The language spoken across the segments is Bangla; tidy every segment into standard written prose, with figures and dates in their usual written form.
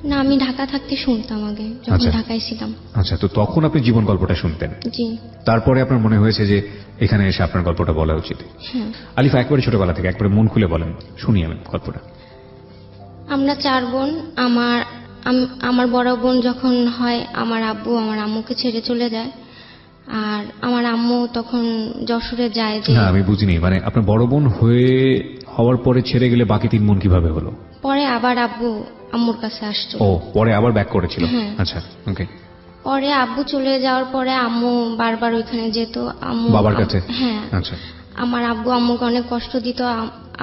না, আমি ঢাকা থাকতে শুনতাম আগে, যখন আচ্ছা। ঢাকায় ছিলাম। আচ্ছা, তো তখন আপনি জীবন গল্পটা শুনতেন, জি। তারপরে আপনার মনে হয়েছে যে এখানে এসে আপনার গল্পটা বলা উচিত। হ্যাঁ। আলিফা, একবারে ছোটবেলা থেকে একবারে মন খুলে বলেন, শুনি আমি গল্পটা। আমরা 4 বোন। আমার বড় বোন যখন হয়, আমার আব্বু আমার আম্মুকে ছেড়ে চলে যায়। আর আমার আম্মু তখন যশোরে যায়। যে না, আমি বুঝিনি, মানে আপনার বড় বোন হওয়ার পরে ছেড়ে গেলে বাকি 3 বোন কিভাবে হলো? পরে আবার আব্বু আম্মুর কাছে আসতো। ও, পরে আবার ব্যাক করেছিল। হ্যাঁ। আচ্ছা, ওকে। পরে আব্বু চলে যাওয়ার পরে আম্মু বারবার ওইখানে যেত। আম্মু বাবার কাছে? হ্যাঁ। আচ্ছা। আমার আব্বু আম্মুকে অনেক কষ্ট দিত।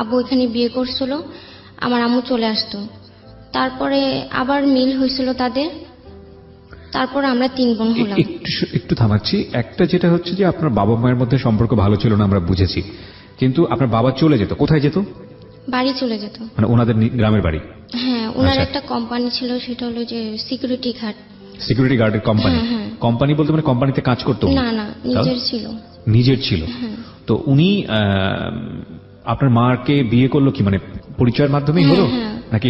আব্বু এখানে বিয়ে করছিল, আমার আম্মু চলে আসতো। তারপরে আবার মিল হয়েছিল তাদের। তারপর আমরা 3 বোন হলাম। একটু থামাচ্ছি। একটা যেটা হচ্ছে যে আপনার বাবা মায়ের মধ্যে সম্পর্ক ভালো ছিল না, আমরা বুঝেছি, কিন্তু আপনার বাবা চলে যেত, কোথায় যেত? বাড়ি চলে যেত। মানে ওনাদের গ্রামের বাড়ি? হ্যাঁ, ওনার আচ্ছা। একটা কোম্পানি ছিল, সেটা হলো যে সিকিউরিটি গার্ড। সিকিউরিটি গার্ডের কোম্পানি? হ্যাঁ, হ্যাঁ। কোম্পানি বলতে মানে কোম্পানিতে কাজ করতো উনি? না না, নিজের ছিল। নিজের ছিল? হ্যাঁ। তো উনি আপনার মাকে বিয়ে করলো কি, মানে পরিচয়ের মাধ্যমেই হলো, হ্যাঁ, হ্যাঁ। নাকি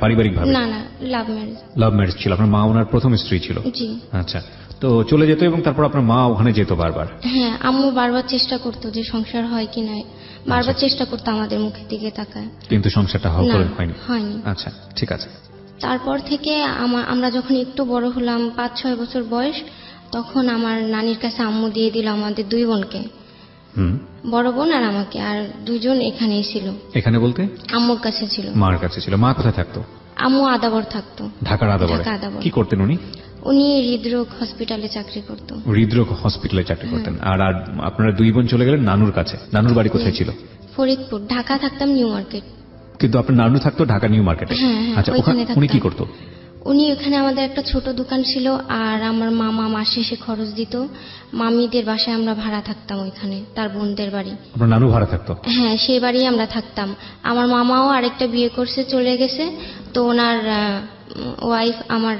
পারিবারিক ভাবে? না না, লাভ ম্যারেজ। লাভ ম্যারেজ ছিল। আপনার মা ওনার প্রথম স্ত্রী ছিল? জি। আচ্ছা, তো চলে যেত এবং তারপর আপনার মা ওখানে যেত বারবার? হ্যাঁ, আম্মু বারবার চেষ্টা করতো যে সংসার হয় কি না, বারবার আচ্ছা। চেষ্টা করতো আমাদের মুখের দিকে তাকায়। কিন্তু সংসারটা না, হয়নি। আচ্ছা, ঠিক আছে। তারপর থেকে আমরা যখন একটু বড় হলাম, 5-6 বছর বয়স, তখন আমার নানির কাছে আম্মু দিয়ে দিল আমাদের 2 বোনকে, বড় বোন আর আমাকে। আর 2 জন এখানেই ছিল। এখানে বলতে? আম্মুর কাছে ছিল। মার কাছে ছিল। মা কোথায় থাকতো? আম্মু আদাবর থাকতো। ঢাকার আদাবরে? ঢাকা আদাবর। কি করতেন উনি? উনি হৃদরোগ হসপিটালে চাকরি করতো। হৃদরোগ হসপিটালে চাকরি করতেন। আর আর আপনারা 2 বোন চলে গেলেন নানুর কাছে। নানুর বাড়ি কোথায় ছিল? ফরিদপুর। ঢাকা থাকতাম নিউ মার্কেট। কিন্তু আপনার নানু থাকতো ঢাকা নিউ মার্কেটে? হ্যাঁ, হ্যাঁ, আচ্ছা, ওইখানে উনি কি থাকতাম। করতো? উনি ওখানে আমাদের একটা ছোট দোকান ছিল, আর আমার মামা মাস শেষে খরচ দিত। মামিদের বাসায় আমরা ভাড়া থাকতাম, ওইখানে তার বোনদের বাড়ি। আপনার নানু ভাড়া থাকতো? হ্যাঁ, সেই বাড়ি আমরা থাকতাম। আমার মামাও আরেকটা বিয়ে করছে, চলে গেছে। তো ওনার ওয়াইফ, আমার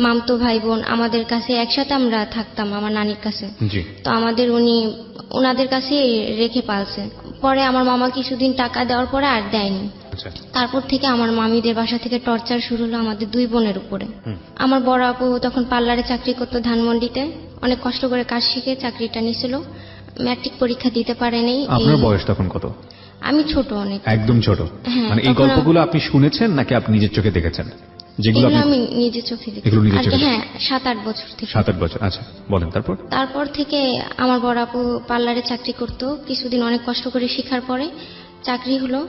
মামতো ভাই বোন, আমাদের কাছে একসাথে আমরা থাকতাম, আমার নানির কাছে। জি। তো আমাদের উনি ওনাদের কাছে রেখে পালছে। পরে আমার মামা কিছুদিন টাকা দেওয়ার পরে আর দেয়নি। আচ্ছা। তারপর থেকে আমার মামিদের বাসা থেকে টর্চার শুরু হলো আমাদের 2 বোনের উপরে। আমার বড় আপু তখন পার্লারে চাকরি করতো ধানমন্ডিতে। অনেক কষ্ট করে কাজ শিখে চাকরিটা নিয়েছিল। ম্যাট্রিক পরীক্ষা দিতে পারেনি। আপনার বয়স তখন কত? আমি ছোট অনেক। একদম ছোট? হ্যাঁ, মানে এই তখন গল্পগুলো আপনি শুনেছেন নাকি আপনি নিজের চোখে দেখেছেন? যেগুলো এগুলো আপনি? আমি নিজে চোখে দেখি। এগুলো নিজে চোখে? হ্যাঁ, 7-8 বছর থেকে। 7-8 বছর। আচ্ছা, বলেন তারপর। তারপর থেকে আমার বড় আপু পার্লারে চাকরি করতো। কিছুদিন অনেক কষ্ট করে শেখার পরে চাকরি হলো।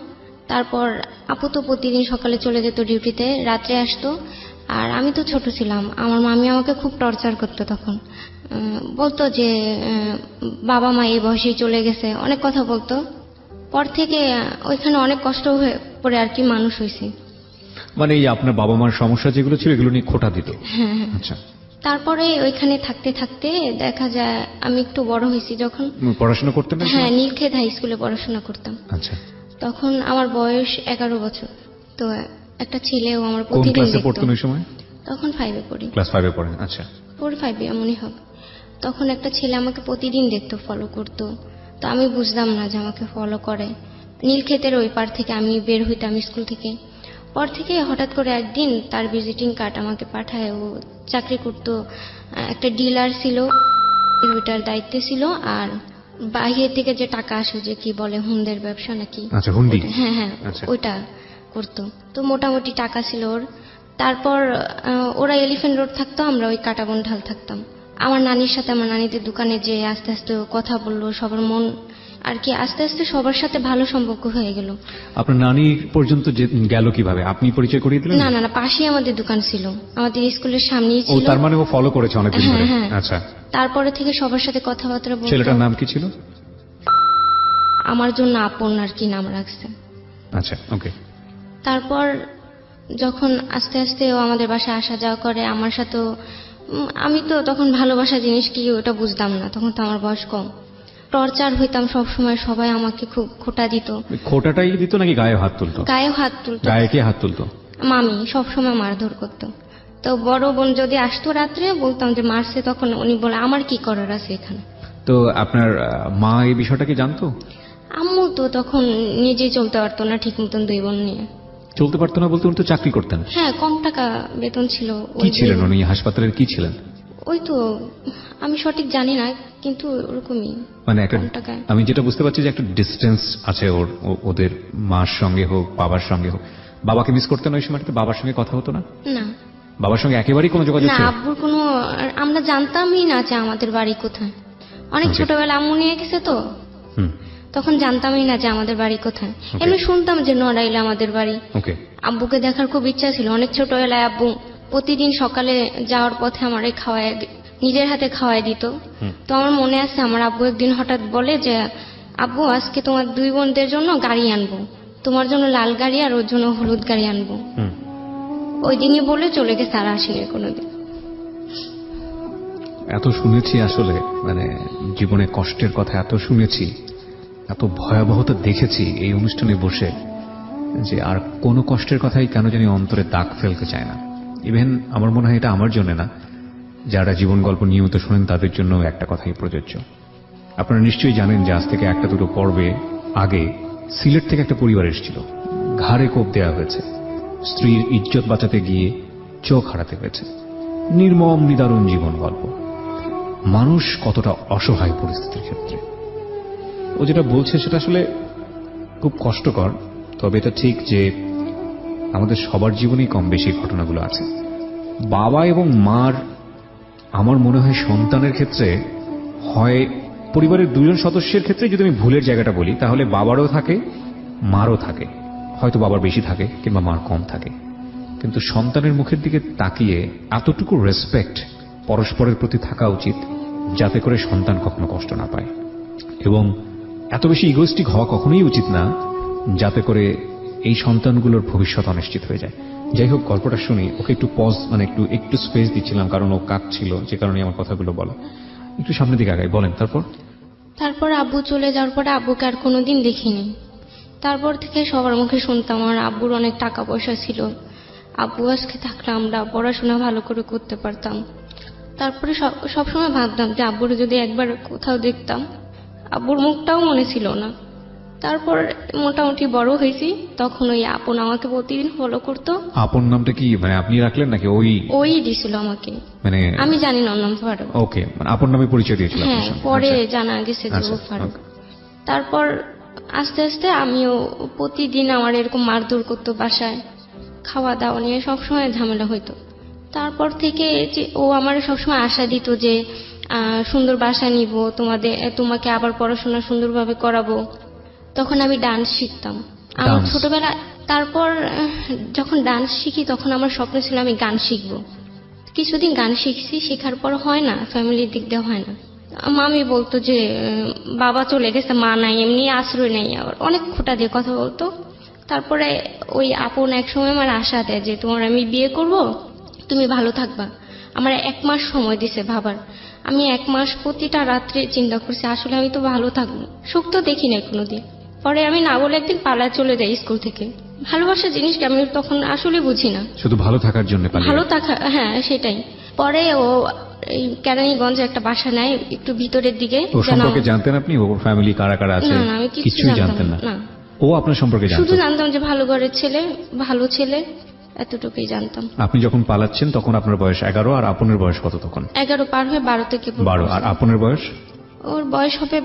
তারপর আপু তো প্রতিদিন সকালে চলে যেত ডিউটিতে, রাত্রে আসতো। আর আমি তো ছোট ছিলাম, আমার মামি আমাকে খুব টর্চার করতো তখন। বলতো যে বাবা মা এই বয়সেই চলে গেছে, অনেক কথা বলতো। পর থেকে ওইখানে অনেক কষ্ট হয়ে পড়ে আর কি মানুষ হয়েছি। মানে এই আপনার বাবা মার সমস্যা যেগুলো ছিল এগুলো নিয়ে খোঁটা দিত? হ্যাঁ, হ্যাঁ। আচ্ছা। তারপরে ওইখানে থাকতে থাকতে দেখা যায় আমি একটু বড় হয়েছি যখন। পড়াশোনা করতেন না? হ্যাঁ, নীলক্ষেত হাই স্কুলে পড়াশোনা করতাম। আচ্ছা। তখন আমার বয়স 11 বছর। তো একটা ছেলেও আমার কোন প্রতিদিন ক্লাসে দেখতো। পড়তেন ওই সময়? তখন 5-এ পড়ি। ক্লাস 5-এ পড়েন? আচ্ছা। 4-5 এমনই হবে। তখন একটা ছেলে আমাকে প্রতিদিন দেখতো, ফলো করতো। তো আমি বুঝতাম না যে আমাকে ফলো করে। নীলক্ষেতের ওই পার থেকে আমি বের হইতাম স্কুল থেকে। পর থেকে হঠাৎ করে একদিন তার ভিজিটিং কার্ড আমাকে পাঠায়। ও চাকরি করতো, একটা ডিলার ছিল, ওইটার দায়িত্বে ছিল। আর বাইরে থেকে যে টাকা আসে, যে কি বলে হুন্ডের ব্যবসা নাকি? আচ্ছা, হুন্ডি। হ্যাঁ, হ্যাঁ, আচ্ছা। ওইটা করতো। তো মোটামুটি টাকা ছিল ওর। তারপর ওরা এলিফ্যান্ট রোড থাকতো, আমরা ওই কাটাবন ঢাল থাকতাম। আমার নানির সাথে, আমার নানিদের দোকানে যে আস্তে আস্তে ও কথা বললো, সবার মন আর কি আস্তে আস্তে সবার সাথে ভালো সম্পর্ক হয়ে গেল। আপনার নানি পর্যন্ত গেল কিভাবে? আপনি পরিচয় করিয়ে দিলেন? না না না, পাশেই আমাদের দোকান ছিল, আমাদের স্কুলের সামনেই ও, ছিল। তার মানে ও ফলো করেছে অনেকদিন ধরে? হ্যাঁ, হ্যাঁ। আচ্ছা। তারপরে থেকে সবার সাথে কথাবার্তা বলতো। ছেলেটার নাম কি ছিল? আমার জন্য আপন আর কি নাম রাখছে। আচ্ছা, ওকে। তারপর যখন আস্তে আস্তে ও আমাদের বাসায় আসা যাওয়া করে আমার সাথে, আমি তো তখন ভালোবাসা জিনিস কি ওটা বুঝতাম না, তখন তো আমার বয়স কম। টর্চার হইতাম সব সময়, সবাই আমাকে খুব খোঁটা দিত। খোঁটাটাই দিত নাকি গায়ে হাত তুলতো? গায়ে হাত তুলতো। গায়ে কে হাত তুলতো? মামি সব সময় মারধর করতো। তো বড় বোন যদি আসতো রাত্রে, বলতাম যে মারছে, তখন উনি বলে আমার কি করার আছে এখানে। তো আপনার মা এই বিষয়টা কি জানতো? আম্মু তো তখন নিজেই চলতে পারতো না ঠিক মতন 2 বোন নিয়ে। চলতে পারতো না বলতে উনি তো চাকরি করতেন। হ্যাঁ, কম টাকা বেতন ছিল। কি ওই ছিলেন উনি হাসপাতালের, কি ছিলেন? ওই তো আমি সঠিক জানি না, কিন্তু ওরকমই মানে একটা, কম টাকায়। আমি যেটা বুঝতে পারছি যে একটা ডিস্টেন্স আছে ওদের মার সঙ্গে হোক বাবার সঙ্গে হোক। বাবাকে মিস করতেন ওই সময়টাতে? বাবার সঙ্গে কথা হতো না? না বাবার সঙ্গে একেবারেই কোনো যোগাযোগ না, ছিল? আব্বুর কোনো, আমরা জানতামই না যে আমাদের বাড়ি কোথায়। অনেক Okay. ছোটবেলা আম্মু নিয়ে গেছে তো, হুম, তখন জানতামই না যে আমাদের বাড়ি কোথায়। Okay. এমনি শুনতাম যে নড়াইলে আমাদের বাড়ি। ওকে। আব্বুকে দেখার খুব ইচ্ছা ছিল। অনেক ছোটবেলায় আব্বু প্রতিদিন সকালে যাওয়ার পথে আমারে খাওয়ায়, নিজের হাতে খাওয়াই দিত। হুম। তো আমার মনে আছে আমার আব্বু একদিন হঠাৎ বলে যে, আব্বু আজকে তোমার দুই বোনদের জন্য গাড়ি আনবো, তোমার জন্য লাল গাড়ি আর ওর জন্য হলুদ গাড়ি আনবো। হুম। ওই দিনই বলে চলে গেছে, আর আসেনি কোনোদিন। এত শুনেছি আসলে, মানে জীবনে কষ্টের কথা এত শুনেছি, এত ভয়াবহতা দেখেছি এই অনুষ্ঠানে বসে, যে আর কোনো কষ্টের কথাই কেন জানি অন্তরে দাগ ফেলতে চায় না। ইভেন আমার মনে হয় এটা আমার জন্য না, যারা জীবন গল্প নিয়মিত শোনেন তাদের জন্য একটা কথাই প্রযোজ্য। আপনারা নিশ্চয়ই জানেন যে আজ থেকে একটা দুটো পর্বে আগে সিলেট থেকে একটা পরিবার এসেছিল, ঘাড়ে কোপ দেওয়া হয়েছে, স্ত্রীর ইজ্জত বাঁচাতে গিয়ে চোখ হারাতে হয়েছে। নির্মম নিদারুণ জীবন গল্প। মানুষ কতটা অসহায় পরিস্থিতির ক্ষেত্রে। ও যেটা বলছে সেটা আসলে খুব কষ্টকর, তবে এটা ঠিক যে আমাদের সবার জীবনেই কম বেশি ঘটনাগুলো আছে। বাবা এবং মার, আমার মনে হয় সন্তানের ক্ষেত্রে হয় পরিবারের দুজন সদস্যের ক্ষেত্রে যদি আমি ভুলের জায়গাটা বলি, তাহলে বাবারও থাকে মারও থাকে, হয়তো বাবার বেশি থাকে কিংবা মার কম থাকে। কিন্তু সন্তানের মুখের দিকে তাকিয়ে এতটুকু রেসপেক্ট পরস্পরের প্রতি থাকা উচিত যাতে করে সন্তান কখনো কষ্ট না পায়, এবং এত বেশি ইগোইস্টিক হওয়া কখনোই উচিত না যাতে করে এই সন্তানগুলোর ভবিষ্যৎ অনিশ্চিত হয়ে যায়। যাই হোক, গল্পটা শুনি। ওকে একটু পজ, মানে একটু স্পেস দিচ্ছিলাম কারণ ও কাঁদছিল, যে কারণে আমার কথাগুলো বলা। একটু সামনের দিকে আগাই, বলেন। তারপর আব্বু চলে যাওয়ার পরে আব্বুকে আর কোনোদিন দেখিনি। তারপর থেকে সবার মুখে শুনতাম আমার আব্বুর অনেক টাকা পয়সা ছিল, আব্বু আজকে থাকলে আমরা পড়াশোনা ভালো করে করতে পারতাম। তারপরে সবসময় ভাবতাম যে আব্বুর যদি একবার কোথাও দেখতাম। আব্বুর মুখটাও মনে ছিল না। তারপর মোটামুটি বড় হয়েছি, তখন ওই আপন আমাকে প্রতিদিন ফলো করতো। আপন নামটা কি মানে আপনি রাখলেন নাকি ওই দিছিল আমাকে? মানে আমি জানি না ওর নাম ফারুক। ওকে, মানে আপন নামে পরিচয় দিয়েছিল আপনার হ্যাঁ, সঙ্গে? পরে আচ্ছা। জানা গেছে যে ও আচ্ছা, ফারুক। okay. তারপর আস্তে আস্তে আমিও প্রতিদিন আমার এরকম মারধর করতো, বাসায় খাওয়া দাওয়া নিয়ে সবসময় ঝামেলা হইতো। তারপর থেকে যে ও আমার সবসময় আশা দিত যে সুন্দর বাসা নিব, তোমাকে আবার পড়াশোনা সুন্দরভাবে করাবো। তখন আমি ডান্স শিখতাম আমার Dance? ছোটবেলা। তারপর যখন ডান্স শিখি তখন আমার স্বপ্ন ছিল আমি গান শিখবো। কিছুদিন গান শিখছি, শেখার পর হয় না, ফ্যামিলির দিক দিয়ে হয় না। মামি বলতো যে বাবা চলে গেছে, মা নাই, এমনি আশ্রয় নেই, আবার অনেক খোঁটা দিয়ে কথা বলতো। তারপরে ওই আপন এক সময় আমার আশা দেয় যে তোমার আমি বিয়ে করব, তুমি ভালো থাকবা। আমার 1 মাস সময় দিছে ভাবার। আমি 1 মাস প্রতিটা রাত্রে চিন্তা করছি আসলে আমি তো ভালো থাকবো, সুখ তো দেখি নাই কোনোদিন। পরে আমি না বলে একদিন পালায় চলে যাই স্কুল থেকে। ভালোবাসা জিনিসটা আমি তখন আসলে বুঝি না। শুধু ভালো থাকার জন্য ভালো থাকা, হ্যাঁ সেটাই। পরে ও এই কেরানীগঞ্জে একটা বাসা নেয় একটু ভিতরের দিকে। ও সম্পর্কে জানতেন আপনি? ওর ফ্যামিলি কারা কারা আছে? না, আমি কিছুই জানতেন না? ও আপনার সম্পর্কে শুধু জানতো? জানতাম যে ভালো ঘরের ছেলে, ভালো ছেলে, এতটুকুই জানতাম। আপনি যখন পালাচ্ছেন তখন আপনার বয়স 11, আর আপনের বয়স কত তখন? 11 পার হয়ে 12 থেকে 12। আর আপনের বয়স? ওর বয়স হবে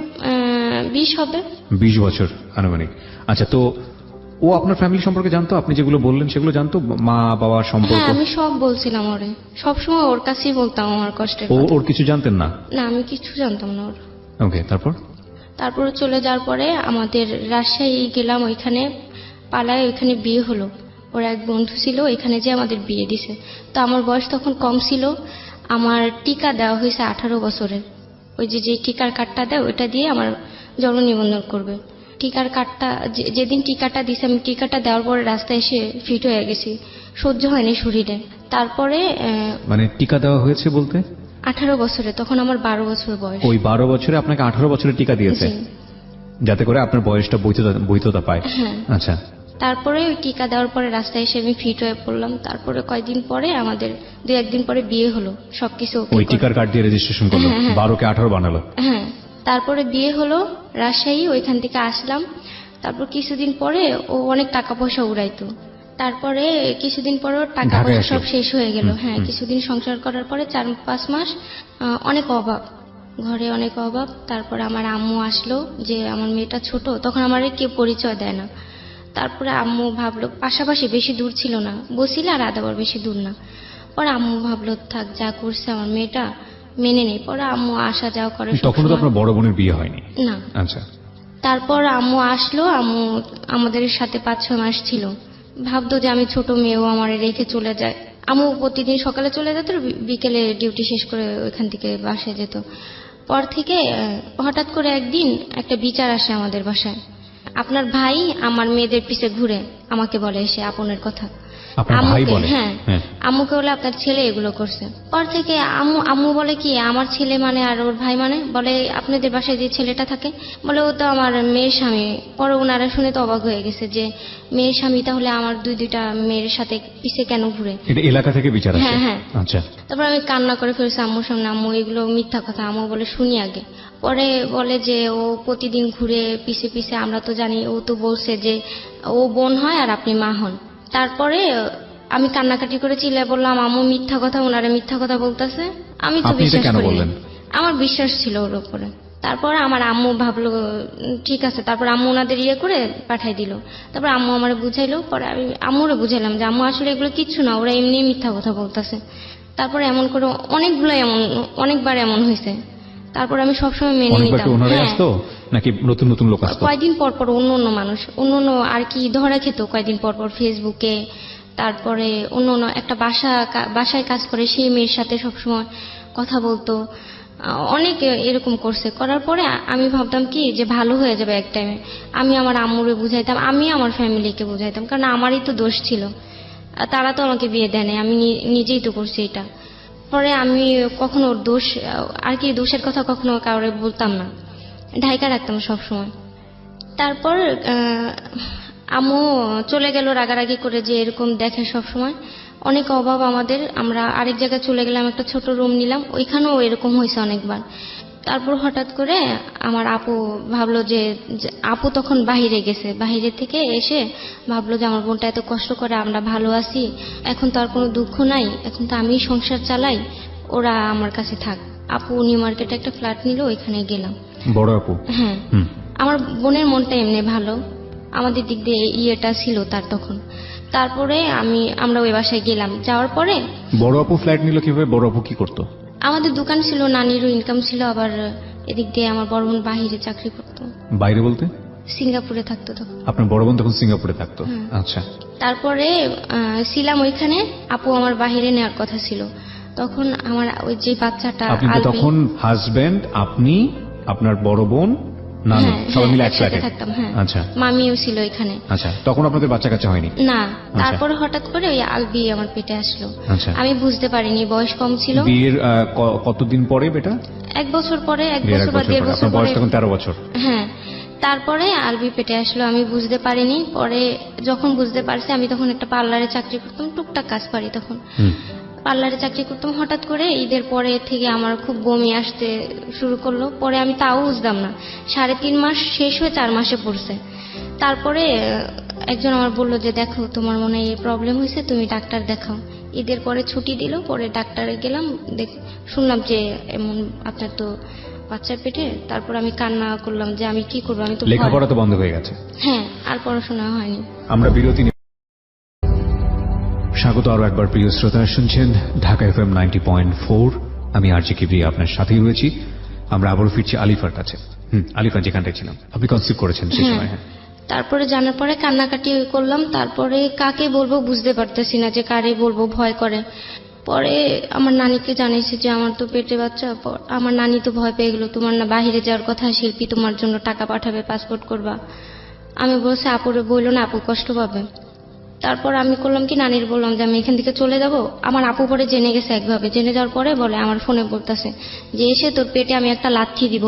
20 হবে। 20 বছর আনুমানিক। আচ্ছা, তো ও আপনার ফ্যামিলি সম্পর্কে জানতো? আপনি যেগুলো বললেন সেগুলো জানতো? মা বাবার সম্পর্ক? হ্যাঁ, আমি সব বলছিলাম ওরে, সবসময় ওর কাছেই বলতাম আমার কষ্টের ও কথা। ওর কিছু জানতেন না? না, আমি কিছু জানতাম না ওর। ওকে, তারপর চলে যাওয়ার পরে আমাদের রাজশাহী গেলাম, ওইখানে পালায়, ওইখানে বিয়ে হলো। ওর এক বন্ধু ছিল, এখানে যে আমাদের বিয়ে দিছে। তো আমার বয়স তখন কম ছিল, আমার টিকা দেওয়া হয়েছে 18 বছরের। ওই যে টিকার কার্ডটা দেয় ওইটা দিয়ে আমার জন্ম নিবন্ধন করবে। টিকার কার্ডটা যেদিন টিকাটা দিছে, আমি টিকাটা দেওয়ার পরে রাস্তায় এসে ফিট হয়ে গেছি, সহ্য হয়নি শরীরে। তারপরে মানে টিকা দেওয়া হয়েছে বলতে 18 বছরে, তখন আমার 12 বছর বয়স। ওই 12 বছরে আপনাকে 18 বছরের টিকা দিয়েছে? জি। যাতে করে আপনার বয়সটা বৈধতা পায়? হ্যাঁ। আচ্ছা। তারপরে ওই টিকা দেওয়ার পরে রাস্তায় এসে আমি ফিট হয়ে পড়লাম। তারপরে কয়েকদিন পরে আমাদের 2-1 দিন পরে বিয়ে হলো, সবকিছু ওই টিকার কার্ড দিয়ে রেজিস্ট্রেশন করলো, হ্যাঁ, হ্যাঁ। 12কে 18 বানালো? হ্যাঁ। তারপরে বিয়ে হলো রাজশাহী, ওইখান থেকে আসলাম। তারপর কিছুদিন পরে ও অনেক টাকা পয়সা উড়াইতো। তারপরে কিছুদিন পরও টাকা ঢাকায় পয়সা আসলো। সব শেষ হয়ে গেল। হুম, হ্যাঁ, হুম। কিছুদিন সংসার করার পরে 4-5 মাস অনেক অভাব, ঘরে অনেক অভাব। তারপরে আমার আম্মু আসলো, যে আমার মেয়েটা ছোট, তখন আমার কেউ পরিচয় দেয় না। তারপরে আম্মু ভাবলো, পাশাপাশি বেশি দূর ছিল না, বসিলা আর আদাবার বেশি দূর না। পরে আম্মু ভাবলো থাক, যা করছে আমার মেয়েটা মেনে নেই। পরে আম্মু আসা যাওয়া করে তখন তো সবসময়। আপনার বড় বোনের বিয়ে হয়নি? না। আচ্ছা। তারপর আম্মু আসলো, আম্মু আমাদের সাথে 5-6 মাস ছিল। ভাবতো যে আমি ছোট মেয়েও আমার রেখে চলে যায়। আম্মু প্রতিদিন সকালে চলে যেত, বিকেলে ডিউটি শেষ করে ওইখান থেকে বাসায় যেত। পর থেকে হঠাৎ করে একদিন একটা বিচার আসে আমাদের বাসায়। আপনার ভাই আমার মেয়েদের পিছে ঘুরে, আমাকে বলে এসে আপনের কথা। আপনার ভাই বলে? হ্যাঁ, হ্যাঁ। আম্মুকে বলে আপনার ছেলে এগুলো করছে। পর থেকে আম্মু বলে কি আমার ছেলে মানে আর ওর ভাই মানে? বলে আপনাদের বাসায় যে ছেলেটা থাকে, বলে ও তো আমার মেয়ের স্বামী। পরে ওনারা শুনে তো অবাক হয়ে গেছে যে মেয়ের স্বামী তাহলে আমার দুইটা মেয়ের সাথে পিছে কেন ঘুরে? এটা এলাকা থেকে বিচার আসে? হ্যাঁ, হ্যাঁ। আচ্ছা। তারপর আমি কান্না করে ফেলছি আম্মুর সামনে, আম্মু এগুলো মিথ্যা কথা। আম্মু বলে শুনি আগে। পরে বলে যে ও প্রতিদিন ঘুরে পিছে পিছে, আমরা তো জানি, ও তো বলছে যে ও বোন হয় আর আপনি মা হন। তারপরে আমি কান্নাকাটি করে চিল্লায় বললাম আম্মু মিথ্যা কথা, ওনারা মিথ্যা কথা বলতেছে। আমি তো আপনি এটা বিশ্বাস কেন করি বললেন? আমার বিশ্বাস ছিল ওর উপরে। তারপর আমার আম্মু ভাবলো ঠিক আছে, তারপর আম্মু ওনাদের করে পাঠাই দিল। তারপর আম্মু আমারে বুঝাইলো। পরে আমি আম্মুরে বুঝাইলাম যে আম্মু আসলে এগুলো কিচ্ছু না, ওরা এমনি মিথ্যা কথা বলতেছে। তারপরে এমন করে অনেকবার এমন হয়েছে। তারপর আমি সবসময় মেনে অনেকবার নিতাম। কি ওনারাই হ্যাঁ, আসতো নাকি নতুন নতুন লোক আসতো? কয়দিন পর পর অন্য মানুষ, অন্য আর কি ধরা খেত কয়দিন পর পর ফেসবুকে। তারপরে অন্য একটা বাসায় কাজ করে সেই মেয়ের সাথে সবসময় কথা বলতো। অনেক এরকম করছে। করার পরে আমি ভাবতাম কি যে ভালো হয়ে যাবে এক টাইমে। আমি আমার আম্মুরে বুঝাইতাম, আমি আমার ফ্যামিলিকে বুঝাইতাম, কারণ আমারই তো দোষ ছিল। তারা তো আমাকে বিয়ে দেয়নি, আমি নিজেই তো করছি এটা। পরে আমি কখনো ওর দোষ আর কি দোষের কথা কখনো কাউরে বলতাম না, ঢাইকা রাখতাম সবসময়। তারপর আম্মু চলে গেল রাগারাগি করে, যে এরকম দেখে সব সময়। অনেক অভাব আমাদের, আমরা আরেক জায়গায় চলে গেলাম, একটা ছোট রুম নিলাম, ওইখানেও এরকম হয়েছে অনেকবার। তারপর হঠাৎ করে আমার আপু ভাবলো যে আপু তখন বাহিরে গেছে, বাহিরে থেকে এসে ভাবলো যে আমার বোনটা এত কষ্ট করে, আমরা ভালো আছি, এখন তো আর কোনো দুঃখ নাই, এখন তো আমি সংসার চালাই, ওরা আমার কাছে থাক। আপু নিউ মার্কেটে একটা ফ্ল্যাট নিল, ওইখানে গেলাম। বড় আপু? হ্যাঁ, হুম। আমার বোনের মনটা এমনি ভালো, আমাদের দিক দিয়ে ইয়েটা ছিল তার তখন। তারপরে আমরা ওই বাসায় গেলাম, যাওয়ার পরে বড় আপু ফ্ল্যাট নিল কিভাবে? বড় আপু কি করতো? আমাদের দোকান ছিল, নানিরও ইনকাম ছিল, আবার এদিক দিয়ে আমার বড় বোন বাহিরে চাকরি করতো, বাইরে বলতে? সিঙ্গাপুরে থাকতো তখন। আপনার বড় বোন তখন সিঙ্গাপুরে থাকতো? হুম। আচ্ছা। তারপরে ছিলাম ওইখানে, আপু আমার বাহিরে নেওয়ার কথা ছিল। তখন আমার ওই যে বাচ্চাটা আপনি তো আলবি, তখন হাজবেন্ড, আপনি, আপনার বড় বোন, নানু, হ্যাঁ, সবাই মিলে এক একসাথে ফ্ল্যাটে থাকতাম। হ্যাঁ, আচ্ছা মামিও ছিল এখানে। আচ্ছা। তখন আপনাদের বাচ্চা কাচ্চা হয়নি? না, তারপরে হঠাৎ করে ওই আলবি আমার পেটে আসলো। আচ্ছা। আমি বুঝতে পারিনি, বয়স কম ছিল। বিয়ের কতদিন পরে বেটা? 1 বছর পরে, 1 বিয়ের বছর বা 1.5 বছর আপনার বয়স পরে। তখন 13 বছর? হ্যাঁ, তারপরে আলবি পেটে আসলো, আমি বুঝতে পারিনি। পরে যখন বুঝতে পারছি, আমি তখন একটা পার্লারে চাকরি করতাম, টুকটাক কাজ পারি তখন। হুম। পার্লারে চাকরি করতাম। হঠাৎ করে ঈদের পরে থেকে আমার খুব বমি আসতে শুরু করলো। পরে আমি তাও বুঝলাম না, 3.5 মাস শেষ হয়ে 4 মাসে পড়ছে। তারপরে একজন আমার বললো যে দেখো তোমার মনে হয় এই প্রবলেম হয়েছে, তুমি ডাক্তার দেখাও। ঈদের পরে ছুটি দিল, পরে ডাক্তারে গেলাম, শুনলাম যে এমন আপনার তো বাচ্চার পেটে। তারপর আমি কান্না করলাম যে আমি কি করবো, আমি তো লেখাপড়া তো বন্ধ হয়ে গেছে? হ্যাঁ, আর পড়াশোনা হয়নি। আমরা বিরতি নিই। স্বাগত আরো একবার প্রিয় শ্রোতা, শুনছেন ঢাকা FM 90.4। আমি আরজে কিবরিয়া আপনার সাথেই রয়েছি। আমরা আবারও ফিরছি আলিফার কাছে। আলিফা যেখানটায় ছিলাম, আপনি কনসিভ করেছেন সেই সময়? হ্যাঁ। তারপরে জানার পরে কান্নাকাটি করলাম। তারপরে কাকে বলবো বুঝতে পারতেছি না, যে কারে বলবো, ভয় করে। পরে আমার নানিকে জানিয়েছি যে আমার তো পেটে বাচ্চা। আমার নানি তো ভয় পেয়ে গেলো, তোমার না বাহিরে যাওয়ার কথা, শিল্পী তোমার জন্য টাকা পাঠাবে, পাসপোর্ট করবা। আমি বলছি আপুরে বললো না, আপু কষ্ট পাবে। তারপর আমি করলাম কি, নানির বললাম যে আমি এখান থেকে চলে যাব। আমার আপু পরে জেনে গেছে একভাবে, জেনে যাওয়ার পরে বলে আমার ফোনে বলতেছে যে এসে তোর পেটে আমি একটা লাথি দিব,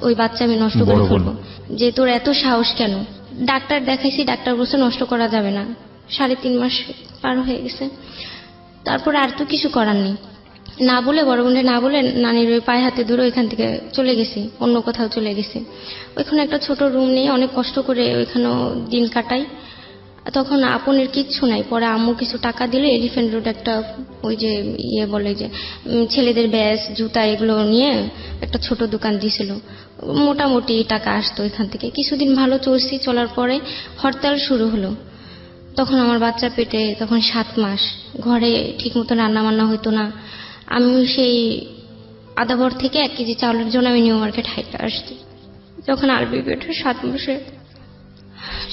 ওই বাচ্চা আমি নষ্ট করে ফেলবো, যে তোর এত সাহস কেন। ডাক্তার দেখাইছি, ডাক্তার বলছে নষ্ট করা যাবে না। 3.5 মাস পার হয়ে গেছে। তারপর আর তো কিছু করার নেই, না বলে, বড় বোনটা না বলে, নানির ওই পায়ে হাতে ধরে ওইখান থেকে চলে গেছি, অন্য কোথাও চলে গেছি। ওইখানে একটা ছোট রুম নিয়ে অনেক কষ্ট করে ওইখানেও দিন কাটাই। তখন আপনের কিচ্ছু নাই। পরে আম্মু কিছু টাকা দিলে এলিফ্যান্ট রোড একটা ওই যে বলে যে ছেলেদের ব্যাস জুতা এগুলো নিয়ে একটা ছোট দোকান দিয়েছিল। মোটামুটি টাকা আসতো এখান থেকে। কিছুদিন ভালো চলছি, চলার পরে হরতাল শুরু হলো। তখন আমার বাচ্চা পেটে তখন 7 মাস, ঘরে ঠিক মতো রান্না বান্না হতো না। আমি সেই আদাবর থেকে 1 কেজি চাউলের জন্য আমি নিউ মার্কেট হাইটে আসছি। যখন আরবি পেটে 7 মাসে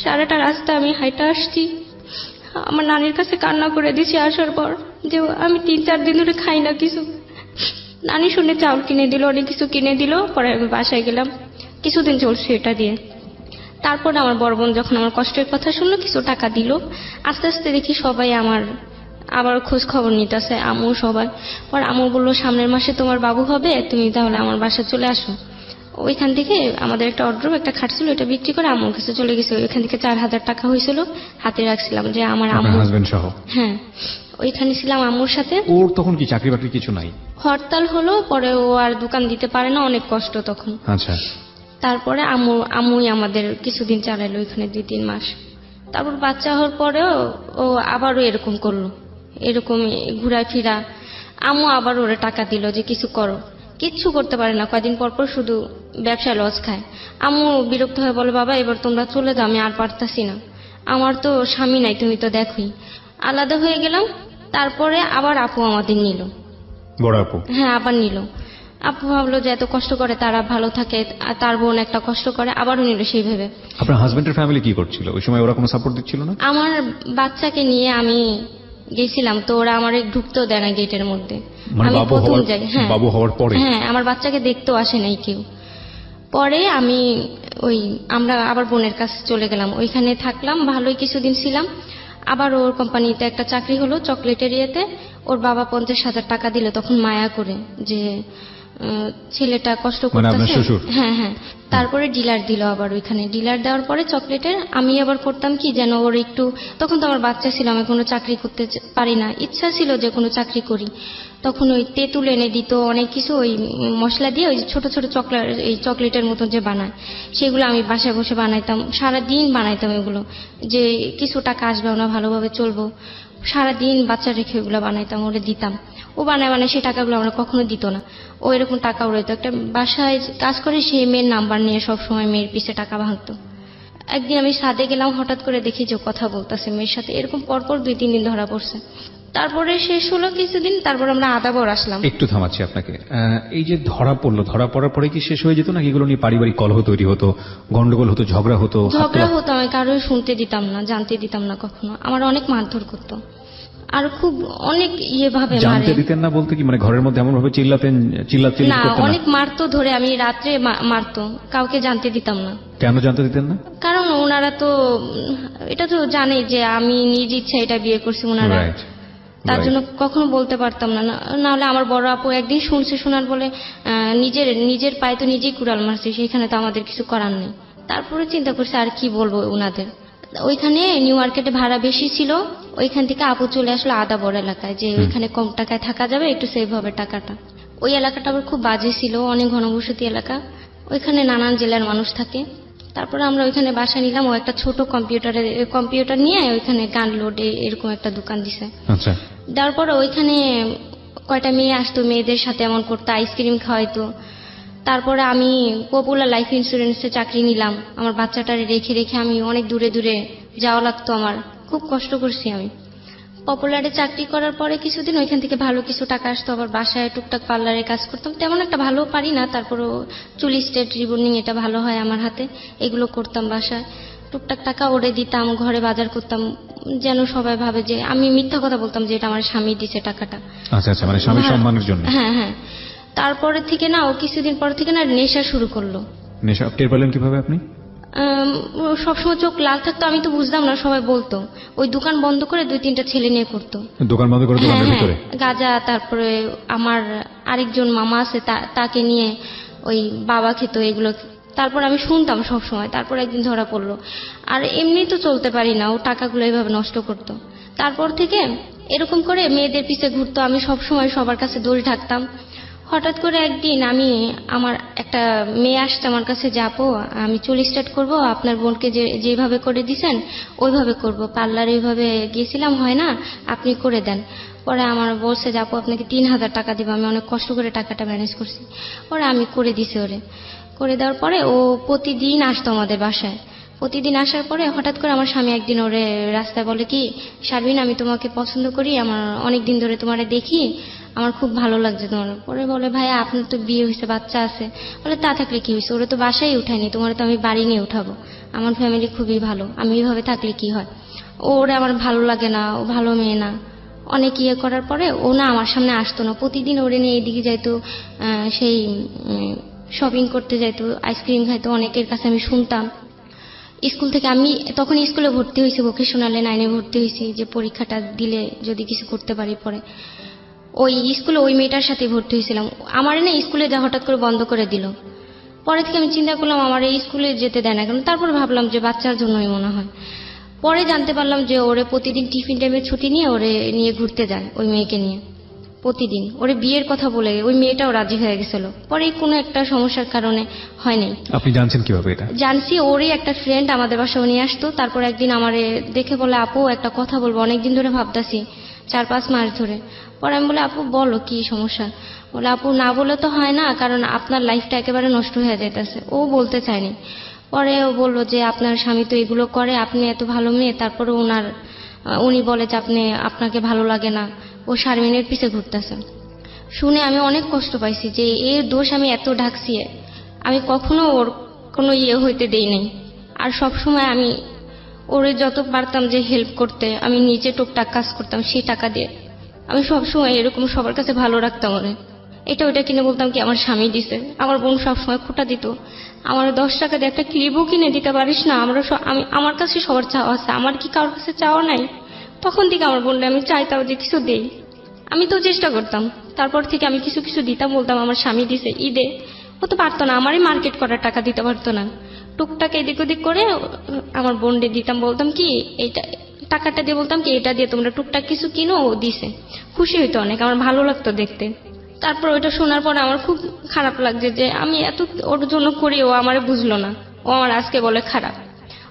সারাটা রাস্তা আমি হাইটে আসছি। আমার নানির কাছে কান্না করে দিছি আসার পর, যে আমি 3-4 দিন ধরে খাই না কিছু। নানি শুনে চাউল কিনে দিল, অনেক কিছু কিনে দিল। পরে আমি বাসায় গেলাম, কিছুদিন চলছে এটা দিয়ে। তারপরে আমার বড় বোন যখন আমার কষ্টের কথা শুনলো, কিছু টাকা দিল। আস্তে আস্তে দেখি সবাই আমার আবার খোঁজ খবর নিতেছে, আম্মু সবাই। পর আম্মু বললো সামনের মাসে তোমার বাবু হবে, তুমি তাহলে আমার বাসায় চলে আসো। ওইখান থেকে আমাদের একটা অর্ডার একটা খাট ছিল, এটা বিক্রি করে আম্মুর কাছে চলে গেছে। ওইখান থেকে 4000 টাকা হয়েছিল, হাতে রাখছিলাম যে আমার আম্মু। হাজবেন্ড সহ? হ্যাঁ, ওইখানে ছিলাম আম্মুর সাথে। ওর তখন কি চাকরি বাকরি কিছু নাই? হরতাল হলো, পরে ও আর দোকান দিতে পারে না, অনেক কষ্ট তখন। আচ্ছা। তারপরে আম্মুই আমাদের কিছুদিন চালাইলো ওইখানে 2-3 মাস। তারপর বাচ্চা হওয়ার পরেও ও আবারও এরকম করলো, এরকম ঘুরায় ফিরা। আম্মু আবার ওরে টাকা দিল যে কিছু করো, কিচ্ছু করতে পারে না। কয়দিন পর পর শুধু ব্যবসায় লস খায়। আম্মু বিরক্ত হয়ে বলে, বাবা এবার তোমরা চলে যাও, আমি আর পারতাছি না, আমার তো স্বামী নাই, তুমি তো দেখোই। আলাদা হয়ে গেলাম। তারপরে আবার আপু আমাদের নিল। বড় আপু? হ্যাঁ, আবার নিল। আপু ভাবলো যে এত কষ্ট করে তারা ভালো থাকে, আর তার বোন একটা কষ্ট করে, আবারও নিল সেই ভেবে। আপনার হাজবেন্ডের ফ্যামিলি কি করছিল ওই সময়? ওরা কোনো সাপোর্ট দিচ্ছিল না? আমার বাচ্চাকে নিয়ে আমি গেছিলাম, তো ওরা আমার ঢুকতেও দেয় না গেটের মধ্যে। আমি প্রথম যাই। হ্যাঁ, বাবু হওয়ার পরে? হ্যাঁ, আমার বাচ্চাকে দেখতেও আসে নাই কেউ। পরে আমি আমরা আবার বোনের কাছে চলে গেলাম, ওইখানে থাকলাম, ভালোই কিছুদিন ছিলাম। আবার ওর কোম্পানিতে একটা চাকরি হলো চকলেটের ইয়েতে। ওর বাবা 50,000 টাকা দিল তখন মায়া করে, যে ছেলেটা কষ্ট করতেছে। হ্যাঁ হ্যাঁ। তারপরে ডিলার দিল আবার ওইখানে। ডিলার দেওয়ার পরে চকলেটের আমি আবার করতাম কি যেন ওর একটু, তখন তো আমার বাচ্চা ছিল, আমি কোনো চাকরি করতে পারি না, ইচ্ছা ছিল যে কোনো চাকরি করি। তখন ওই তেঁতুল এনে দিত অনেক কিছু, ওই মশলা দিয়ে ওই ছোট ছোট চকলেটের মতন যে বানায়, সেগুলো আমি বাসায় বসে বানাইতাম, সারাদিন বানাইতাম এগুলো, যে কিছু টাকা আসবে, না ভালোভাবে চলবো। সারাদিন বাচ্চা রেখে ওগুলো বানাইতাম, ওরে দিতাম। ও বানায় সেই টাকাগুলো আমরা কখনো দিত না। ও এরকম টাকা উড়াইতো। একটা বাসায় কাজ করে সে মেয়ের নাম্বার নিয়ে সবসময় মেয়ের পিছে টাকা ভাঙতো। একদিন আমি ছাদে গেলাম, হঠাৎ করে দেখি যে কথা বলতেছে মেয়ের সাথে। এরকম পরপর 2-3 দিন ধরা পড়ছে। তারপরে শেষ হলো কিছুদিন, তারপর আমরা আদাবর আসলাম। একটু থামাচ্ছি আপনাকে। এই যে ধরা পড়ার পরে কি শেষ হয়ে যেত নাকি এগুলো নিয়ে পারিবারিক কলহ তৈরি হতো, গন্ডগোল হতো, ঝগড়া হতো? আমি কারোই শুনতে দিতাম না, জানতে দিতাম না কখনো। আমার অনেক মারধর করতো, আর খুব অনেক ভাবে জানতে দিতেন না বলতে কি, মানে ঘরের মধ্যে এমন ভাবে চিল্লাচিল্লি না, করতেন? অনেক মারতো, ধরে আমি রাত্রে মারতো, কাউকে জানতে দিতাম না। কেন জানতে দিতেন না? কারণ ওনারা তো এটা তো জানে যে আমি নিজ ইচ্ছা এটা বিয়ে করছি ওনারা, তার জন্য কখনো বলতে পারতাম না। না হলে আমার বড় আপু একদিন শোনার বলে, নিজের পায়ে তো নিজেই কুড়াল মারছি, সেখানে তো আমাদের কিছু করার নেই। তারপরে চিন্তা করছি আর কি বলবো ওনাদের। ওইখানে নিউ মার্কেটে ভাড়া বেশি ছিল, ওইখান থেকে আপু চলে আসলো আদাবর এলাকায়, যে ওইখানে কম টাকায় থাকা যাবে, একটু সেভ হবে টাকাটা। ওই এলাকাটা আবার খুব বাজে ছিল, অনেক ঘনবসতি এলাকা, ওইখানে নানান জেলার মানুষ থাকে। তারপরে আমরা ওইখানে বাসা নিলাম। ও একটা ছোট কম্পিউটার নিয়ে ওইখানে গান লোড এরকম একটা দোকান দিছে। আচ্ছা। দেওয়ার পরে ওইখানে কয়টা মেয়ে আসতো, মেয়েদের সাথে এমন করতো, আইসক্রিম খাওয়াইতো। তারপরে আমি পপুলার লাইফ ইন্স্যুরেন্সে চাকরি নিলাম। আমার বাচ্চাটারে রেখে আমি অনেক দূরে দূরে যাওয়া লাগতো, আমার খুব কষ্ট করছি। আমি পপুলারে চাকরি করার পরে কিছুদিন ওইখান থেকে ভালো কিছু টাকা আসতো। আবার বাসায় টুকটাক পার্লারে কাজ করতাম, তেমন একটা ভালো পারি না, তারপরও চুলি স্ট্রেট রিবনিং এটা ভালো হয় আমার হাতে, এগুলো করতাম বাসায়। টুকটাক টাকা ওরে দিতাম, ঘরে বাজার করতাম, যেন সবাই ভাবে যে আমি মিথ্যা কথা বলতাম যে এটা আমার স্বামী দিছে টাকাটা। আচ্ছা আচ্ছা, মানে স্বামী সম্মানের জন্য। হ্যাঁ হ্যাঁ। তারপরে থেকে ও কিছুদিন পর থেকে নেশা শুরু করলো। নেশা টের পেলেন কিভাবে আপনি? সবসময় চোখ লাল থাকতো, আমি তো বুঝতাম না, সবাই বলতো ওই দোকান বন্ধ করে 2-3টা ছেলে নিয়ে করতো। দোকান বন্ধ করে দোকানের ভিতরে গাঁজা। তারপরে আমার আরেকজন মামা আছে, তাকে নিয়ে ওই বাবা খেত এগুলো। তারপর আমি শুনতাম সব সময়। তারপর একদিন ধরা পড়লো। আর এমনি তো চলতে পারি না, ও টাকাগুলো এইভাবে নষ্ট করতো। তারপর থেকে এরকম করে মেয়েদের পিছে ঘুরতো। আমি সব সময় সবার কাছে দোষ ঢাকতাম। হঠাৎ করে একদিন আমি আমার একটা মেয়ে আসছে আমার কাছে, যে আপু আমি চুল স্টার্ট করব, আপনার বোনকে যেভাবে করে দিছেন ওইভাবে করব, পার্লার ওইভাবে গিয়েছিলাম হয় না, আপনি করে দেন। পরে আমার বলছে যে আপু আপনাকে 3000 টাকা দিব, আমি অনেক কষ্ট করে টাকাটা ম্যানেজ করছি। পরে আমি করে দিছি ওরে। করে দেওয়ার পরে ও প্রতিদিন আসতো আমাদের বাসায়। প্রতিদিন আসার পরে হঠাৎ করে আমার স্বামী একদিন ওরে রাস্তায় বলে কি, শারমিন আমি তোমাকে পছন্দ করি, আমার অনেক দিন ধরে তোমারে দেখি, আমার খুব ভালো লাগছে তোমার। পরে বলে ভাইয়া আপনার তো বিয়ে হয়েছে, বাচ্চা আছে। বলে তা থাকলে কি হয়েছে, ওরা তো বাসায় উঠায়নি, তোমার তো আমি বাড়ি নিয়ে উঠাবো, আমার ফ্যামিলি খুবই ভালো, আমি এইভাবে থাকলে কি হয়, ওরে আমার ভালো লাগে না, ও ভালো মেয়ে না। অনেক ইয়ে করার পরে ও না আমার সামনে আসতো না, প্রতিদিন ওরে নিয়ে এদিকে যাইতো, সেই শপিং করতে যাইতো, আইসক্রিম খাইতো, অনেকের কাছে আমি শুনতাম। স্কুল থেকে আমি তখন স্কুলে ভর্তি হয়েছি, ভোকেশনালে 9-এ ভর্তি হয়েছি, যে পরীক্ষাটা দিলে যদি কিছু করতে পারি। পরে ওই স্কুলে ওই মেয়েটার সাথে ভর্তি হয়েছিলাম। আমার না স্কুলে যা হঠাৎ করে বন্ধ করে দিল। পরে থেকে আমি চিন্তা করলাম আমার এই স্কুলে যেতে দেয় না কেন। তারপর ভাবলাম যে বাচ্চার জন্যই মনে হয়। পরে জানতে পারলাম যে ওরে প্রতিদিন টিফিন টাইমে ছুটি নিয়ে ওরে নিয়ে ঘুরতে যায়, ওই মেয়েকে নিয়ে প্রতিদিন। ওরে বিয়ের কথা বলে ওই মেয়েটাও রাজি হয়ে গেছিল। পরে কোনো একটা সমস্যার কারণে হয় নাই। আপনি জানছেন কিভাবে এটা? জানছি ওরই একটা ফ্রেন্ড আমাদের বাসায় নিয়ে আসতো। তারপর একদিন আমারে দেখে বলে আপু একটা কথা বলবো, অনেকদিন ধরে ভাবতাছি, 4-5 মাস ধরে। পরে আমি বলে আপু বলো কি সমস্যা। বলে আপু না বলে তো হয় না, কারণ আপনার লাইফটা একেবারে নষ্ট হয়ে যাইতেছে। ও বলতে চায়নি। পরে ও বললো যে আপনার স্বামী তো এগুলো করে, আপনি এত ভালো মেয়ে, তারপরে উনি বলে যে আপনাকে ভালো লাগে না, ও শারমিনের পিছে ঘুরতেছে। শুনে আমি অনেক কষ্ট পাইছি যে এর দোষ আমি এত ঢাকছি, আমি কখনো ওর কোনো ইয়ে হইতে দেই নাই। আর সব সময় আমি ওরে যত পারতাম যে হেল্প করতে, আমি নিজে টুকটাক কাজ করতাম সেই টাকা দিয়ে। আমি সব সময় এরকম সবার কাছে ভালো রাখতাম ওরে। এটা ওইটা কিনে বলতাম কি আমার স্বামী দিছে। আমার বোন সব সময় খোটা দিত, আমার 10 টাকা দিয়ে একটা ক্লিপও কিনে দিতে পারিস না, আমার কাছে সবার চাওয়া আছে, আমার কি কারোর কাছে চাওয়া নাই। তখন থেকে আমার বোনটা আমি চাইতাম যে কিছু দেই, আমি তো চেষ্টা করতাম। তারপর থেকে আমি কিছু কিছু দিতাম, বলতাম আমার স্বামী দিছে, ঈদে। ও তো পারতো না, আমারই মার্কেট করার টাকা দিতে পারতো না। টুকটাক এদিক ওদিক করে আমার বোনকে দিতাম, বলতাম কি এইটা টাকাটা দিয়ে, বলতাম কি এটা দিয়ে তোমরা টুকটাক কিছু কিনো। ও দিছে, খুশি হইতো অনেক, আমার ভালো লাগতো দেখতে। তারপর ওইটা শোনার পর আমার খুব খারাপ লাগছে যে আমি এত ওর জন্য করি, ও আমারে বুঝলো না, ও আমার আজকে বলে খারাপ।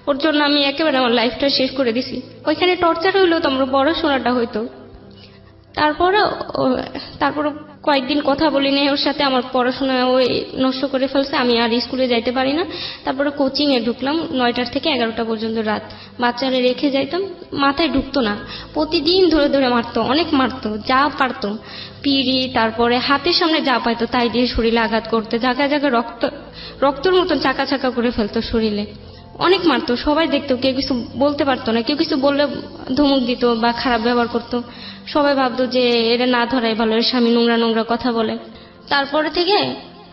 ওর জন্য আমি একেবারে আমার লাইফটা শেষ করে দিছি। ওইখানে টর্চার হইলেও তো আমার পড়াশোনাটা হইতো। তারপর কয়েকদিন কথা বলি নাই ওর সাথে, আমার পড়াশোনা ওই নষ্ট করে ফেলছে, আমি আর স্কুলে যাইতে পারি না। তারপরে কোচিং এ ঢুকলাম 9টা থেকে 11টা পর্যন্ত রাত। বাচ্চারা রেখে যাইতাম, মাথায় ঢুকতো না, প্রতিদিন ধরে ধরে মারতো, অনেক মারতো, যা পারতো পিড়ি, তারপরে হাতের সামনে যা পাইতো তাই দিয়ে শরীরে আঘাত করতে, জায়গায় জায়গায় রক্তর মতন চাকা চাকা করে ফেলতো শরীরে, অনেক মারতো। সবাই দেখতো, কেউ কিছু বলতে পারতো না, কেউ কিছু বললে ধমক দিত বা খারাপ ব্যবহার করতো। সবাই ভাবতো যে এরা না ধরাই ভালো, এর স্বামী নোংরা নোংরা কথা বলে। তারপরে থেকে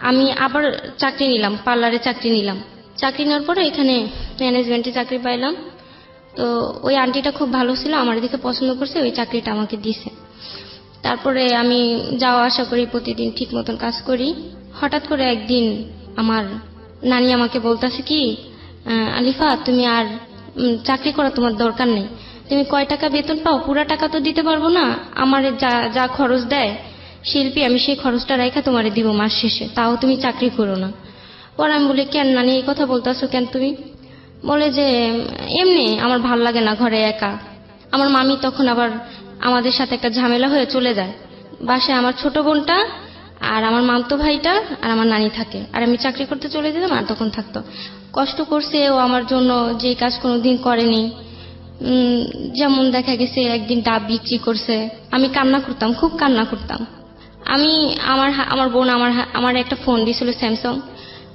আমি আবার চাকরি নিলাম, পার্লারে চাকরি নিলাম। চাকরি নেওয়ার পরে এখানে ম্যানেজমেন্টে চাকরি পাইলাম। তো ওই আন্টিটা খুব ভালো ছিল, আমার দিকে পছন্দ করছে, ওই চাকরিটা আমাকে দিছে। তারপরে আমি যাওয়া আসা করি, প্রতিদিন ঠিক মতন কাজ করি। হঠাৎ করে একদিন আমার নানি আমাকে বলতেছে কি, আলিফা তুমি আর চাকরি করা তোমার দরকার নেই, তুমি কয় টাকা বেতন পাও, পুরা টাকা তো দিতে পারবো না, আমার যা খরচ দেয় শিল্পী, আমি সেই খরচটা রেখা তোমারে দিব মাস শেষে, তাও তুমি চাকরি করো না। পরে আমি বলি কেন নানি এই কথা বলতেছো কেন তুমি? বলে যে এমনি আমার ভাল লাগে না ঘরে একা। আমার মামি তখন আবার আমাদের সাথে একটা ঝামেলা হয়ে চলে যায়। বাসায় আমার ছোট বোনটা আর আমার মামতো ভাইটা আর আমার নানি থাকে, আর আমি চাকরি করতে চলে যেতাম, আর তখন থাকতো। কষ্ট করছে ও আমার জন্য, যে কাজ কোনোদিন করেনি। যেমন দেখা গেছে একদিন ডাব বিক্রি করছে, আমি কান্না করতাম, খুব কান্না করতাম। আমার বোন আমার একটা ফোন দিয়েছিল স্যামসাং,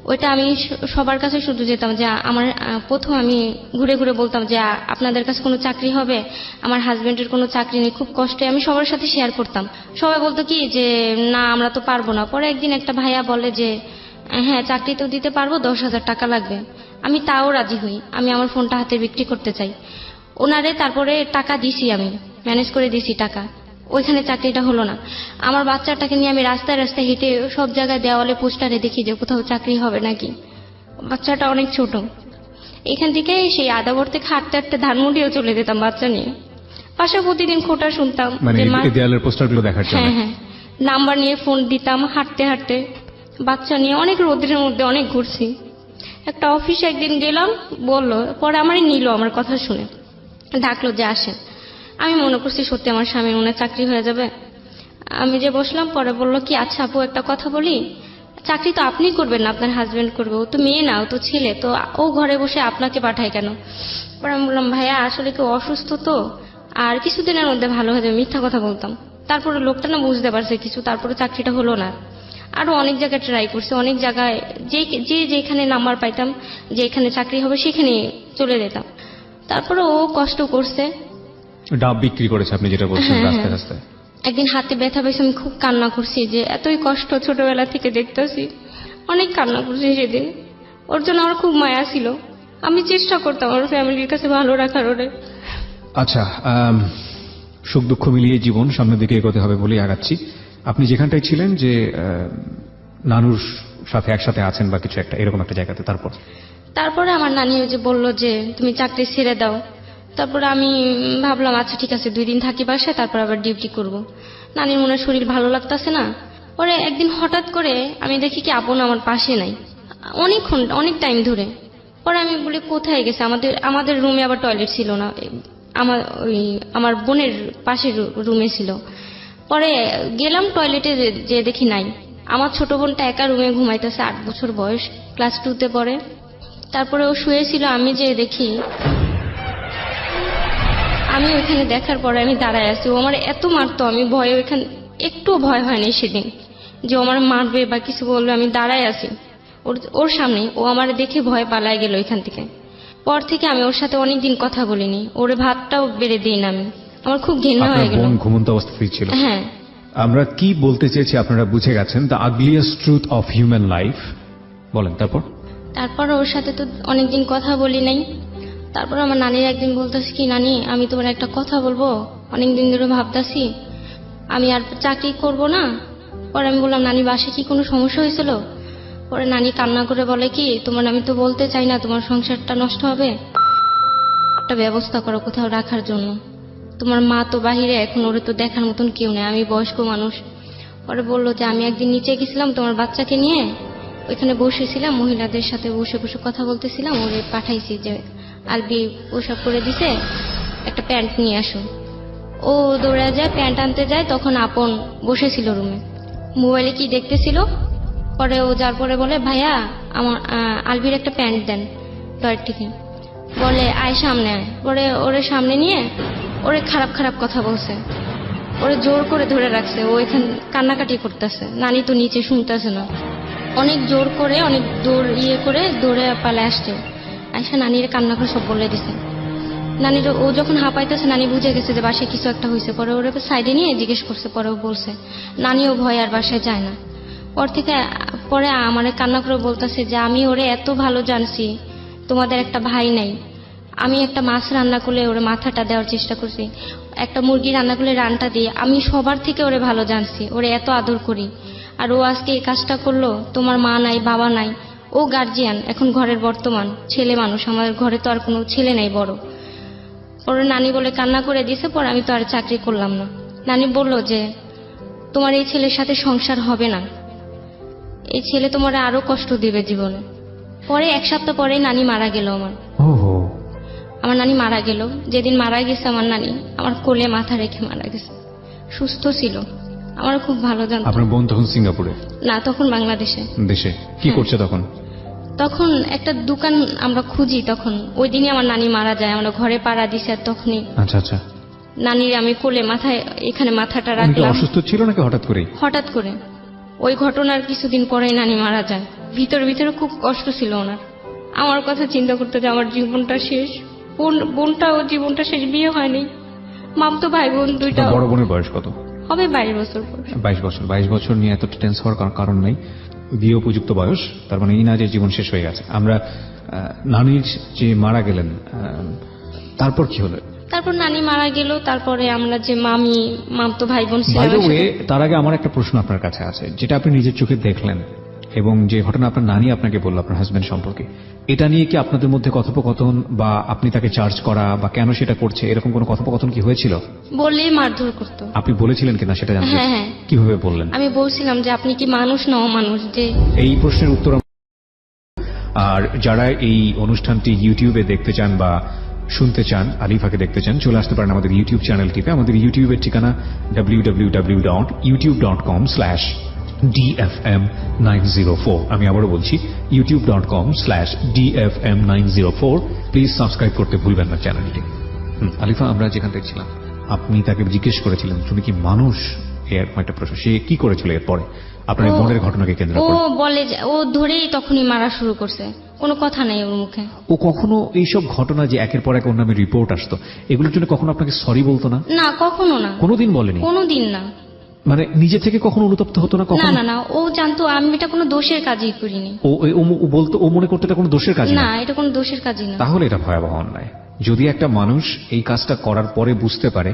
ওইটা আমি সবার কাছে শুধু যেতাম যে প্রথম আমি ঘুরে ঘুরে বলতাম যে আপনাদের কাছে কোনো চাকরি হবে, আমার হাজবেন্ডের কোনো চাকরি নেই, খুব কষ্টে। আমি সবার সাথে শেয়ার করতাম। সবাই বলতো কি যে না আমরা তো পারবো না। পরে একদিন একটা ভাইয়া বলে যে হ্যাঁ চাকরি তো দিতে পারবো, 10,000 টাকা লাগবে। আমি তাও রাজি হই, আমি আমার ফোনটা হাতে বিক্রি করতে চাই ওনারে। তারপরে টাকা দিছি, আমি ম্যানেজ করে দিছি টাকা। ওইখানে চাকরিটা হলো না। আমার বাচ্চাটাকে নিয়ে আমি রাস্তায় রাস্তায় হেঁটে সব জায়গায় দেওয়ালে পোস্টারে দেখি যে কোথাও চাকরি হবে নাকি। বাচ্চাটা অনেক ছোট। এখান থেকে সেই আদাবর থেকে হাঁটতে হাঁটতে ধানমন্ডিও চলে যেতাম বাচ্চা নিয়ে। পাশে প্রতিদিন খোটা শুনতাম, মানে যে এই দেয়ালের পোস্টারগুলো দেখার জন্য। হ্যাঁ হ্যাঁ, নাম্বার নিয়ে ফোন দিতাম, হাঁটতে হাঁটতে বাচ্চা নিয়ে অনেক রোদের মধ্যে অনেক ঘুরছি। একটা অফিসে একদিন গেলাম, বললো, পরে আমারই নিল, আমার কথা শুনে ডাকলো যে আসেন। আমি মনে করছি সত্যি আমার স্বামীর মনে হয় চাকরি হয়ে যাবে। আমি যে বসলাম, পরে বললো কি, আচ্ছা আপু একটা কথা বলি, চাকরি তো আপনি করবেন না, আপনার হাজবেন্ড করবে, ও তো মেয়ে না, ও তো ছেলে, তো ও ঘরে বসে আপনাকে পাঠায় কেন? পরে আমি বললাম, ভাইয়া আসলে কেউ অসুস্থ তো, আর কিছুদিনের মধ্যে ভালো হয়ে যাবে, মিথ্যা কথা বলতাম। তারপরে লোকটা না বুঝতে পারছে কিছু, তারপরে চাকরিটা হলো না। আরো অনেক জায়গায় ট্রাই করছে, অনেক জায়গায় যেখানে নাম্বার পাইতাম যে এখানে চাকরি হবে সেখানে চলে যেতাম। তারপরে ও কষ্ট করছে। ডাব বিক্রি করেছে আপনি যেটা বলছেন, হ্যাঁ, রাস্তায় হ্যাঁ। রাস্তায়। একদিন হাতে ব্যথা পেয়েছে, আমি খুব কান্না করছি যে এতই কষ্ট ছোটবেলা থেকে দেখতেছি। অনেক কান্না করছি সেদিন, ওর জন্য আমার খুব মায়া ছিল। আমি চেষ্টা করতাম ওর ফ্যামিলির কাছে ভালো রাখার ওরে। আচ্ছা, সুখ দুঃখ মিলিয়ে জীবন সামনের দিকে এগোতে হবে বলেই আগাচ্ছি। আপনি যেখানটায় ছিলেন যে নানুর সাথে একসাথে আছেন বা কিছু একটা এরকম একটা জায়গাতে, তারপরে আমার নানি ওই যে বললো যে তুমি চাকরি ছেড়ে দাও। তারপরে আমি ভাবলাম আচ্ছা ঠিক আছে, 2 দিন থাকি বাসায়, তারপর আবার ডিউটি করব। নানির মনে হয় শরীর ভালো লাগতেছে না। পরে একদিন হঠাৎ করে আমি দেখি কি আপন আমার পাশে নাই, অনেকক্ষণ অনেক টাইম ধরে। পরে আমি বলি কোথায় গেছে, আমাদের রুমে আবার টয়লেট ছিল না, আমার বোনের পাশের রুমে ছিল। পরে গেলাম টয়লেটে, যে দেখি নাই। আমার ছোট বোনটা একা রুমে ঘুমাইতেছে, 8 বছর বয়স, ক্লাস 2-তে পড়ে। তারপরে ও শুয়েছিল, আমি যে দেখি, আমি ওইখানে দেখার পরে আমি দাঁড়ায় আছি। ও আমার এত মারতো, আমি ভয়ে ওইখানে একটুও ভয় হয়নি সেদিন যে ও আমার মারবে বা কিছু বলবে। আমি দাঁড়ায় আছি ওর সামনে, ও আমার দেখে ভয় পালায় গেল এখান থেকে। পর থেকে আমি ওর সাথে অনেকদিন কথা বলিনি, ওরে ভাতটাও বেড়ে দিই না আমি, আমার খুব ঘৃণা হয়ে গেল। বোন ঘুমন্ত অবস্থাতেই ছিল। হ্যাঁ। আমরা কি বলতে চেয়েছি আপনারা বুঝে গেছেন, the ugliest truth of human life. বলেন তারপর ওর সাথে তো অনেকদিন কথা বলি নাই। তারপর আমার নানির একদিন বলতেছি কি, নানি আমি তোমার একটা কথা বলবো, অনেকদিন ধরে ভাবতাছি আমি আর চাকরি করব না। পরে আমি বললাম, নানি বাসে কি কোনো সমস্যা হয়েছিল? পরে নানি কান্না করে বলে কি, তোমার আমি তো বলতে চাই না, তোমার সংসারটা নষ্ট হবে, একটা ব্যবস্থা করো কোথাও রাখার জন্য। তোমার মা তো বাহিরে, এখন ওরে তো দেখার মতন কেউ নেই, আমি বয়স্ক মানুষ। পরে বললো যে আমি একদিন নিচে গেছিলাম তোমার বাচ্চাকে নিয়ে, ওইখানে বসেছিলাম, মহিলাদের সাথে বসে বসে কথা বলতেছিলাম, ওরে পাঠাইছি যে আলবি পোশাক করে দিছে, একটা প্যান্ট নিয়ে আসো। ও দৌড়ে যায়, প্যান্ট আনতে যায়, তখন আপন বসেছিল রুমে, মোবাইলে কি দেখতেছিল। পরে ও যার পরে বলে, ভাইয়া আমার আলবির একটা প্যান্ট দেন টয়লেট থেকে। বলে আয় সামনে আয়। পরে ওরে সামনে নিয়ে ওরে খারাপ খারাপ কথা বলছে, ওরে জোর করে ধরে রাখছে, ও এখানে কান্নাকাটি করতেছে। নানি তো নিচে শুনতেছে না, অনেক জোর করে অনেক করে দৌড়ে পালে আসছে, আয়সা নানির কান্না করে সব বলে দিছে। নানির ও যখন হাঁপাইতেছে, নানি বুঝে গেছে যে বাসায় কিছু একটা হয়েছে। পরে ওরে সাইডে নিয়ে জিজ্ঞেস করছে, পরে ও বলছে। নানিও ভয় আর বাসায় যায় না। পরে আমার কান্না করে বলতেছে যে আমি ওরে এত ভালো জানছি, তোমাদের একটা ভাই নাই। আমি একটা মাছ রান্না করলে ওরে মাথাটা দেওয়ার চেষ্টা করছি, একটা মুরগি রান্না করলে রানটা দিয়ে, আমি সবার থেকে ওরে ভালো জানছি, ওরে এত আদর করি। আর ও আজকে এই কাজটা করলো, তোমার মা নাই বাবা নাই, ও গার্জিয়ান, এখন ঘরের বর্তমান ছেলে মানুষ, আমাদের ঘরে তো আর কোনো ছেলে নাই বড়। পরে নানি বলে কান্না করে দিয়েছে। পরে আমি তো আর চাকরি করলাম না। নানি বলল যে তোমার এই ছেলের সাথে সংসার হবে না, এই ছেলে তোমার আরো কষ্ট দিবে জীবনে। পরে 1 সপ্তাহ পরে নানি মারা গেল। আমার নানি মারা গেল। যেদিন মারা গেছে আমার নানি, আমার কোলে মাথা রেখে মারা গেছে। সুস্থ ছিল, আমার খুব ভালো জানতো। আপনার বোন তখন সিঙ্গাপুরে? না, তখন বাংলাদেশে। দেশে কি করছে তখন? তখন একটা দোকান আমরা খুঁজি। তখন ওই দিনই আমার নানি মারা যায়, আমরা ঘরে পাড়া দিছে। আর তখনই আচ্ছা নানির আমি কোলে মাথায়, এখানে মাথাটা রাখলাম। অসুস্থ ছিল নাকি হঠাৎ করে? হঠাৎ করে, ওই ঘটনার কিছুদিন পরেই নানি মারা যায়। ভিতরে খুব কষ্ট ছিল ওনার। আমার কথা চিন্তা করতে যে আমার জীবনটা শেষ, বোনটাও জীবনটা শেষ, বিয়ে হয়নি, মামতো ভাই বোন 2টা। বড় বোনের বয়স কত হবে? 22 বছর। 22 বছর নিয়ে এত টেন্স হওয়ার কারণ নেই, বিয়ে উপযুক্ত বয়স। তার মানে এই না যে জীবন শেষ হয়ে গেছে। আমরা নানির যে মারা গেলেন, তারপর কি হলো? তারপর নানি মারা গেল। তারপরে আমরা যে মামতো ভাই বোন ছিলাম। তার আগে আমার একটা প্রশ্ন আপনার কাছে আছে, যেটা আপনি নিজের চোখে দেখলেন, এবং যে ঘটনা আপনার নানি আপনাকে বলল আপনার হাজবেন্ড সম্পর্কে, এটা নিয়ে কি আপনাদের মধ্যে কথোপকথন বা আপনি তাকে চার্জ করা বা কেন সেটা করছে এরকম কোনো কথোপকথন কি হয়েছিল? বললেই মারধর করতো। আপনি বলেছিলেন কিনা সেটা জানতে চাই। হ্যাঁ, হ্যাঁ। কিভাবে বললেন? আমি বলছিলাম যে আপনি কি মানুষ না অমানুষ, যে এই প্রশ্নের উত্তর আর যারা এই অনুষ্ঠানটি ইউটিউবে দেখতে চান বা শুনতে চান, আলিফাকে দেখতে চান, চলে আসতে পারেন আমাদের ইউটিউব চ্যানেলটিতে। আমাদের ইউটিউবের ঠিকানা www.youtube.com/dfm904। আমি আবারও বলছি youtube.com/dfm904। প্লিজ সাবস্ক্রাইব করতে ভুলবেন না চ্যানেলটি। আলিফা, আমরা যেখান থেকে ছিলাম, আপনি তাকে জিজ্ঞেস করেছিলেন তুমি কি মানুষ, এরকম একটা প্রশ্ন। সে কি করেছিল এরপরে আপনার এই বোনের ঘটনাকে কেন্দ্র ও করে? বলে যে ও ধরেই তখনই মারা শুরু করছে, কোনো কথা নাই ওর মুখে। ও কখনো এইসব ঘটনা যে একের পর এক ওর নামে রিপোর্ট আসতো, এগুলোর জন্য কখনো আপনাকে সরি বলতো না? না, কখনো না, কোনোদিন বলেনি? কোনোদিন না। মানে নিজে থেকে কখনো অনুতপ্ত হতো না না কখনো? না না, ও জানতো আমি এটা কোনো দোষের কাজই করিনি। ও বলতো, ও মনে করতো এটা কোনো দোষের কাজ না, না? এটা কোনো দোষের কাজই না। তাহলে এটা ভয়াবহ অন্যায়। যদি একটা মানুষ এই কাজটা করার পরে বুঝতে পারে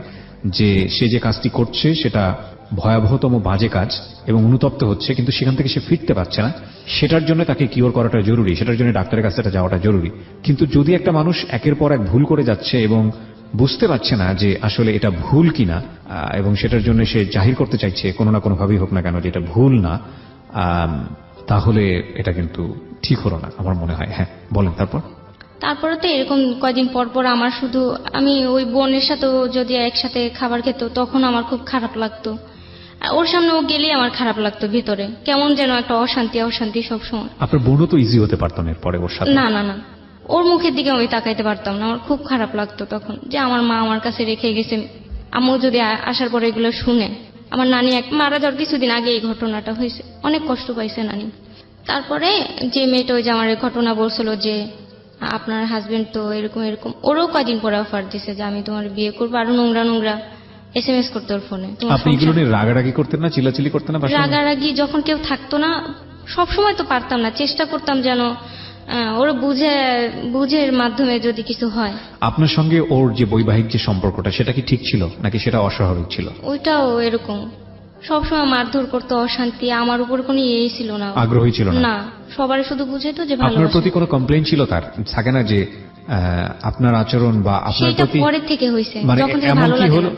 যে সে যে কাজটি করছে সেটা ভয়াবহতম বাজে কাজ এবং অনুতপ্ত হচ্ছে, কিন্তু সেখান থেকে সে ফিরতে পারছে না, সেটার জন্য তাকে কিওর করাটা জরুরি, সেটার জন্য ডাক্তারের কাছে যাওয়াটা জরুরি। কিন্তু যদি একটা মানুষ একের পর এক ভুল করে যাচ্ছে এবং বুঝতে পারছে না যে আসলে এটা ভুল কিনা, এবং সেটার জন্য সে জাহির করতে চাইছে কোনো না কোনো ভাবেই হোক না কেন যে এটা ভুল না, তাহলে এটা কিন্তু ঠিক হলো না আমার মনে হয়। হ্যাঁ, বলেন তারপর। তারপরে তো এরকম কয়দিন পর পর আমার শুধু, আমি ওই বোনের সাথে যদি একসাথে খাবার খেত তখন আমার খুব খারাপ লাগতো। আর ওর সামনে ও গেলেই আমার খারাপ লাগতো, ভিতরে কেমন যেন একটা অশান্তি অশান্তি সবসময়। আপনার বোনও তো ইজি হতে পারতো না এরপরে ওর সাথে? না না না, ওর মুখের দিকে আমি তাকাইতে পারতাম না, আমার খুব খারাপ লাগতো তখন যে আমার মা আমার কাছে রেখে গেছে। আম্মু যদি আসার পরে এগুলো শুনে, আমার নানি মারা যাওয়ার কিছুদিন আগে এই ঘটনাটা হয়েছে, অনেক কষ্ট পাইছে নানি। তারপরে যে মেয়েটা ওই যে আমার এই ঘটনা বলছিল যে আপনার হাজবেন্ড তো এরকম এরকম, ওরও কয়দিন পরে অফার দিছে যে আমি তোমার বিয়ে করবো, আরো নোংরা নোংরা SMS করতে ওর ফোনে। আপনি এগুলো নিয়ে রাগারাগি করতেন না, চিল্লাচিল্লি করতেন না? রাগারাগি যখন কেউ থাকতো না সবসময় তো পারতাম না, চেষ্টা করতাম যেন ওরা বুঝের মাধ্যমে যদি কিছু হয়। আপনার সঙ্গে ওর যে বৈবাহিক যে সম্পর্কটা সেটা কি ঠিক ছিল নাকি সেটা অস্বাভাবিক ছিল? ওইটাও এরকম সবসময় মারধর করতো, অশান্তি, আমার উপর কোনো ইয়েই ছিল না, আগ্রহী ছিল না? না, সবারই শুধু বুঝাইতো যে ভালো। আপনার প্রতি কোনো কমপ্লেইন ছিল তার? থাকে না যে আপনার আচরণ বা আপনার সেটা প্রতি পরের থেকে হয়েছে, মানে যখন থেকে এমন ভালো কি লাগে হলো?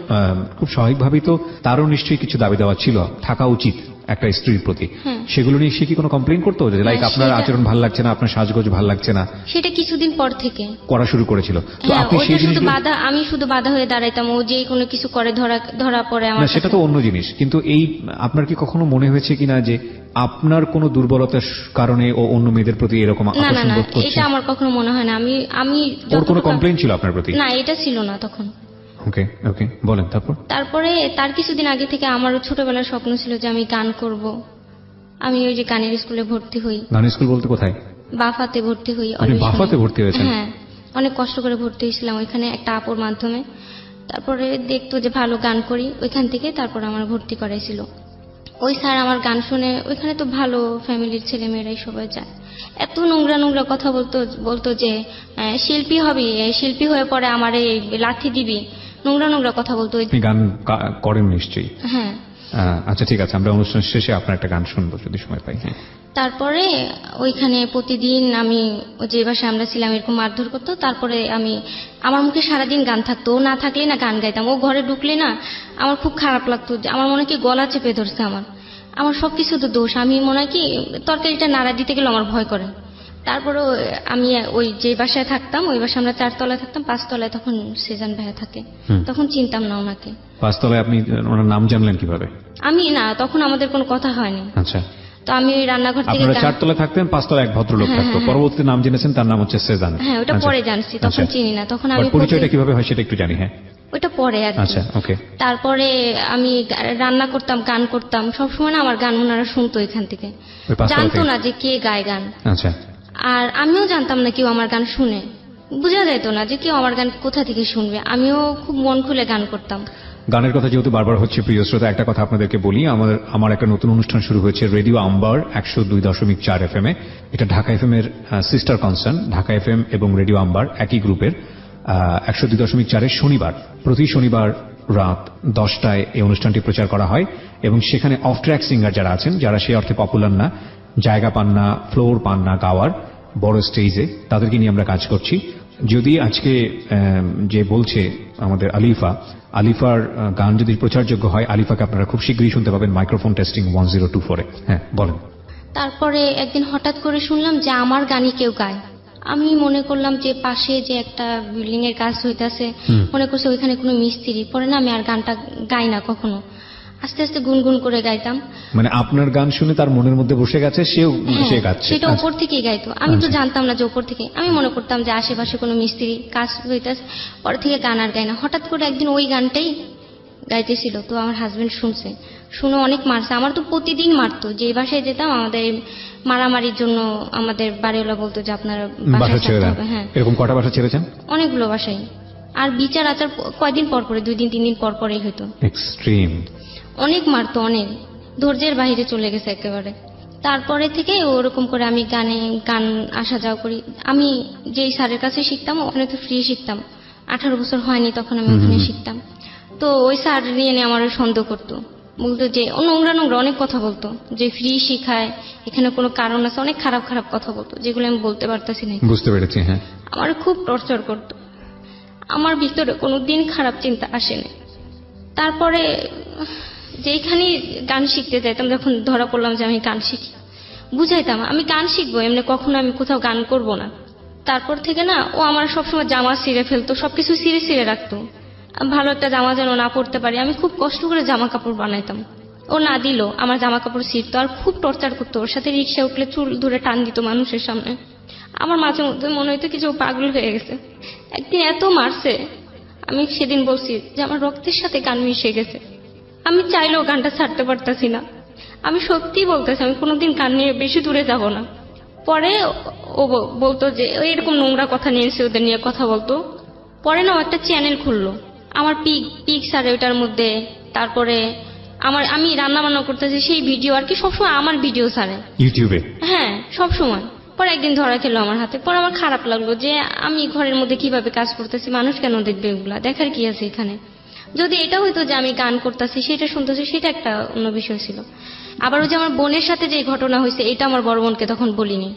খুব স্বাভাবিকভাবেই তো তারও নিশ্চয়ই কিছু দাবি দেওয়া ছিল, থাকা উচিত একটা স্ত্রীর প্রতি। হ্যাঁ। সেগুলো নিয়ে সে কি কোনো কমপ্লেইন করতো যে লাইক হ্যাঁ, আপনার সেটা- আচরণ ভালো লাগছে না, আপনার সাজগোজ ভালো লাগছে না? সেটা কিছুদিন পর থেকে করা শুরু করেছিল তো হ্যাঁ, আপনি ওইটা সেই শুধু জিনিসগুলো? বাধা, আমি শুধু বাধা হয়ে দাঁড়াইতাম, ও যে কোনো কিছু করে ধরা পড়ে আমার না, সেটা তো অন্য জিনিস, কিন্তু এই আপনার কি কখনো মনে হয়েছে কিনা যে আপনার কোনো দুর্বলতার কারণে ও অন্য মেয়েদের প্রতি এরকম না না আকর্ষণ না, বোধ করছে? এটা আমার কখনো মনে হয় না। আমি ওর কোনো যতটুকু- কমপ্লেইন ছিল আপনার প্রতি? না, এটা ছিল না তখন। ওকে ওকে, বলেন তারপর। তারপরে তার কিছুদিন আগে থেকে আমারও ছোটবেলার স্বপ্ন ছিল যে আমি গান করব। আমি ওই যে গানের স্কুলে ভর্তি হই, গানের স্কুল বলতে কোথায়? বাফাতে ভর্তি হই। আপনি অলওয়েজ বাফাতে ভর্তি হয়েছেন? হ্যাঁ, অনেক কষ্ট করে ভর্তি হয়েছিলাম ওইখানে একটা আপুর মাধ্যমে। তারপরে দেখতো যে ভালো গান করি, ওইখান থেকে তারপর আমার ভর্তি করাইছিল। ওই স্যার আমার গান শুনে, ওইখানে তো ভালো ফ্যামিলির ছেলে মেয়েরাই সবাই যায়, এত নোংরা নোংরা কথা বলতো যে শিল্পী হবি, শিল্পী হয়ে পরে আমার এই লাথি দিবি, নোংরা নোংরা কথা বলতো। আপনি গান করেন নিশ্চয়ই? হ্যাঁ। আচ্ছা ঠিক আছে, আমরা অনুষ্ঠান শেষে আপনার একটা গান শুনবো যদি সময় পাই। হ্যাঁ। তারপরে ওইখানে প্রতিদিন আমি যে বাসায় আমরা ছিলাম এরকম মারধর করতো। তারপরে আমার মুখে সারাদিন গান থাকতো, ও না থাকলে না গান গাইতাম, ও ঘরে ঢুকলে না আমার খুব খারাপ লাগতো, যে আমার মনে হয় কি গলা চেপে ধরছে, আমার সবকিছু তো দোষ, আমি মনে হয় কি তরকারিটা নাড়া দিতে গেলে আমার ভয় করে। তারপরে আমি ওই যে বাসায় থাকতাম, ওই বাসায় আমরা 4 তলায় থাকতাম, 5 তলায় তখন সেজান ভাইয়া থাকে, তখন চিনতাম না ওনাকে। 5 তলায় আপনি ওনার নাম জানলেন কিভাবে? আমি না, তখন আমাদের কোনো কথা হয়নি। আচ্ছা, তো আমি ওই রান্নাঘর থেকে আপনারা 4 তলায় থাকতেন, 5 তলায় এক ভদ্রলোক হ্যাঁ, থাকতো, হ্যাঁ, পরবর্তী নাম জেনেছেন তার নাম হচ্ছে সেজান। হ্যাঁ, ওটা আচ্ছা। পরে জানছি, তখন আচ্ছা। চিনি না, তখন আর আমি পরিচয়টা কিভাবে হয় সেটা একটু জানি। হ্যাঁ, ওটা পরে আর কি। আচ্ছা ওকে। তারপরে আমি রান্না করতাম, গান করতাম, সবসময় না আমার গান ওনারা শুনতো এখান থেকে, ওই 5 তলা জানতো থেকে? না যে কে গায় গান। আচ্ছা, আর আমিও জানতাম না কেউ আমার গান শুনে, বোঝা যেত না যে কেউ আমার গান কোথা থেকে শুনবে। আমিও খুব মন খুলে গান করতাম। গানের কথা যেহেতু বারবার হচ্ছে, প্রিয় শ্রোতা, একটা কথা আপনাদেরকে বলি, আমার একটা নতুন অনুষ্ঠান শুরু হয়েছে রেডিও আম্বার 102.4 FM-এ। এটা ঢাকা FM এর সিস্টার কনসার্ন। ঢাকা FM এবং রেডিও আম্বার একই গ্রুপের। 102.4 শনিবার, প্রতি শনিবার রাত 10টায় এই অনুষ্ঠানটি প্রচার করা হয় এবং সেখানে অফ ট্র্যাক সিঙ্গার যারা আছেন, যারা সেই অর্থে পপুলার না, জায়গা পান না, ফ্লোর পান না গাওয়ার বড় স্টেজে, তাদেরকে নিয়ে আমরা কাজ করছি। যদি আজকে যে বলছে আমাদের আলিফার গান যদি প্রচারযোগ্য হয়, আলিফাকে আপনারা খুব শীঘ্রই শুনতে পাবেন মাইক্রোফোন টেস্টিং 1024-এ। হ্যাঁ, বলেন। তারপরে একদিন হঠাৎ করে শুনলাম যে আমার গানই কেউ গায়। আমি মনে করলাম যে পাশে যে একটা বিল্ডিং এর কাজ হইতাছে, মনে করছে ওইখানে কোনো মিস্ত্রি। পরে না আমি আর গানটা গাই না কখনো, আস্তে আস্তে গুনগুন করে গাইতাম। মানে আপনার গান শুনে তার মনের মধ্যে বসে গেছে, সে গাচ্ছে। সেটা উপর থেকেই গাইতো, আমি তো জানতাম না যে উপর থেকে। আমি মনে করতাম যে আশেপাশে কোনো মিস্ত্রি কাজ হইতাছে, পরে থেকে গান আর গাই না। হঠাৎ করে একদিন ওই গানটাই গাইতেছিল, তো আমার হাজবেন্ড শুনছে, শুনে অনেক মারছে। আমার তো প্রতিদিন মারতো, যে বাসায় যেতাম আমাদের মারামারির জন্য আমাদের বাড়িওয়ালা বলতো যে আপনার বাসা ছেড়ে হবে। হ্যাঁ, এরকম কটা বাসা ছেড়েছেন? অনেকগুলো বাসায়। আর বিচার আচার কয়দিন পর পরে, 2 দিন 3 দিন পর পরেই হইতো। এক্সট্রিম। অনেক মারতো, অনেক ধৈর্যের বাইরে চলে গেছে একেবারে। তারপরে থেকে ওরকম করে আমি গান আসা যাওয়া করি। আমি যেই স্যারের কাছে শিখতাম ওখানে তো ফ্রি শিখতাম, 18 বছর হয়নি তখন আমি ওখানে শিখতাম। তো ওই স্যার নিয়ে আমার সন্দেহ করতো, বলতো যে নোংরা নোংরা অনেক কথা বলতো, যে ফ্রি শিখায়, এখানে কোনো কারণ আছে, অনেক খারাপ খারাপ কথা বলতো, যেগুলো আমি বলতে পারতাছি না। বুঝতে পেরেছি। হ্যাঁ, আমার খুব টর্চার করতো। আমার ভিতরে কোনোদিন খারাপ চিন্তা আসেনি। তারপরে যেখানে গান শিখতে যাইতাম, যখন ধরা পড়লাম যে আমি গান শিখি, বুঝাইতাম আমি গান শিখবো, এমনি কখনো আমি কোথাও গান করব না। তারপর থেকে না ও আমার সবসময় জামা ছিঁড়ে ফেলতো, সবকিছু ছিঁড়ে ছিঁড়ে রাখতো। ভালো একটা জামা যেন না পড়তে পারি, আমি খুব কষ্ট করে জামা কাপড় বানাইতাম। ও না দিল আমার জামা কাপড় ছিঁড়তো, আর খুব টর্চার করতো। ওর সাথে রিক্সা উঠলে চুল ধরে টান দিত মানুষের সামনে। আমার মাঝে মধ্যে মনে হইতো কি যে ও পাগল হয়ে গেছে। একদিন এত মারছে, আমি সেদিন বলছি যে আমার রক্তের সাথে গান মিশে গেছে, আমি চাইলেও গানটা ছাড়তে পারতাছি না। আমি সত্যি বলতেছি, আমি কোনোদিন গান নিয়ে বেশি দূরে যাব না। পরে ও বলতো যে এরকম নোংরা কথা নিয়ে এসে ওদের নিয়ে কথা বলতো। পরে না ও একটা চ্যানেল খুললো আমার পিক স্যার ওইটার মধ্যে। তারপরে আমি রান্না বান্না করতেছি সেই ভিডিও, আর কি সবসময় আমার ভিডিও ছাড়ে ইউটিউবে। হ্যাঁ, সবসময়। পরে একদিন ধরা খেলো আমার হাতে। পরে আমার খারাপ লাগলো যে আমি ঘরের মধ্যে কিভাবে কাজ করতেছি, মানুষ কেন দেখবে, এগুলা দেখার কি আছে এখানে। যদি এটা হইতো যে আমি গান করতেছি, সেটা শুনতেছি, সেটা একটা অন্য বিষয় ছিল। আবার ওই যে আমার বোনের সাথে যে ঘটনা হয়েছে, এটা আমার বড় বোনকে তখন বলিনি,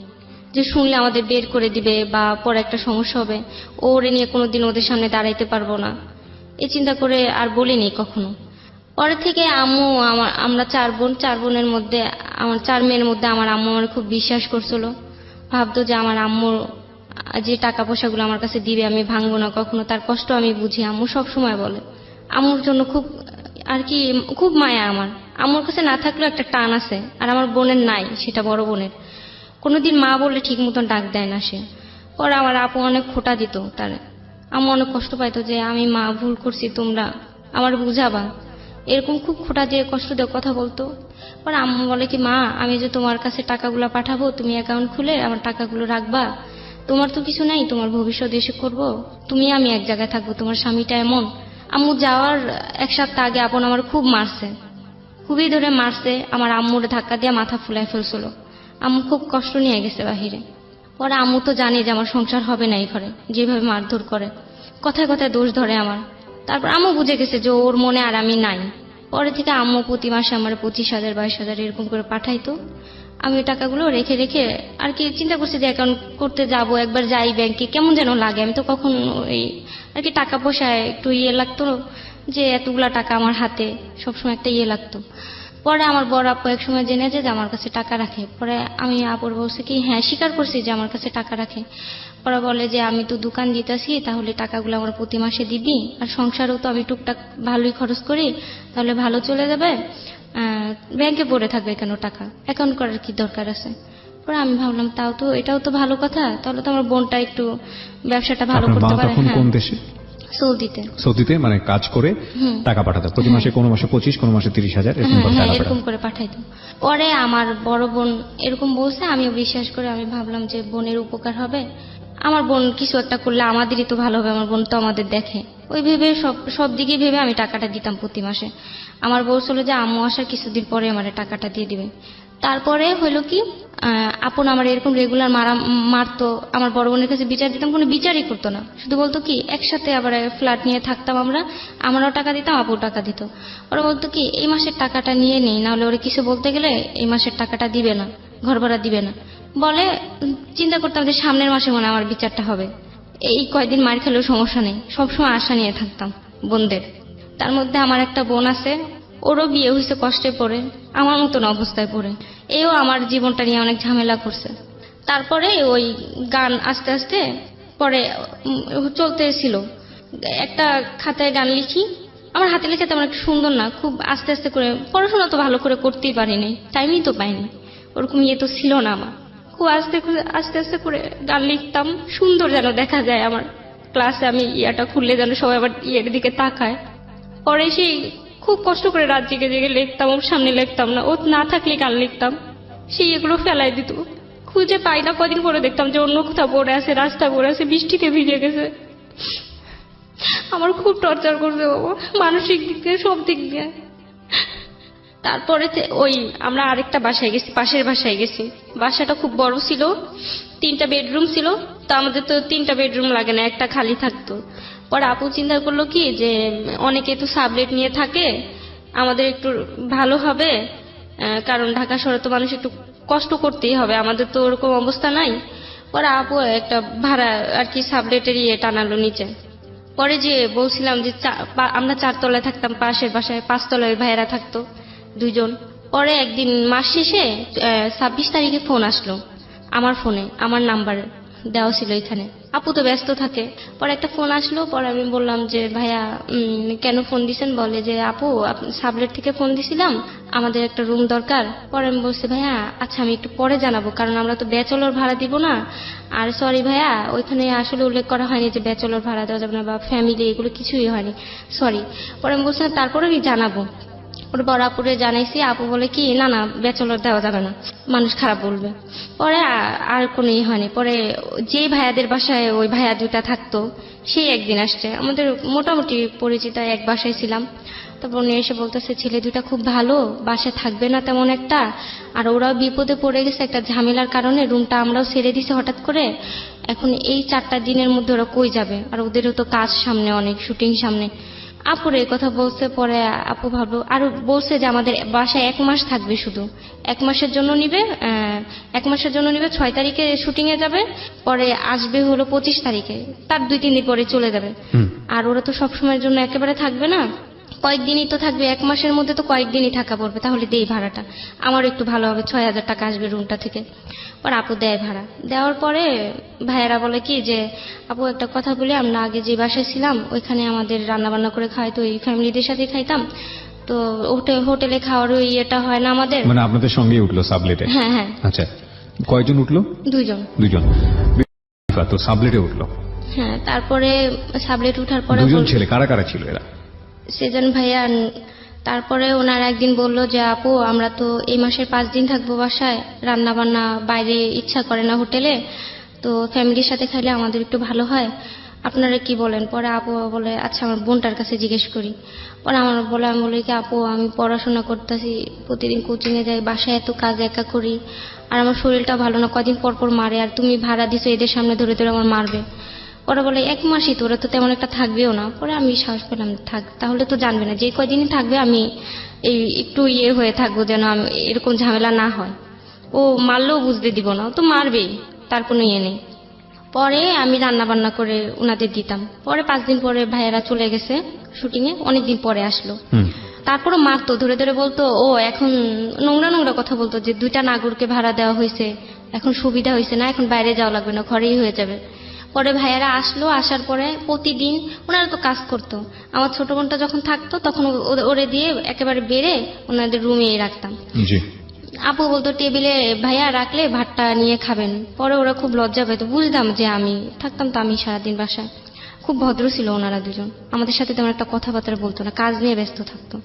যে শুনলে আমাদের বের করে দিবে বা পরে একটা সমস্যা হবে, ওরে নিয়ে কোনোদিন ওদের সামনে দাঁড়াইতে পারবো না, এই চিন্তা করে আর বলিনি কখনো। পরে থেকে আম্মু আমরা 4 বোন, 4 বোনের মধ্যে আমার 4 মেয়ের মধ্যে আমার আম্মু আমার খুব বিশ্বাস করছিল, ভাবতো যে আমার আম্মুর যে টাকা পয়সাগুলো আমার কাছে দিবে আমি ভাঙবো না কখনো, তার কষ্ট আমি বুঝি। আম্মু সব সময় বলে, আম্মুর জন্য খুব আর কি খুব মায়া আমার। আম্মুর কাছে না থাকলেও একটা টান আছে, আর আমার বোনের নাই, সেটা বড় বোনের। কোনোদিন মা বললে ঠিক মতন ডাক দেয় না সে। পরে আমার আপু অনেক খোঁটা দিত তার, আম্মু অনেক কষ্ট পাইতো যে আমি মা ভুল করছি, তোমরা আমার বুঝাবা, এরকম খুব খোঁটা দিয়ে কষ্ট দিয়ে কথা বলতো। পরে আম্মু বলে কি, মা আমি যে তোমার কাছে টাকাগুলো পাঠাবো, তুমি অ্যাকাউন্ট খুলে আমার টাকাগুলো রাখবা, তোমার তো কিছু নাই, তোমার ভবিষ্যৎ এসে করবো, তুমি আমি এক জায়গায় থাকবো, তোমার স্বামীটা এমন। আম্মু যাওয়ার 1 সপ্তাহ আগে আপন আমার খুব মারছে, খুবই ধরে মারছে। আমার আম্মুর ধাক্কা দিয়ে মাথা ফুলাই ফেলছিল। আম্মু খুব কষ্ট নিয়ে গেছে বাহিরে। পরে আম্মু তো জানে যে আমার সংসার হবে না এই ঘরে, যেভাবে মারধর করে, কথায় কথায় দোষ ধরে আমার। তারপর আম্মু বুঝে গেছে যে ওর মনে আর আমি নাই। পরে থেকে আম্মু প্রতি মাসে আমার 25,000 22,000 এরকম করে পাঠাইতো। আমি ওই টাকাগুলো রেখে রেখে আর কি চিন্তা করছি যে অ্যাকাউন্ট করতে যাব, একবার যাই ব্যাংকে, কেমন যেন লাগে। আমি তো কখন ওই আর কি টাকা পয়সায় একটু লাগতো, যে এতগুলা টাকা আমার হাতে, সবসময় একটা লাগতো। পরে আমার বড় আপু এক সময় জেনে যে আমার কাছে টাকা রাখে। পরে আমি আপুর বলছি কি, হ্যাঁ স্বীকার করছি যে আমার কাছে টাকা রাখে। পরে বলে যে আমি তো দোকান দিতেছি, তাহলে টাকাগুলো আমার প্রতি মাসে দিবি, আর সংসারেও তো আমি টুকটাক ভালোই খরচ করি, তাহলে ভালো চলে যাবে, ব্যাংকে পড়ে থাকবে কেন টাকা, অ্যাকাউন্ট করার কি দরকার আছে। পরে আমি ভাবলাম তাও তো, এটাও তো ভালো কথা, তাহলে তো আমার বোনটা একটু ব্যবসাটা ভালো করতে পারে। হ্যাঁ, কোন দেশে? সৌদিতে। মানে কাজ করে টাকা পাঠাতো প্রতি মাসে, কোনো মাসে 25, কোনো মাসে 30,000 এরকম করে পাঠাইতো। পরে আমার বড় বোন এরকম বলছে, আমিও বিশ্বাস করে আমি ভাবলাম যে বোনের উপকার হবে, আমার বোন কিছু একটা করলে আমাদেরই তো ভালো হবে, আমার বোন তো আমাদের দেখে, ওই ভেবে সব দিকে ভেবে আমি টাকাটা দিতাম প্রতি মাসে। আমার বলছিল যে আম্মু আসার কিছুদিন পরে আমার টাকাটা দিয়ে দিবে। তারপরে হইলো কি, আপন আমার এরকম রেগুলার মারতো। আমার বড় বোনের কাছে বিচার দিতাম, কোনো বিচারই করতো না, শুধু বলতো কি একসাথে আবার ফ্ল্যাট নিয়ে থাকতাম আমরা, আমারও টাকা দিতাম, আপুও টাকা দিত। ওরা বলতো কি এই মাসের টাকাটা নিয়ে নেই, নাহলে ওরা কিছু বলতে গেলে এই মাসের টাকাটা দিবে না, ঘর ভাড়া দিবে না। বলে চিন্তা করতাম যে সামনের মাসে মনে হয় আমার বিচারটা হবে। এই কয়দিন মার খেলেও সমস্যা নেই, সবসময় আশা নিয়ে থাকতাম বোনদের। তার মধ্যে আমার একটা বোন আছে, ওরও বিয়ে হয়েছে কষ্টে পড়ে, আমার মতন অবস্থায় পড়ে। এও আমার জীবনটা নিয়ে অনেক ঝামেলা করছে। তারপরে ওই গান আস্তে আস্তে পরে চলতেছিল। একটা খাতায় গান লিখি, আমার হাতে লেখা তেমন একটা সুন্দর না, খুব আস্তে আস্তে করে, পড়াশোনা তো ভালো করে করতেই পারিনি, টাইমই তো পাইনি, ওরকম ইয়ে তো ছিল না আমার। খুব আস্তে আস্তে করে গান লিখতাম, সুন্দর যেন দেখা যায় আমার ক্লাসে। আমি ইয়াটা খুললে যেন সবাই আবার ইয়ের দিকে তাকায়। পরে সেই খুব কষ্ট করে রাত জেগে জেগে লিখতাম, ওর সামনে লিখতাম না, ও না থাকলে গান লিখতাম। সেই এগুলো ফেলাই দিত, খুঁজে পাই না। কদিন পরে দেখতাম যে অন্য কোথাও পড়ে আছে, রাস্তা পড়ে আছে, বৃষ্টিতে ভিজে গেছে। আমার খুব টর্চার করছে বাবা, মানসিক দিক দিয়ে, সব দিক দিয়ে। তারপরে ওই আমরা আরেকটা বাসায় গেছি, পাশের বাসায় গেছি। বাসাটা খুব বড় ছিল, 3টা বেডরুম ছিল। তো আমাদের তো 3টা বেডরুম লাগে না, একটা খালি থাকতো। পরে আপু চিন্তা করলো কি যে অনেকে তো সাবলেট নিয়ে থাকে, আমাদের একটু ভালো হবে, কারণ ঢাকা শহরে তো মানুষ একটু কষ্ট করতেই হবে, আমাদের তো ওরকম অবস্থা নাই। পরে আপু একটা ভাড়া আর কি সাবলেটের ইয়ে টানালো নিচে। পরে যে বলছিলাম যে আমরা 4 তলায় থাকতাম, পাশের বাসায় 5 তলায় ভাইয়েরা থাকতো 2 জন। পরে একদিন মাস শেষে 26 তারিখে ফোন আসলো আমার ফোনে, আমার নাম্বার দেওয়া ছিল এখানে। আপু তো ব্যস্ত থাকে। পরে একটা ফোন আসলো, পরে আমি বললাম যে ভাইয়া কেন ফোন দিছেন? বলে যে আপু সাবলেট থেকে ফোন দিছিলাম, আমাদের একটা রুম দরকার। পরে আমি বলছি ভাইয়া আচ্ছা আমি একটু পরে জানাবো, কারণ আমরা তো ব্যাচেলর ভাড়া দিব না। আর সরি ভাইয়া, ওইখানে আসলে উল্লেখ করা হয়নি যে ব্যাচেলর ভাড়া দেওয়া যাবে না বা ফ্যামিলি, এগুলো কিছুই হয়নি, সরি। পরে আমি বলছিলাম তারপরে আমি জানাবো। ওর বড় আপুরে জানাইছি, আপু বলে কি না না ব্যাচেলর দেওয়া যাবে না, মানুষ খারাপ বলবে। পরে আর কোনো ই হয়নি। পরে যে ভাইয়াদের বাসায় ওই ভাইয়া 2টা থাকতো, সেই একদিন আসছে, আমাদের মোটামুটি পরিচিত, এক বাসায় ছিলাম। তারপর উনি এসে বলতেছে ছেলে 2টা খুব ভালো, বাসায় থাকবে না তেমন একটা, আর ওরাও বিপদে পড়ে গেছে একটা ঝামেলার কারণে, রুমটা আমরাও ছেড়ে দিছি হঠাৎ করে। এখন এই 4টা দিনের মধ্যে ওরা কই যাবে, আর ওদেরও তো কাজ সামনে, অনেক শুটিং সামনে। আপুর এই কথা বলছে। পরে আপু ভাবলো, আর বলছে যে আমাদের বাসায় 1 মাস থাকবে, শুধু 1 মাসের জন্য নিবে, 1 মাসের জন্য নিবে। 6 তারিখে শুটিং এ যাবে, পরে আসবে হলো 25 তারিখে, তার 2-3 দিন পরে চলে যাবে। আর ওরা তো সবসময়ের জন্য একেবারে থাকবে না, কয়েকদিনই তো থাকবে, 1 মাসের মধ্যে তো কয়েকদিনই থাকা পড়বে। তাহলে দেই ভাড়াটা, আমার একটু ভালো হবে, 6000 টাকা আসবে রুমটা থেকে। পরে আপু দেয় ভাড়া। দেওয়ার পরে ভাইয়েরা বলে কি যে আপু একটা কথা বলি, আমরা আগে যে বাসায় ছিলাম ওইখানে আমাদের রান্না বান্না করে খাইতো, ওই ফ্যামিলিদের সাথে খাইতাম, তো হোটেলে খাওয়ার ওই ইয়েটা হয় না আমাদের। মানে আপনাদের সঙ্গেই উঠলো সাবলেটে? হ্যাঁ হ্যাঁ। আচ্ছা, কয়জন উঠলো? 2 জন। 2 জন তো সাবলেটে উঠলো? হ্যাঁ। তারপরে সাবলেট উঠার পরে 2 জন ছেলে, কারা কারা ছিল এরা? সেজন ভাইয়া। তারপরে ওনার একদিন বললো যে আপু আমরা তো এই মাসের 5 দিন থাকবো বাসায়, রান্না বান্না বাইরে ইচ্ছা করে না হোটেলে, তো ফ্যামিলির সাথে খাইলে আমাদের একটু ভালো হয়, আপনারা কি বলেন? পরে আপু বলে আচ্ছা আমার বোনটার কাছে জিজ্ঞেস করি। পরে আমি বলি কি আপু আমি পড়াশোনা করতেছি, প্রতিদিন কোচিং এ যাই, বাসায় এত কাজ একা করি, আর আমার শরীরটা ভালো না, কদিন পর পর মারে, আর তুমি ভাড়া দিছো, এদের সামনে ধরে ধরে আমার মারবে। পরে বলে 1 মাসই তো, ওরা তো তেমন একটা থাকবেও না। পরে আমি সাহস পেলাম, থাক তাহলে তো জানবে না, যে কয়দিনই থাকবে আমি এই একটু ইয়ে হয়ে থাকবো, যেন আমি এরকম ঝামেলা না হয়। ও মারলেও বুঝতে দিব না, ও তো মারবেই, তার কোনো ইয়ে নেই। পরে আমি রান্না বান্না করে ওনাদের দিতাম। পরে 5 দিন পরে ভাইয়েরা চলে গেছে শুটিং এ, অনেকদিন পরে আসলো। তারপরও মারতো, ধরে ধরে বলতো, ও এখন নোংরা নোংরা কথা বলতো যে 2টা নাগরকে ভাড়া দেওয়া হয়েছে, এখন সুবিধা হয়েছে না, এখন বাইরে যাওয়া লাগবে না, ঘরেই হয়ে যাবে। পরে ভাইয়ারা আসলো, আসার পরে প্রতিদিন ওনারা তো কাজ করতো, আমার ছোট বোনটা যখন থাকতো তখন ওরে দিয়ে একেবারে বেড়ে ওনাদের রুমে রাখতাম। আপু বলতো টেবিলে ভাইয়া রাখলে ভাতটা নিয়ে খাবেন। পরে ওরা খুব লজ্জা পেত, বুঝতাম যে আমি থাকতাম তো আমি সারাদিন বাসায়। খুব ভদ্র ছিল ওনারা 2 জন, আমাদের সাথে তেমন একটা কথাবার্তা বলতো না, কাজ নিয়ে ব্যস্ত থাকতো,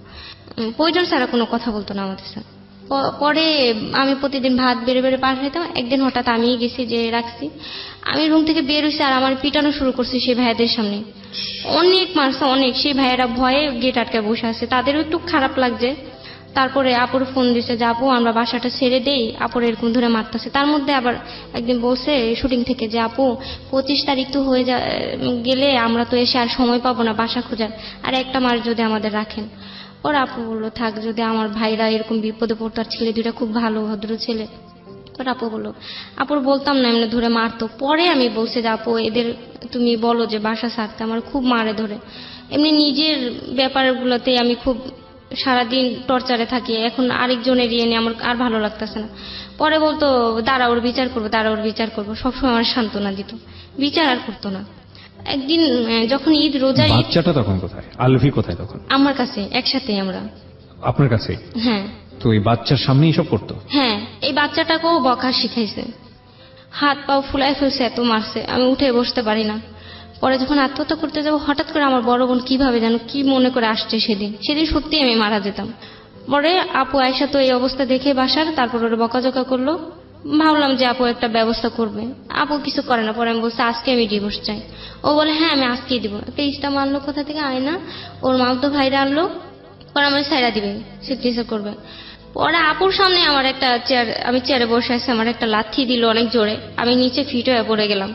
প্রয়োজন ছাড়া কোনো কথা বলতো না আমাদের সাথে। পরে আমি প্রতিদিন ভাত বেড়ে বেড়ে পার হইতাম। একদিন হঠাৎ আমি গেছি যে রাখছি, আমি রুম থেকে বের হয়েছি, আর আমার পিটানো শুরু করছি সেই ভাইয়াদের সামনে, অনেক মারছে অনেক। সেই ভাইয়েরা ভয়ে গেট আটকে বসে আছে, তাদেরও একটু খারাপ লাগছে। তারপরে আপুর ফোন দিছে যে আপু আমরা বাসাটা ছেড়ে দেই, আপুর এরকম ধরে মারতেছে। তার মধ্যে আবার একদিন বলছে শুটিং থেকে যে আপু 25 তারিখ তো হয়ে গেলে আমরা তো এসে আর সময় পাবো না বাসা খোঁজার, আর একটা মাস যদি আমাদের রাখেন। ওর আপু বললো থাক, যদি আমার ভাইরা এরকম বিপদে পড়তো, আর ছেলে 2টা খুব ভালো ভদ্র ছেলে, পরে আপু বললো, আপুর বলতাম না এমনি ধরে মারতো। পরে আমি বলছি যে আপু এদের তুমি বলো যে বাসা ছাড়তে, আমার খুব মারে ধরে। এমনি নিজের ব্যাপারগুলোতে আমি খুব সারাদিন টর্চারে থাকি, এখন আরেকজনের ইয়ে নিয়ে আমার আর ভালো লাগতেছে না। পরে বলতো দাঁড়া ওর বিচার করবো, দাঁড়া ওর বিচার করবো, সবসময় আমার সান্ত্বনা দিত, বিচার আর করতো না। একদিন যখন ঈদ, রোজার ঈদ, বাচ্চাটা তখন কোথায়, আলভি কোথায় তখন? আমার কাছে একসাথে আমরা। আপনার কাছে? হ্যাঁ তো এই বাচ্চার সামনেই সব করতো? হ্যাঁ, এই বাচ্চাটাকেও বকা শিখাইছে, হাত পাও ফুলাই ফেলছে, এত মারছে আমি উঠে বসতে পারি না। পরে যখন আত্মহত্যা করতে যাবো, হঠাৎ করে আমার বড় বোন কিভাবে যেন কি মনে করে আসছে, সেদিন সত্যি আমি মারা যেতাম। পরে আপু আয়সা তো এই অবস্থা দেখে বাসার, তারপর ওরা বকাঝকা করলো। ভাবলাম যে আপু একটা ব্যবস্থা করবে, আপু কিছু করে না। পরে আমি বলছি আজকে আমি ডিভোর্স চাই। ও বলে হ্যাঁ আমি আজকেই দিব। একটা ইস্টাম আনলো কোথা থেকে, আয়না, ওর মামতো ভাইরা আনলো, পরে আমার সাইরা দিবে, সিগনেচার করবে। পরে আপুর সামনে আমার একটা চেয়ার, আমি চেয়ারে বসে আছি, আমার একটা লাথি দিল অনেক জোরে, আমি নিচে ফিট হয়ে পড়ে গেলাম।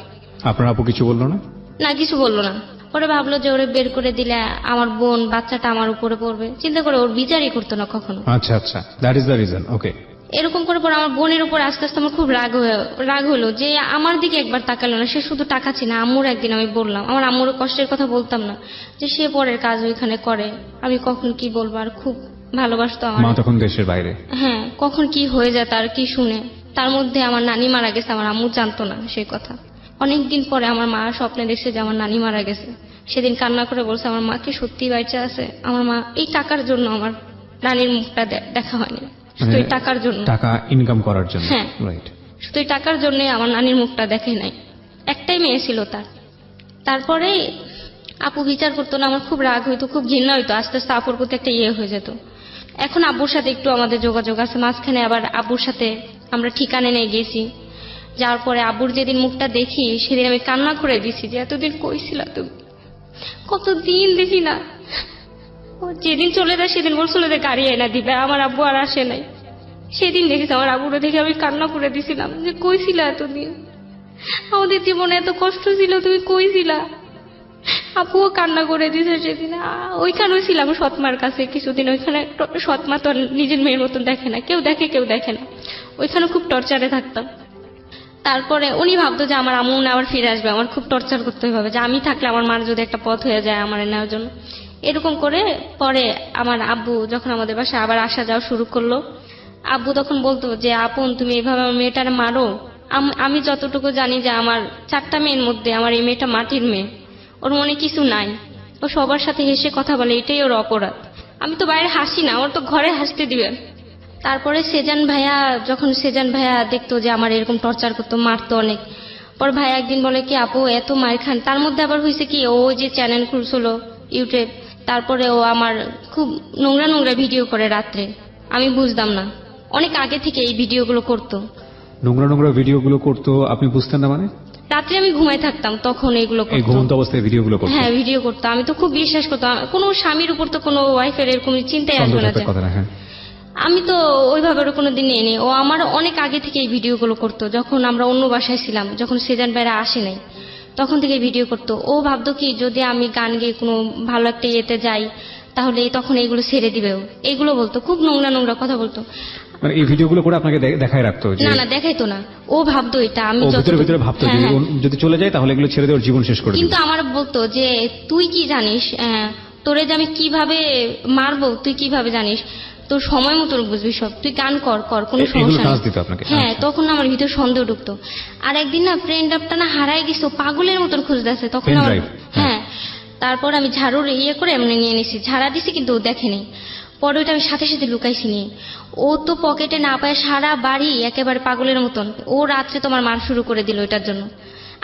আপনার আপু কিছু বললো না? না, কিছু বললো না। পরে ভাবলো যে ওরে বের করে দিলে আমার বোন বাচ্চাটা আমার উপরে পড়বে, চিন্তা করে ওর বিচারই করতো না কখনো। আচ্ছা আচ্ছা, দ্যাট ইজ দ্য রিজন। ওকে। এরকম করে পরে আমার বোনের উপর আস্তে আস্তে আমার খুব রাগ হলো যে আমার দিকে একবার তাকালো না। সে শুধু তাকাচ্ছি না, আম্মুর একদিন আমি বললাম, আমার আম্মুর কষ্টের কথা বলতাম না, যে সে পরের কাজ ওইখানে করে, আমি কখন কি বলবো। আর খুব ভালোবাসতো আমার। মা তখন দেশের বাইরে। হ্যাঁ, কখন কি হয়ে যায় তার কি শুনে। তার মধ্যে আমার নানি মারা গেছে, আমার আম্মু জানতো না সেই কথা। অনেকদিন পরে আমার মা স্বপ্নে দেখছে যে আমার নানি মারা গেছে। সেদিন কান্না করে বলছে আমার মাকে সত্যি বাইচা আছে। আমার মা এই টাকার জন্য আমার নানির মুখটা দেখা হয়নি, শুধু এই টাকার জন্য, টাকা ইনকাম করার জন্য। হ্যাঁ রাইট। শুধু এই টাকার জন্য আমার নানির মুখটা দেখে নাই। একটাই মেয়ে ছিল তার। তারপরে আপু বিচার করতো না, আমার খুব রাগ হইতো, খুব ঘৃণা হইতো, আস্তে আস্তে আপুর প্রতি একটা ইয়ে হয়ে যেত। এখন আব্বুর সাথে একটু আমাদের যোগাযোগ আছে, মাঝখানে আবার আব্বুর সাথে আমরা ঠিকানে নিয়ে গেছি। যাওয়ার পরে আব্বুর যেদিন মুখটা দেখি সেদিন আমি কান্না করে দিছি যে এতদিন কইছিলা তুমি, কতদিন দেখি না। ও যেদিন চলে যায় সেদিন বলছিল যে গাড়ি এনে দিবে, আমার আব্বু আর আসে নাই। সেদিন দেখেছি আমার আব্বুরে দেখে আমি কান্না করে দিছিলাম যে কইছিলা এতদিন, আমাদের জীবনে এত কষ্ট ছিল, তুমি কইছিলা। আপুও কান্না করে দিছে সেদিন। ওইখানেও ছিলাম সৎমার কাছে কিছুদিন। ওইখানে সৎমা তো নিজের মেয়ের মতন দেখে না, কেউ দেখে কেউ দেখে না, ওইখানে খুব টর্চারে থাকতাম। তারপরে উনি ভাবতো যে আমার আম্মু না আবার ফিরে আসবে, আমার খুব টর্চার করতে হবে যে আমি থাকলে আমার মার যদি একটা পথ হয়ে যায় আমার নেওয়ার জন্য, এরকম করে। পরে আমার আব্বু যখন আমাদের বাসায় আবার আসা যাওয়া শুরু করলো, আব্বু তখন বলতো যে আপন তুমি এইভাবে আমার মেয়েটারে মারো। আমি যতটুকু জানি যে আমার 4টা মেয়ের মধ্যে আমার এই মেয়েটা মাটির মেয়ে, ওর মনে কিছু নাই, ও সবার সাথে হেসে কথা বলে, এটাই ওর অপরাধ। আমি তো বাইরে হাসি না, ওর তো ঘরে হাসতে দিবেন। তারপরে সেজান ভাইয়া দেখতো যে আমার এরকম টর্চার করতো, মারতো অনেক। পর ভাইয়া একদিন বলে কি আপু এত মার খান। তার মধ্যে আবার হয়েছে কি, ও যে চ্যানেল খুলছিল ইউটিউব, তারপরে ও আমার খুব নোংরা নোংরা ভিডিও করে রাত্রে, আমি বুঝতাম না, অনেক আগে থেকে এই ভিডিওগুলো করতো। নোংরা নোংরা ভিডিওগুলো করতো, আপনি বুঝতেন না মানে? রাত্রে আমি ঘুমায় থাকতাম তখন এইগুলো এই করতো। ঘুমন্ত অবস্থায় ভিডিওগুলো করতো? হ্যাঁ ভিডিও করতো। আমি তো খুব বিশ্বাস করতাম, কোনো স্বামীর উপর তো কোনো ওয়াইফের এরকম চিন্তাই আসবে না। কথা না। হ্যাঁ, আমি তো ওইভাবে ওর কোনোদিন নেই। ও আমার অনেক আগে থেকে এই ভিডিওগুলো করতো, যখন আমরা অন্য বাসায় ছিলাম, যখন সেজান ভাইরা আসে নাই তখন থেকে ভিডিও করতো। ও ভাবতো কি যদি আমি গান গেয়ে কোনো ভালো একটা ইয়েতে যাই তাহলে তখন এইগুলো ছেড়ে দিবে। ও এইগুলো বলতো, খুব নোংরা নোংরা কথা বলতো। মানে এই ভিডিওগুলো করে আপনাকে দেখায় রাখতো? না না, দেখাইতো না, ও ভাবতো এটা আমি ভিতরে ভাবতো যে যদি চলে যায় তাহলে এগুলো ছেড়ে দেওয়ার জীবন শেষ করে দিবে। কিন্তু আমার বলতো যে তুই কি জানিস, তোরে যে আমি কিভাবে মারবো তুই কিভাবে জানিস, তোর সময় মতো বুঝবি সব, তুই গান কর কোনো সমস্যা নেই। হ্যাঁ, তখন আমার ভিতরে সন্দেহ ঢুকতো। আর একদিন না ফ্রেন্ড আপটা না হারাই গেছে, পাগলের মতন খুঁজতেছে তখন আমার। হ্যাঁ, তারপর আমি ঝাড়ুর ইয়ে করে এমনি নিয়ে নিছি, ঝাড়া দিছি কিন্তু ও দেখেনি। পরে ওইটা আমি সাথে সাথে লুকাইছি নিয়ে। ও তো পকেটে না পায়, সারা বাড়ি একেবারে পাগলের মতন। ও রাত্রে তোমার মার শুরু করে দিল ওইটার জন্য।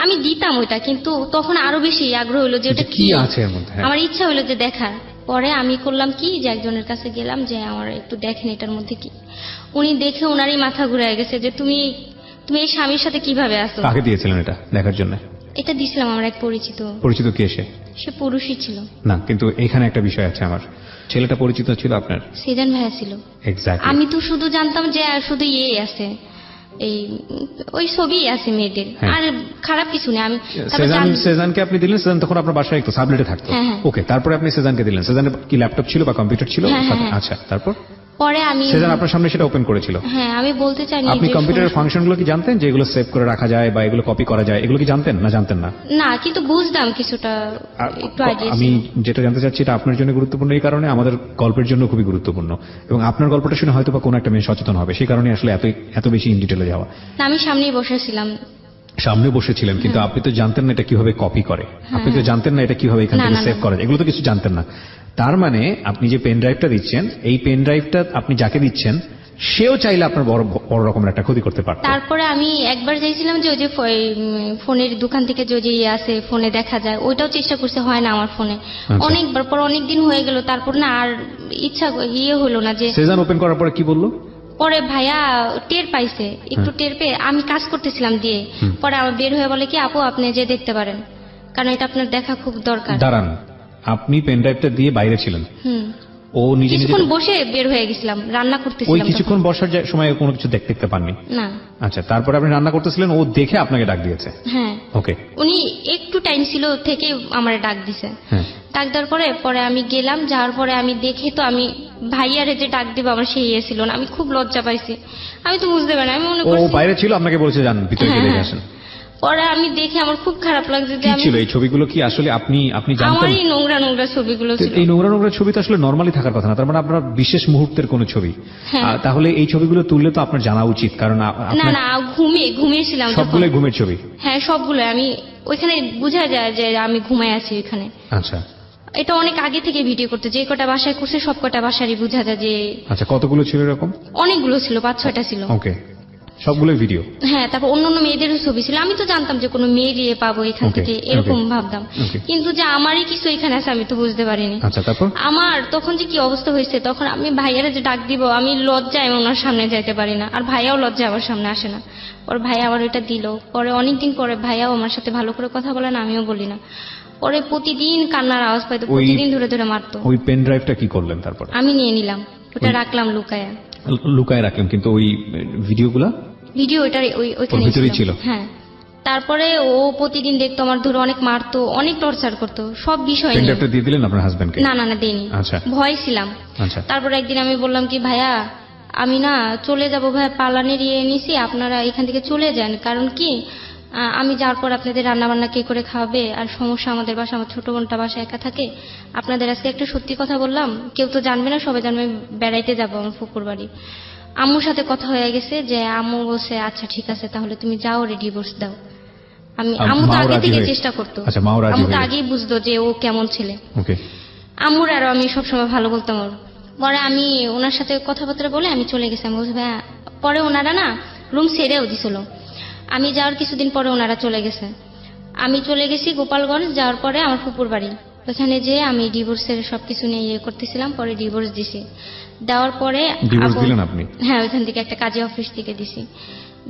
আমি দিতাম ওইটা, কিন্তু তখন আরো বেশি আগ্রহ হইলো যে ওটা কি আছে এর মধ্যে, আমার ইচ্ছা হইলো যে দেখার। পরে আমি করলাম কি, যে একজনের কাছে গেলাম যে আমার একটু দেখেন এটার মধ্যে কি। উনি দেখে ওনারই মাথা ঘুরে গেছে যে তুমি এই স্বামীর সাথে কিভাবে আসো। কাকে দিয়েছিলেন এটা দেখার জন্য? এটা দিছিলাম আমার এক পরিচিত। পরিচিত কে সে? সে পুরুষই ছিল। না, কিন্তু এখানে একটা বিষয় আছে, আমার ছেলেটা পরিচিত ছিল আপনার? সেজান ভাইয়া ছিল। এক্স্যাক্টলি। আমি তো শুধু জানতাম যে শুধু ইয়ে আছে, এই ওই ছবি আছে মেয়েদের, আর খারাপ কিছু নেই। আমি সেজানকে আপনি দিলেন, সেজান তখন আপনার বাসায় একটু সাবলেটে থাকতো। ওকে, তারপরে আপনি সেজানকে দিলেন। সেজানের কি ল্যাপটপ ছিল বা কম্পিউটার ছিল? আচ্ছা, তারপর পরে আমি সেজন আপনার সামনে সেটা ওপেন করেছিল। হ্যাঁ, আমি বলতে চাই আপনি কম্পিউটারের ফাংশনগুলো কি জানতেন, যে এগুলো সেভ করে রাখা যায় বা এগুলো কপি করা যায়, এগুলো কি জানতেন না জানতেন না? না, কিন্তু বুঝতাম কিছুটা, একটু আইডিয়া আমি ছিল। যেটা জানতে চাচ্ছি, এটা আপনার জন্য গুরুত্বপূর্ণ এই কারণে, আমাদের গল্পের জন্য খুবই গুরুত্বপূর্ণ, এবং আপনার গল্পটা শুনে হয়তো বা কোনো একটা মেয়ে সচেতন হবে, সেই কারণে আসলে এত বেশি ইন ডিটেলে যাওয়া। না, আমি সামনেই বসেছিলাম। সামনে বসেছিলেন, কিন্তু আপনি তো জানতেন না এটা কিভাবে কপি করে, আপনি তো জানতেন না এটা কিভাবে এখান না, থেকে না, সেভ না। করা যায়, এগুলো তো কিছু জানতেন না। তার মানে আপনি যে পেন ড্রাইভটা দিচ্ছেন, এই পেন ড্রাইভটা আপনি যাকে দিচ্ছেন সেও চাইলে আপনার বড় রকমের একটা ক্ষতি করতে পারত। তারপরে আমি একবার চাইছিলাম যে ওই যে ফোনের দোকান থেকে যে ইয়ে আছে ফোনে দেখা যায়, ওইটাও চেষ্টা করতে হয় না আমার ফোনে। আচ্ছা। অনেকবার পর অনেক দিন হয়ে গেল, তারপর না আর ইচ্ছা হলো না যে। সেজান ওপেন করার পরে কি বললো? পরে ভাইয়া টের পাইছে, একটু টের পেয়ে আমি কাজ করতেছিলাম দিয়ে, পরে আমার বের হয়ে বলে কি, আপু আপনি যে দেখতে পারেন, কারণ এটা আপনার দেখা খুব দরকার। দাঁড়ান, আপনি পেন ড্রাইভটা দিয়ে বাইরে ছিলেন, ও নিজে নিজে কিছুক্ষণ বসে বের হয়ে গেছিলাম, রান্না ওই করতেছিলাম কিছুক্ষণ তখন। বসার সময় কোনো কিছু দেখতে পাননি? না। আচ্ছা, তারপরে আপনি রান্না করতেছিলেন, ও দেখে আপনাকে ডাক দিয়েছে? হ্যাঁ, ওকে। উনি একটু টাইম ছিল থেকে আমার ডাক দিছে। হ্যাঁ। ডাক দেওয়ার পরে আমি গেলাম, যাওয়ার পরে আমি দেখি তো আমি ভাইয়ারে যে ডাক দিব আমার সেই ছিল না, আমি খুব লজ্জা পাইছি। আমি তো বুঝতে পারি না, আমি মনে ও করছি বাইরে ছিল, আপনাকে বলেছে যান ভিতরে গিয়ে দেখে আসেন। পরে আমি দেখে আমার খুব খারাপ লাগছে যে কি আমি, ছিল এই ছবিগুলো? কি আসলে আপনি জানতেন? আমারই নোংরা নোংরা ছবিগুলো তো ছিল। এই নোংরা নোংরা ছবি তো আসলে নরমালি থাকার কথা না, তার মানে আপনার বিশেষ মুহূর্তের কোনো ছবি। হ্যাঁ। তাহলে এই ছবিগুলো তুললে তো আপনার জানা উচিত, কারণ না আপনার না, ঘুমিয়েছিলাম যখন। সবগুলোই ঘুমের ছবি? হ্যাঁ, সবগুলো। আমি ওইখানে বোঝা যায় যে আমি ঘুমায় আছি ওইখানে। আচ্ছা এটা অনেক আগে থেকে ভিডিও করতে, যে কটা বাসায় করছে সব কটা বাসারই বোঝা যায় যে। আচ্ছা, কতগুলো ছিল এরকম? অনেকগুলো ছিল, 5-6টা ছিল। ওকে, সবগুলোই ভিডিও? হ্যাঁ, তারপর অন্য মেয়েদেরও ছবি ছিল। আমি তো জানতাম যে কোনো মেয়ের ইয়ে পাবো এখান Okay, থেকে, এরকম okay, ভাবতাম। okay. কিন্তু যে আমারই কিছু এখানে আছে আমি তো বুঝতে পারিনি। আচ্ছা, তারপর? আমার তখন যে কি অবস্থা হয়েছে, তখন আমি ভাইয়ারে যে ডাক দিব, আমি লজ্জায় ওনার সামনে যাইতে পারি না, আর ভাইয়াও লজ্জায় আমার সামনে আসে না। পরে ভাইয়া আবার ওইটা দিল। পরে অনেকদিন পরে ভাইয়াও আমার সাথে ভালো করে কথা বলে না, আমিও বলি না। পরে প্রতিদিন কান্নার আওয়াজ পাইতো, প্রতিদিন ধরে ধরে মারতো। ওই পেন ড্রাইভটা কি করলেন তারপর? আমি নিয়ে নিলাম, ওটা রাখলাম লুকায়া। লুকায় রাখলেন, কিন্তু ওই ভিডিওগুলা? ভিডিও ওইটা ওইখানে ওর ভিতরেই ছিল? হ্যাঁ। তারপরে ও প্রতিদিন দেখতো আমার, ধরে অনেক মারতো, অনেক টর্চার করতো, সব বিষয় পেন নিয়ে। ড্রাইভটা দিয়ে দিলেন আপনার হাজবেন্ডকে? না না না, দেইনি। আচ্ছা। ভয় ছিলাম। আচ্ছা। তারপরে একদিন আমি বললাম কি, ভাইয়া আমি না চলে যাব ভাইয়া, পালানের ইয়ে নিছি, আপনারা এখান থেকে চলে যান। কারণ কি, আমি যাওয়ার পর আপনাদের রান্না বান্না কে করে খাওয়াবে, আর সমস্যা আমাদের বাসা, আমার ছোট বোনটা বাসা একা থাকে। আপনাদের আজকে একটা সত্যি কথা বললাম, কেউ তো জানবে না, সবাই জানবে বেড়াইতে যাবো আমার ফুপুর বাড়ি। আম্মুর সাথে কথা হয়ে গেছে, যে আম্মু বলছে আচ্ছা ঠিক আছে তাহলে তুমি যাও, ডিভোর্স দাও। আম্মু তো আগে থেকে চেষ্টা করতো। আচ্ছা, মাও রাজি আম্মু তো হয়ে? আগেই বুঝতো যে ও কেমন ছেলে। ওকে। আম্মুর আরো আমি সবসময় ভালো বলতাম ওর। পরে আমি ওনার সাথে কথাবার্তা বলে আমি চলে গেছি। আমি বলছি ভাইয়া, পরে ওনারা না রুম ছেড়েও দিছিল। আমি যাওয়ার কিছুদিন পরে ওনারা চলে গেছে। আমি চলে গেছি গোপালগঞ্জ, যাওয়ার পরে আমার ফুপুর বাড়ি, ওখানে যেয়ে আমি ডিভোর্সের সবকিছু নিয়ে ইয়ে করতেছিলাম। পরে ডিভোর্স দিছি। দেওয়ার পরে ডিভোর্স দিলেন আপনি? হ্যাঁ, ওইখান থেকে একটা কাজী অফিস থেকে দিছি।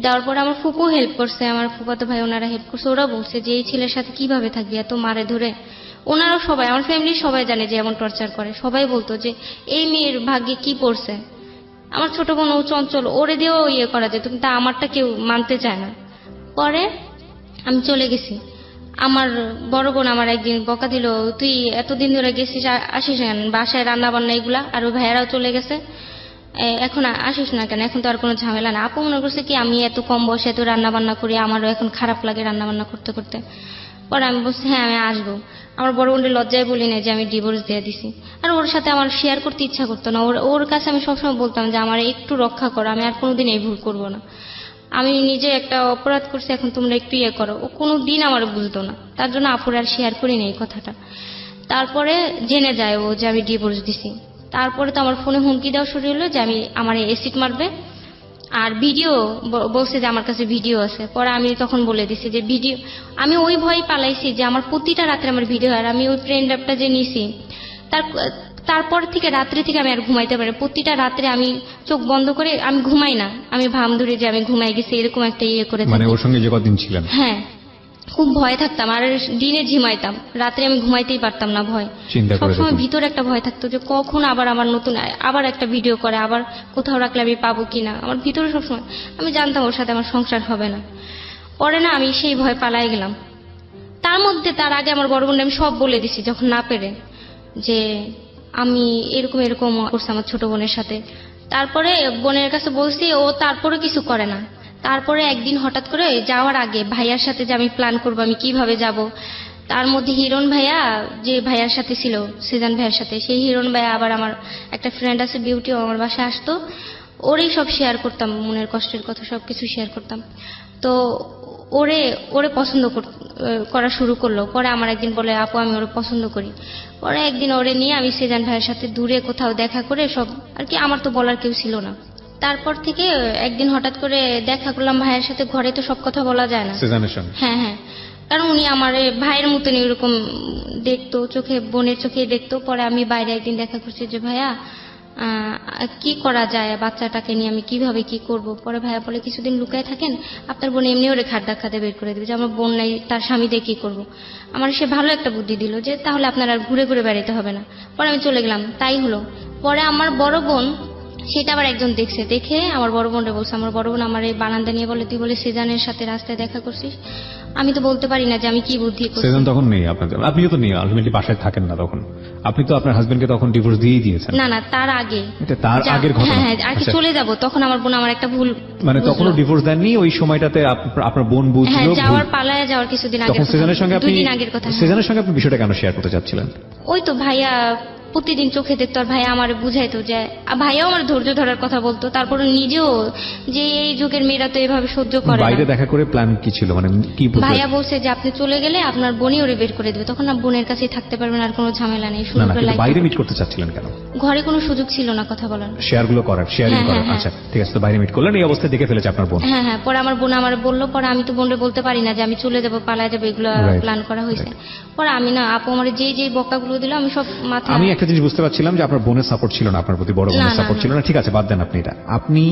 দেওয়ার পরে আমার ফুপু হেল্প করছে, আমার ফুফাতো ভাই ওনারা হেল্প করছে। ওরা বলছে যে এই ছেলের সাথে কিভাবে থাকবি, এত মারে ধরে। ওনারাও সবাই, আমার ফ্যামিলির সবাই জানে যে এমন টর্চার করে। সবাই বলতো যে এই মেয়ের ভাগ্যে কি পড়ছে। আমার ছোট বোন ও চঞ্চল, ওরে দিয়েও ইয়ে করা যেত, কিন্তু আমারটা কেউ মানতে চায় না। পরে আমি চলে গেছি। আমার বড় বোন আমার একদিন বকা দিল, তুই এতদিন ধরে গেছিস, আসিস কেন বাসায় রান্না বান্না এগুলা, আর ওই ভাইয়ারাও চলে গেছে, এখন আসিস না কেন, এখন তো আর কোনো ঝামেলা না। আপু মনে করছে কি আমি এত কম বয়সে এত রান্না বান্না করি, আমারও এখন খারাপ লাগে রান্না বান্না করতে করতে। পরে আমি বলছি হ্যাঁ আমি আসবো। আমার বড় বোনের লজ্জায় বলি না যে আমি ডিভোর্স দিয়ে দিছি। আর ওর সাথে আমার শেয়ার করতে ইচ্ছা করতো না। ওর কাছে আমি সবসময় বলতাম যে আমার একটু রক্ষা করো, আমি আর কোনোদিন এই ভুল করবো না। আমি নিজে একটা অপরাধ করছি, এখন তোমরা একটু ইয়ে করো। ও কোনো দিন আমার বুঝতো না, তার জন্য আপুর আর শেয়ার করি না এই কথাটা। তারপরে জেনে যায় ও যে আমি ডিভোর্স দিছি। তারপরে তো আমার ফোনে হুমকি দেওয়া শুরু হলো যে আমার অ্যাসিড মারবে, আর ভিডিও বলছে যে আমার কাছে ভিডিও আছে। পরে আমি তখন বলে দিছি যে ভিডিও, আমি ওই ভয় পালাইছি যে আমার প্রতিটা রাত্রে আমার ভিডিও। আর আমি ওই প্রেন অ্যাপটা যে নিছি, তারপর থেকে রাত্রে থেকে আমি আর ঘুমাইতে পারি। প্রতিটা রাত্রে আমি চোখ বন্ধ করে আমি ঘুমাই না, আমি ভাম ধরে যে আমি ঘুমাই গেছি, এরকম একটা ইয়ে করে মানে থাকি। ওর সঙ্গে যে কদিন ছিলেন? হ্যাঁ, খুব ভয় থাকতাম। আর দিনে ঝিমাইতাম, রাত্রে আমি ঘুমাইতেই পারতাম না, ভয়। চিন্তা করে সবসময় দেখুন। ভিতরে একটা ভয় থাকতো যে কখন আবার আমার নতুন আবার একটা ভিডিও করে, আবার কোথাও রাখলে আমি পাবো কিনা, আমার ভিতরে সবসময়। আমি জানতাম ওর সাথে আমার সংসার হবে না। পরে না আমি সেই ভয় পালাই গেলাম। তার আগে আমার বড় বোন আমি সব বলে দিছি যখন না পেরে, যে আমি এরকম এরকম করছে আমার ছোট বোনের সাথে। তারপরে বোনের কাছে বলছি, ও তারপরে কিছু করে না। তারপরে একদিন হঠাৎ করে যাওয়ার আগে ভাইয়ার সাথে যে আমি প্ল্যান করবো আমি কিভাবে যাব, তার মধ্যে হিরণ ভাইয়া যে ভাইয়ার সাথে ছিল, সিজান ভাইয়ার সাথে, সেই হিরণ ভাইয়া আবার আমার একটা ফ্রেন্ড আছে বিউটিও আমার বাসায় আসতো, ওরেই সব শেয়ার করতাম, মনের কষ্টের কথা সবকিছু শেয়ার করতাম। তো ওরে ওরে পছন্দ করা শুরু করলো। পরে আমার একদিন বলে, আপু আমি ওরে পছন্দ করি। পরে একদিন ওরে নিয়ে আমি সিজান ভাইয়ের সাথে দূরে কোথাও দেখা করে সব আর কি, আমার তো বলার কেউ ছিল না। তারপর থেকে একদিন হঠাৎ করে দেখা করলাম ভাইয়ের সাথে, ঘরে তো সব কথা বলা যায় না। সিজানের সঙ্গে? হ্যাঁ হ্যাঁ, কারণ উনি আমার ভাইয়ের মতনই এরকম দেখতো, চোখে বোনের চোখে দেখতো। পরে আমি বাইরে একদিন দেখা করছি যে ভাইয়া কি করা যায়, বাচ্চাটাকে নিয়ে আমি কিভাবে কি করব। পরে ভাইয়া বলে, কিছুদিন লুকায় থাকেন, আপনার বোন এমনি ওরে খাট ধাক্কাতে বের করে দেবে, যে আমার বোন নাই তার স্বামী দিয়ে কি করবো। আমার সে ভালো একটা বুদ্ধি দিল যে তাহলে আপনার আর ঘুরে ঘুরে বেড়াতে হবে না। পরে আমি চলে গেলাম, তাই হলো। পরে আমার বড় বোন সেটা আবার একজন দেখছে, দেখে আমার বড় বোনরে বলছে। আমার বড় বোন আমার এই বারান্দা নিয়ে বলে, তুই বলে সিজানের সাথে রাস্তায় দেখা করছিস। আমি তো বলতে পারি না যে আমি কি বুদ্ধি করছি। সিজন তখন নেই আপনাদের, আপনিও তো নেই, আলটিমেটলি বাসায় থাকেন না তখন, আপনি তো আপনার হাজবেন্ডকে তখন ডিভোর্স দিয়েই দিয়েছেন। না না, তার আগে। এটা তার আগের ঘটনা? হ্যাঁ হ্যাঁ, আগে চলে যাব, তখন আমার বোন আমার একটা ভুল, মানে তখনও ডিভোর্স দেননি, ওই সময়টাতে আপনার বোন বুঝলো। হ্যাঁ, যাওয়ার পালায় যাওয়ার কিছুদিন আগে, তখন সিজনের সঙ্গে আপনি, 2 দিন আগের কথা। সিজনের সঙ্গে আপনি বিষয়টা কেন শেয়ার করতে চাচ্ছিলেন? ওই তো ভাইয়া প্রতিদিন চোখে দেখতো, আর ভাইয়া আমার বুঝাইতো যে, ভাইয়াও আমার ধৈর্য ধরার কথা বলতো। তারপরে নিজেও যে এই যুগের মেয়েরা তো এভাবে সহ্য করে না। বাইরে দেখা করে প্ল্যান কি ছিল, মানে কি বুঝলেন? ভাইয়া বলছে যে আপনি চলে গেলে আপনার বোনই ওরে বের করে দেবে, তখন না বোনের কাছেই থাকতে পারবেন, আর কোনো ঝামেলা নেই। না না, কিন্তু বাইরে মিট করতে চাচ্ছিলেন কেন? ঘরে কোনো সুযোগ ছিল না কথা বলার, শেয়ারগুলো করার, শেয়ারিং হ্যাঁ, করার। হ্যাঁ, আচ্ছা ঠিক আছে, তো বাইরে মিট করলেন, এই অবস্থায় দেখে ফেলেছে আপনার বোন। হ্যাঁ হ্যাঁ। পরে আমার বোন আমার বললো, পরে আমি তো বোনরে বলতে পারি না যে আমি চলে যাবো, পালায় যাবো, এগুলো Right. প্ল্যান করা হয়েছে। পরে আমি না, আপু আমার যেই বকাগুলো দিল আমি সব মাথা, আমি একটা জিনিস বুঝতে পারছিলাম যে আপনার বোনের সাপোর্ট ছিল না আপনার প্রতি, বড় বোনের না, সাপোর্ট না। ছিল না। ঠিক আছে, বাদ দেন আপনি এটা। আপনি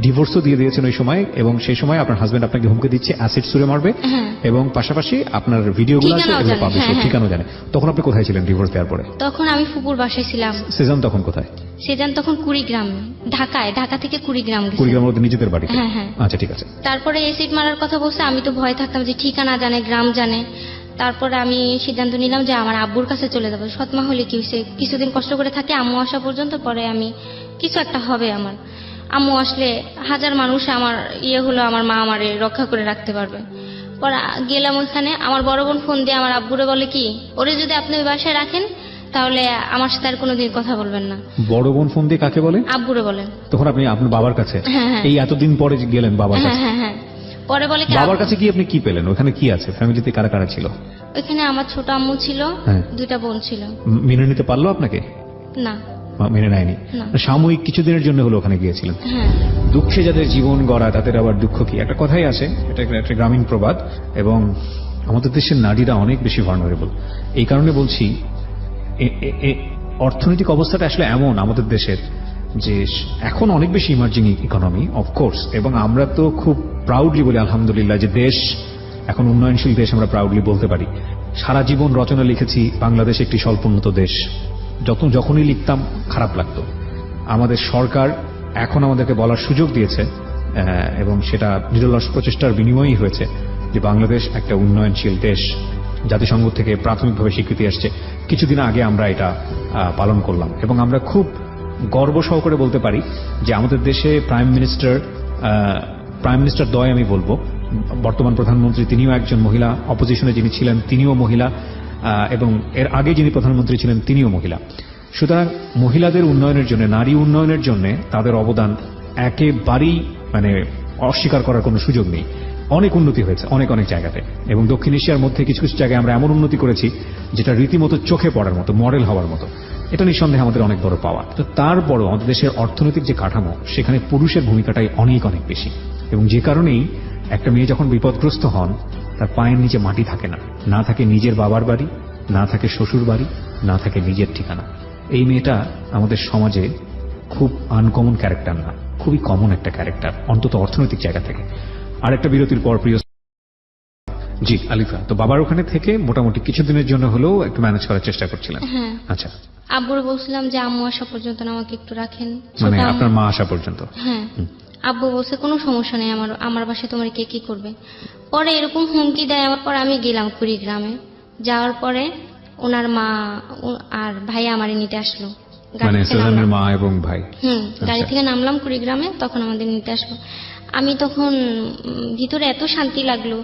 ডিভোর্সও দিয়ে দিয়েছেন ওই সময়, এবং সেই সময় আপনার হাজবেন্ড আপনাকে হুমকি দিচ্ছে অ্যাসিড ছুঁড়ে মারবে, হ্যাঁ। এবং পাশাপাশি আপনার ভিডিওগুলো আছে, ঠিকানাও এগুলো জানে, পাবলিশ, হ্যাঁ, হ্যাঁ। ঠিকানাও জানে। তখন আপনি কোথায় ছিলেন ডিভোর্স দেওয়ার পরে? তখন আমি ফুপুর বাসায় ছিলাম। সেজন তখন কোথায়? সেজান তখন কুড়িগ্রাম, ঢাকা থেকে কুড়িগ্রাম গেছে। কুড়িগ্রামের মধ্যে নিজেদের বাড়িতে? হ্যাঁ, হ্যাঁ। আচ্ছা ঠিক আছে। তারপরে এসিড মারার কথা বলছে, আমি তো ভয় থাকতাম যে ঠিকানা জানে, গ্রাম জানে। তারপরে আমি সিদ্ধান্ত নিলাম যে আমার আব্বুর কাছে চলে যাবো। সৎমা হলে কি হয়েছে, কিছুদিন কষ্ট করে থাকে আম্মু আসা পর্যন্ত, পরে আমি কিছু একটা হবে আমার। আম্মু আসলে হাজার মানুষ আমার হলো, আমার মা আমারে রক্ষা করে রাখতে পারবে। পরে গেলাম ওইখানে, আমার বড় বোন ফোন দিয়ে আমার আব্বুরে বলে কি, ওরে যদি আপনি ওই বাসায় রাখেন তাহলে আমার সাথে আর কোনোদিন কথা বলবেন না। বড় বোন ফোন দিয়ে কাকে বলে? আব্বুরে বলেন। তখন আপনি আপনার বাবার কাছে? হ্যাঁ, হ্যাঁ। এই এতদিন পরে যে গেলেন বাবার হ্যাঁ কাছে, হ্যাঁ হ্যাঁ। পরে বলে কি, বাবার কাছে কি আপনি কি পেলেন? ওখানে কি আছে, ফ্যামিলিতে কারা কারা ছিল? ওইখানে আমার ছোট আম্মু ছিল, হ্যাঁ। 2টা বোন ছিল। মেনে নিতে পারলো আপনাকে? না। মেনে নেয়নি? না। সাময়িক কিছুদিনের জন্য হলো ওখানে গিয়েছিলেন। হ্যাঁ দুঃখে যাদের জীবন গড়া তাদের আবার দুঃখ কি, একটা কথাই আছে, এটা একটা গ্রামীণ প্রবাদ। এবং আমাদের দেশের নারীরা অনেক বেশি ভার্নারেবল। এই কারণে বলছি, অর্থনৈতিক অবস্থাটা আসলে এমন আমাদের দেশের যে এখন অনেক বেশি ইমার্জিং ইকোনমি অফকোর্স, এবং আমরা তো খুব প্রাউডলি বলি আলহামদুলিল্লাহ যে দেশ এখন উন্নয়নশীল দেশ, আমরা প্রাউডলি বলতে পারি। সারা জীবন রচনা লিখেছি বাংলাদেশ একটি স্বল্পোন্নত দেশ, যখনই লিখতাম খারাপ লাগতো। আমাদের সরকার এখন আমাদেরকে বলার সুযোগ দিয়েছে, এবং সেটা নিরলস প্রচেষ্টার বিনিময়ই হয়েছে, যে বাংলাদেশ একটা উন্নয়নশীল দেশ। জাতিসংঘ থেকে প্রাথমিকভাবে স্বীকৃতি আসছে, কিছুদিন আগে আমরা এটা পালন করলাম, এবং আমরা খুব গর্ব সহকারে বলতে পারি যে আমাদের দেশে প্রাইম মিনিস্টার দ্বয় আমি বলবো, বর্তমান প্রধানমন্ত্রী তিনিও একজন মহিলা, অপোজিশনে যিনি ছিলেন তিনিও মহিলা, এবং এর আগে যিনি প্রধানমন্ত্রী ছিলেন তিনিও মহিলা। সুতরাং মহিলাদের উন্নয়নের জন্য, নারী উন্নয়নের জন্য তাদের অবদান একেবারেই মানে অস্বীকার করার কোনো সুযোগ নেই। অনেক উন্নতি হয়েছে অনেক অনেক জায়গাতে, এবং দক্ষিণ এশিয়ার মধ্যে কিছু কিছু জায়গায় আমরা এমন উন্নতি করেছি যেটা রীতিমতো চোখে পড়ার মতো, মডেল হওয়ার মতো। এটা নিঃসন্দেহে আমাদের অনেক বড় পাওয়া। তো তারপরও আমাদের দেশের অর্থনৈতিক যে কাঠামো, সেখানে পুরুষের ভূমিকাটাই অনেক অনেক বেশি, এবং যে কারণেই একটা মেয়ে যখন বিপদগ্রস্ত হন, তার পায়ের নিচে মাটি থাকে না, না থাকে নিজের বাবার বাড়ি, না থাকে শ্বশুর বাড়ি, না থাকে নিজের ঠিকানা। এই মেয়েটা আমাদের সমাজে খুব আনকমন ক্যারেক্টার না, খুবই কমন একটা ক্যারেক্টার, অন্তত অর্থনৈতিক জায়গা থেকে। আর একটা বিরতির পর প্রিয় জি আলিফা, তো বাবার ওখানে থেকে মোটামুটি কিছুদিনের জন্য হলেও একটু ম্যানেজ করার চেষ্টা করছিলেন? হ্যাঁ। আচ্ছা, আব্বুরে বলছিলাম যে আম্মু আসা পর্যন্ত না আমাকে একটু রাখেন। মানে ছোট আম্মু- আপনার মা আসা পর্যন্ত? হ্যাঁ। আব্বু বলছে কোনো সমস্যা নেই, আমার বাসায় তোমার কে কি করবে। পরে এরকম হুমকি দেয় আমার, পর আমি গেলাম কুড়িগ্রামে। যাওয়ার পরে ওনার মা আর ভাই আমারে নিতে আসলো। গাড়ি মানে থেকে সেজানের নামলাম। মা এবং ভাই। গাড়ি আচ্ছা। থেকে নামলাম কুড়িগ্রামে, তখন আমাদের নিতে আসলো। আমি তখন ভিতরে এত শান্তি লাগলো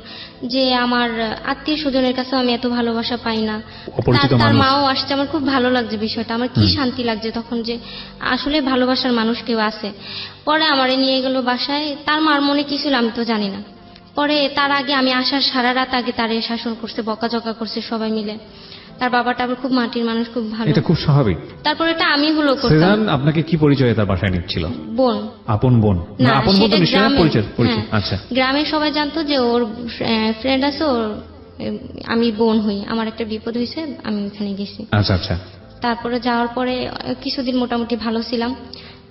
যে আমার আত্মীয় স্বজনের কাছেও আমি এত ভালোবাসা পাই না। অপরিচিত তার মানুষ। মাও আসছে, আমার খুব ভালো লাগছে বিষয়টা, আমার কি শান্তি লাগছে তখন যে আসলে ভালোবাসার মানুষ কেউ আছে। পরে আমারে নিয়ে গেল বাসায়, তার মার মনে কি ছিল আমি তো জানি না। পরে তার আগে আমি আসার সারা রাত আগে তারে শাসন করছে, বকাঝকা করছে সবাই মিলে। তার বাবাটা আবার খুব মাটির মানুষ, খুব ভালো। এটা খুব স্বাভাবিক। তারপরে এটা আমি হলো করতাম। সেজান আপনাকে কি পরিচয়ে তার বাসায় নিচ্ছিল? বোন। আপন বোন? না, আপন বোন তো সেটা নিশ্চয়ই গ্রামে। পরিচয় পরিচয়। হ্যাঁ, আচ্ছা গ্রামের সবাই জানতো যে ওর ফ্রেন্ড আছে, ওর আমি বোন হই। আমার একটা বিপদ হয়েছে, আমি ওখানে গেছি। আচ্ছা আচ্ছা। তারপরে যাওয়ার পরে কিছুদিন মোটামুটি ভালো ছিলাম।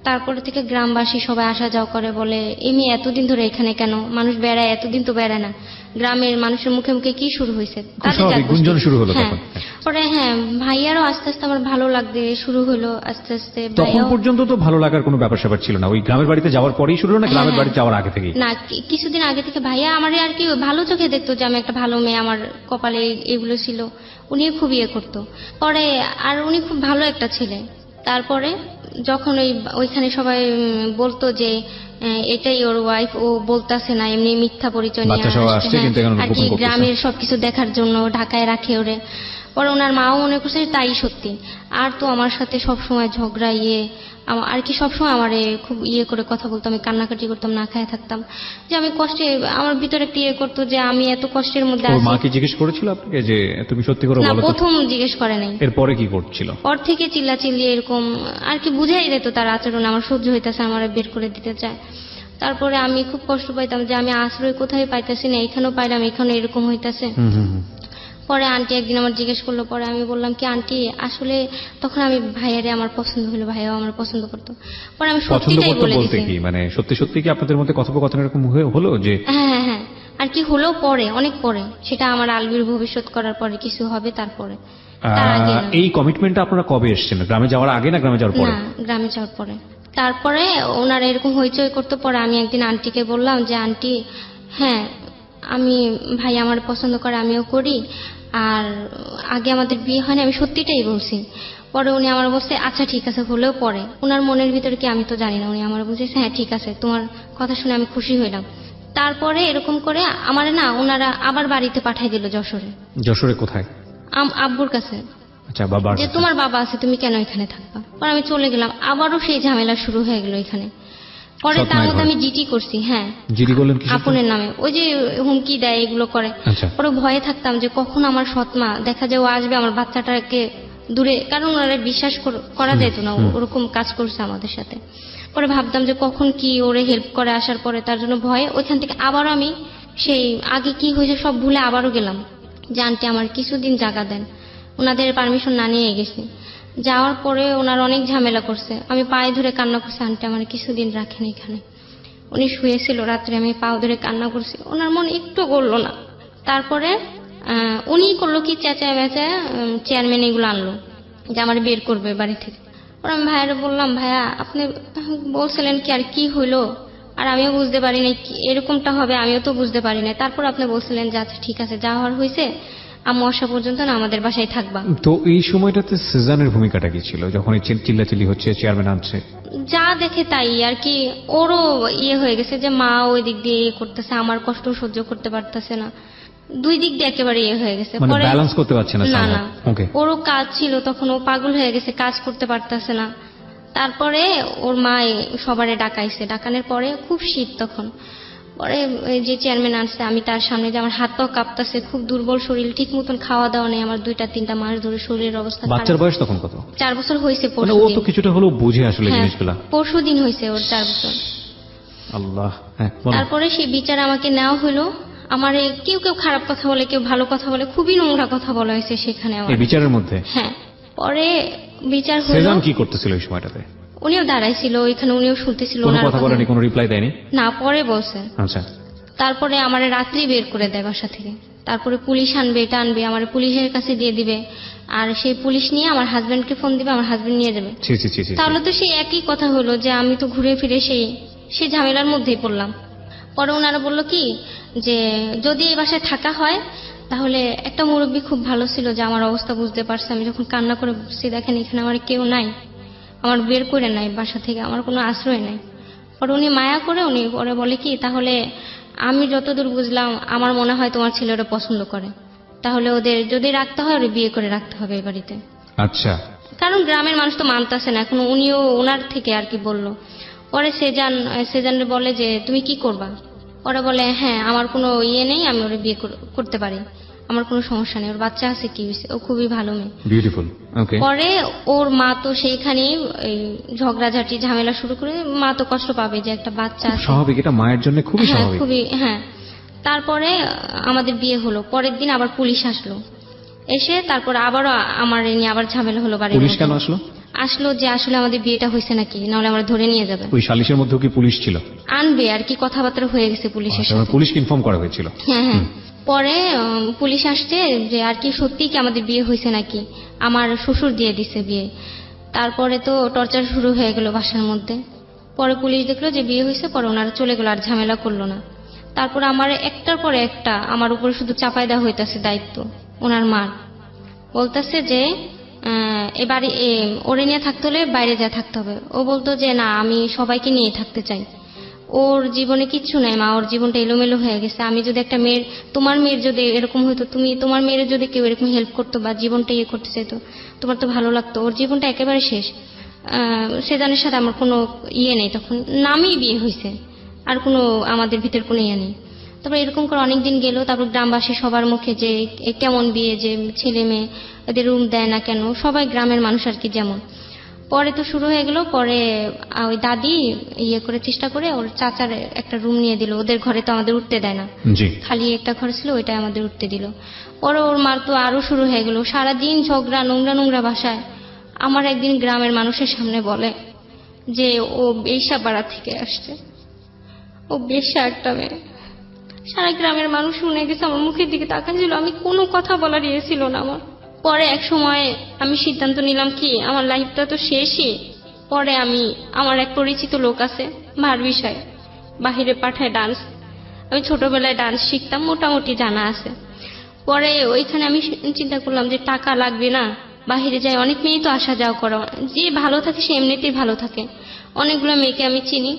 তারপরে থেকে গ্রামবাসী সবাই আসা যাওয়া করে, বলে এমনি এতদিন ধরে এখানে কেন? মানুষ বেড়ায়, এতদিন তো বেড়ায় না। গ্রামের মানুষের মুখে মুখে কি শুরু হয়েছে? তাদের স্বাভাবিক, জাত গোষ্ঠী। গুঞ্জন শুরু হলো হ্যাঁ। তখন। পরে হ্যাঁ, ভাইয়ারও আস্তে আস্তে আমার ভালো লাগতে শুরু হলো, আস্তে আস্তে তখন ভাইয়াও। পর্যন্ত তো ভালো লাগার কোনো ব্যাপার স্যাপার ছিল না, ওই গ্রামের বাড়িতে যাওয়ার পরেই শুরু হলো না গ্রামের হ্যাঁ, বাড়িতে যাওয়ার আগে থেকেই? না, কিছুদিন আগে থেকে ভাইয়া আমার আর কি ভালো চোখে দেখতো যে আমি একটা ভালো মেয়ে, আমার কপালে এগুলো ছিল। উনি খুব ইয়ে করতো। পরে আর উনি খুব ভালো একটা ছেলে। তারপরে যখন ওইখানে সবাই বলতো যে এটাই ওর ওয়াইফ, ও বলতাছে না, এমনি মিথ্যা পরিচয় নিয়ে বাচ্চা সহ আসছে, আসছে, হ্যাঁ, কিন্তু এখানে আর গোপন কি করতেছে। গ্রামের সবকিছু দেখার জন্য ঢাকায় রাখে ওরে। পরে ওনার মাও মনে করছে যে তাই সত্যি। আর তো আমার সাথে সব সময় ঝগড়া আর কি সবসময় আমারে খুব করে কথা বলতো, আমি কান্নাকাটি করতাম, না খায় থাকতাম, যে আমি কষ্টে, আমার ভিতরে একটা করতো যে আমি এত কষ্টের মধ্যে ওর আছি। মা কি জিজ্ঞেস করেছিল আপনাকে যে তুমি সত্যি করে না, বলো তো? প্রথম জিজ্ঞেস করে নাই। এরপরে কি করছিল? পর থেকে চিল্লাচিল্লি এরকম আর কি বুঝাই দিত তার আচরণ, আমার সহ্য হইতেছে, আমার বের করে দিতে চায়। তারপরে আমি খুব কষ্ট পাইতাম যে আমি আশ্রয় কোথায় পাইতেছি না, এখানেও পাইলাম, এখানে এরকম হইতাছে। হুম হুম হুম। পরে আন্টি একদিন আমার জিজ্ঞেস করলো, পরে আমি বললাম কি আন্টি আসলে তখন আমি ভাইয়ারে আমার পছন্দ হলো, ভাইয়াও আমার পছন্দ করতো। পরে আমি পছন্দ সত্যিটাই করতে বলে বলতে দিছি। কি মানে সত্যি সত্যি কি আপনাদের মধ্যে কথোপকথন এরকম হলো যে? হ্যাঁ হ্যাঁ হ্যাঁ, আর কি হলেও পরে, অনেক পরে, সেটা আমার আলবির ভবিষ্যৎ করার পরে কিছু হবে, তারপরে, তার আগে না। এই কমিটমেন্টটা আপনারা কবে এসেছেন? গ্রামে যাওয়ার আগে না গ্রামে যাওয়ার পরে? না, গ্রামে যাওয়ার পরে। তারপরে ওনারা এরকম হইচই করতে, পরে আমি একদিন আন্টিকে বললাম যে আন্টি, হ্যাঁ আমি ভাই আমার পছন্দ করে, আমিও করি, আর আগে আমাদের বিয়ে হয়নি, আমি সত্যিটাই বলছি। পরে উনি আমার বলছে আচ্ছা ঠিক আছে, হলেও পরে ওনার মনের ভিতরে কি আমি তো জানি না, উনি আমার বুঝেছে হ্যাঁ ঠিক আছে, তোমার কথা শুনে আমি খুশি হইলাম। তারপরে এরকম করে আমার না ওনারা আবার বাড়িতে পাঠাই দিল যশোরে। যশোরে কোথায়? আব্বুর কাছে, আচ্ছা, বাবার যে কাছে। তোমার বাবা আছে, তুমি কেন এখানে থাকবা? পরে আমি চলে গেলাম, আবারও সেই ঝামেলা শুরু হয়ে গেল এখানে। পরে সৎ তার মায়ের মধ্যে ঘরে? আমি জিটি করছি। হ্যাঁ, জিডি করলেন কি? আপনের নামে, ওই যে হুমকি দেয়, এগুলো করে। আচ্ছা। পরে ভয়ে থাকতাম যে কখন আমার সৎমা দেখা যায় ও আসবে আমার বাচ্চাটাকে দূরে, কারণ ওরা বিশ্বাস করা যেত না, ওরকম কাজ করছে আমাদের সাথে। পরে ভাবতাম যে কখন কি ওরে হেল্প করে আসার পরে, তার জন্য ভয়ে ওইখান থেকে আবার আমি সেই আগে কি হয়েছে সব ভুলে আবারও গেলাম যে আন্টি আমার কিছুদিন জায়গা দেন। ওনাদের পারমিশন না নিয়ে গেছি। যাওয়ার পরে ওনার অনেক ঝামেলা করছে, আমি পায়ে ধরে কান্না করছি, আন্টি আমার কিছুদিন রাখেন এখানে। উনি শুয়েছিল রাত্রে, আমি পাও ধরে কান্না করছি, ওনার মন একটু গড়লো না। তারপরে উনি করলো কি, চেঁচায় বেচায় চেয়ারম্যান এগুলো আনলো যে আমার বের করবে বাড়ি থেকে। পরে আমি ভাইয়ারে বললাম, ভাইয়া আপনি বলছিলেন কি, আর কি হইলো? আর আমিও বুঝতে পারি না এরকমটা হবে, আমিও তো বুঝতে পারি না। তারপর আপনি বলছিলেন যে আচ্ছা ঠিক আছে, যা হওয়ার হয়েছে, আম্মু আসা পর্যন্ত না আমাদের বাসায় থাকবা। তো এই সময়টাতে সেজানের ভূমিকাটা কি ছিল যখন এই চিল্লাচিল্লি হচ্ছে, চেয়ারম্যান আনছে? যা দেখে তাই আর কি, ওরও হয়ে গেছে যে মা ওই দিক দিয়ে করতেছে, আমার কষ্ট সহ্য করতে পারতেছে না, দুই দিক দিয়ে একেবারে হয়ে গেছে। মানে পরে ব্যালেন্স করতে পারছে না না somehow? না, ওকে। ওরও কাজ ছিল তখন, ও পাগল হয়ে গেছে, কাজ করতে পারতেছে না। তারপরে ওর মা সবারে ডাকাইছে, ডাকানোর পরে খুব শীত তখন। পরে ওই যে চেয়ারম্যান আসছে, আমি তার সামনে, যে আমার হাত পাও কাঁপতেছে, খুব দুর্বল শরীর, ঠিক মতন খাওয়া দাওয়া নেই আমার, 2-3 মাস ধরে শরীরের অবস্থা বাচ্চার খারাপ। বয়স তখন কত? 4 বছর হয়েছে মানে ও তো পরশুদিন। কিছুটা হলেও বুঝে আসলে হ্যাঁ, জিনিসগুলা। পরশুদিন হয়েছে ওর 4 বছর। আল্লাহ, হ্যাঁ বলো। তারপরে সেই বিচার আমাকে নেওয়া হলো। আমারে কেউ কেউ খারাপ কথা বলে, কেউ ভালো কথা বলে, খুবই নোংরা কথা বলা হয়েছে সেখানে আমার। এই বিচারের মধ্যে হ্যাঁ, পরে বিচার হলো। সেজান কি করতেছিল ওই সময়টাতে? উনিও দাঁড়াইছিল ওইখানে, উনিও শুনতেছিল। কোনো ওনার কথা বলেনি, কোনো রিপ্লাই দেয়নি? না, পরে বলছে। আচ্ছা। তারপরে আমারে রাত্রি বের করে দেয় বাসা থেকে। তারপরে পুলিশ আনবে, এটা আনবে, আমার পুলিশের কাছে দিয়ে দিবে, আর সেই পুলিশ নিয়ে আমার হাজবেন্ডকে ফোন দিবে, আমার হাজবেন্ড নিয়ে যাবে। ছি ছি ছি ছি। তাহলে তো সেই একই কথা হলো যে আমি তো ঘুরে ফিরে সেই ঝামেলার মধ্যেই পড়লাম। পরে ওনারা বললো কি যে যদি এই বাসায় থাকা হয় তাহলে, একটা মুরব্বী খুব ভালো ছিল যে আমার অবস্থা বুঝতে পারছে, আমি যখন কান্না করে বসছি, দেখেন এখানে আমার কেউ নাই, আমার বের করে নাই বাসা থেকে, আমার কোনো আশ্রয় নাই। পরে উনি মায়া করে উনি পরে বলে কি, তাহলে আমি যতদূর বুঝলাম আমার মনে হয় তোমার ছেলে ওরা পছন্দ করে, তাহলে ওদের যদি রাখতে হয় ওরা বিয়ে করে রাখতে হবে এই বাড়িতে। আচ্ছা, কারণ গ্রামের মানুষ তো মানতেছে না এখন, উনিও ওনার থেকে আর কি বলল। পরে সেজান বলে যে তুমি কি করবা? ওরা বলে হ্যাঁ আমার কোনো নেই, আমি ওরা বিয়ে করতে পারি, আমার কোনো সমস্যা নেই, ওর বাচ্চা আছে, কি হয়েছে, ও খুবই ভালো মেয়ে। বিউটিফুল। ওকে। পরে ওর মা তো সেইখানেই এই ঝগড়াঝাটি ঝামেলা শুরু করে, মা তো কষ্ট পাবে যে একটা বাচ্চা আছে। স্বাভাবিক, এটা মায়ের জন্য খুবই হ্যাঁ স্বাভাবিক। খুবই, হ্যাঁ। তারপরে আমাদের বিয়ে হলো, পরের দিন আবার পুলিশ আসলো, এসে তারপর আবারও আমার নিয়ে আবার ঝামেলা হলো বাড়ির পুলিশ মধ্যে। কেন আসলো? আসলো যে আসলে আমাদের বিয়েটা হয়েছে নাকি, নাহলে আমরা ধরে নিয়ে যাবে, ওই সালিশের মধ্যেও কি পুলিশ ছিল? আনবে আর কি, কথাবার্তা হয়ে গেছে পুলিশের আচ্ছা, সাথে। পুলিশকে ইনফর্ম করা হয়েছিল। হ্যাঁ হ্যাঁ। পরে পুলিশ আসছে যে আর কি সত্যিই কি আমাদের বিয়ে হয়েছে নাকি, আমার শ্বশুর দিয়ে দিছে বিয়ে। তারপরে তো টর্চার শুরু হয়ে গেল বাসার মধ্যে। পরে পুলিশ দেখলো যে বিয়ে হয়েছে, পরে ওনারা চলে গেল, আর ঝামেলা করলো না। তারপর আমার একটার পরে একটা আমার উপরে শুধু চাপাই দেওয়া হইতাছে দায়িত্ব ওনার মার। বলতেছে যে এবারে ওরে নিয়ে থাকতে হলে বাইরে যা থাকতে হবে। ও বলতো যে না আমি সবাইকে নিয়ে থাকতে চাই, ওর জীবনে কিচ্ছু নাই মা, ওর জীবনটা এলোমেলো হয়ে গেছে। আমি যদি একটা মেয়ের, তোমার মেয়ের যদি এরকম হইতো, তুমি তোমার মেয়ের যদি কেউ এরকম হেল্প করতো বা জীবনটা ইয়ে করতে চাইতো, তোমার তো ভালো লাগতো। ওর জীবনটা একেবারে শেষ। সেজানের সাথে আমার কোনো নেই, তখন নামেই বিয়ে হয়েছে, আর কোনো আমাদের ভিতর কোনো নেই। তারপর এরকম করে অনেকদিন গেল। তারপর গ্রামবাসী সবার মুখে যে কেমন বিয়ে, যে ছেলে মেয়ে ওদের রুম দেয় না কেন, সবাই গ্রামের মানুষ আর কি যেমন। পরে তো শুরু হয়ে গেল। পরে ওই দাদি করে চেষ্টা করে ওর চাচার একটা রুম নিয়ে দিল, ওদের ঘরে তো আমাদের উঠতে দেয় না, জি। খালি একটা ঘর ছিল, ওইটা আমাদের উঠতে দিল। পরে ওর মার তো আরো শুরু হয়ে গেল, সারাদিন ঝগড়া, নোংরা নোংরা ভাষায়। আমার একদিন গ্রামের মানুষের সামনে বলে যে ও বেশ্যা পাড়া থেকে আসছে, ও বেশ্যা একটা মেয়ে। সারা গ্রামের মানুষ শুনে গেছে, আমার মুখের দিকে তাকাচ্ছিল, আমি কোনো কথা বলার ছিল না আমার। পরে এক সময় আমি সিদ্ধান্ত নিলাম কি আমার লাইফটা তো শেষই। পরে আমার এক পরিচিত লোক আছে মার বিষয়, বাহিরে পাঠায় ডান্স। আমি ছোটবেলায় ডান্স শিখতাম, মোটামুটি জানা আছে। পরে ওইখানে আমি চিন্তা করলাম যে টাকা লাগবে না, বাহিরে যাই, অনেক মেয়ে তো আসা যাওয়া করা, যে ভালো থাকে সে এমনিতেই ভালো থাকে, অনেকগুলো মেয়েকে আমি চিনি।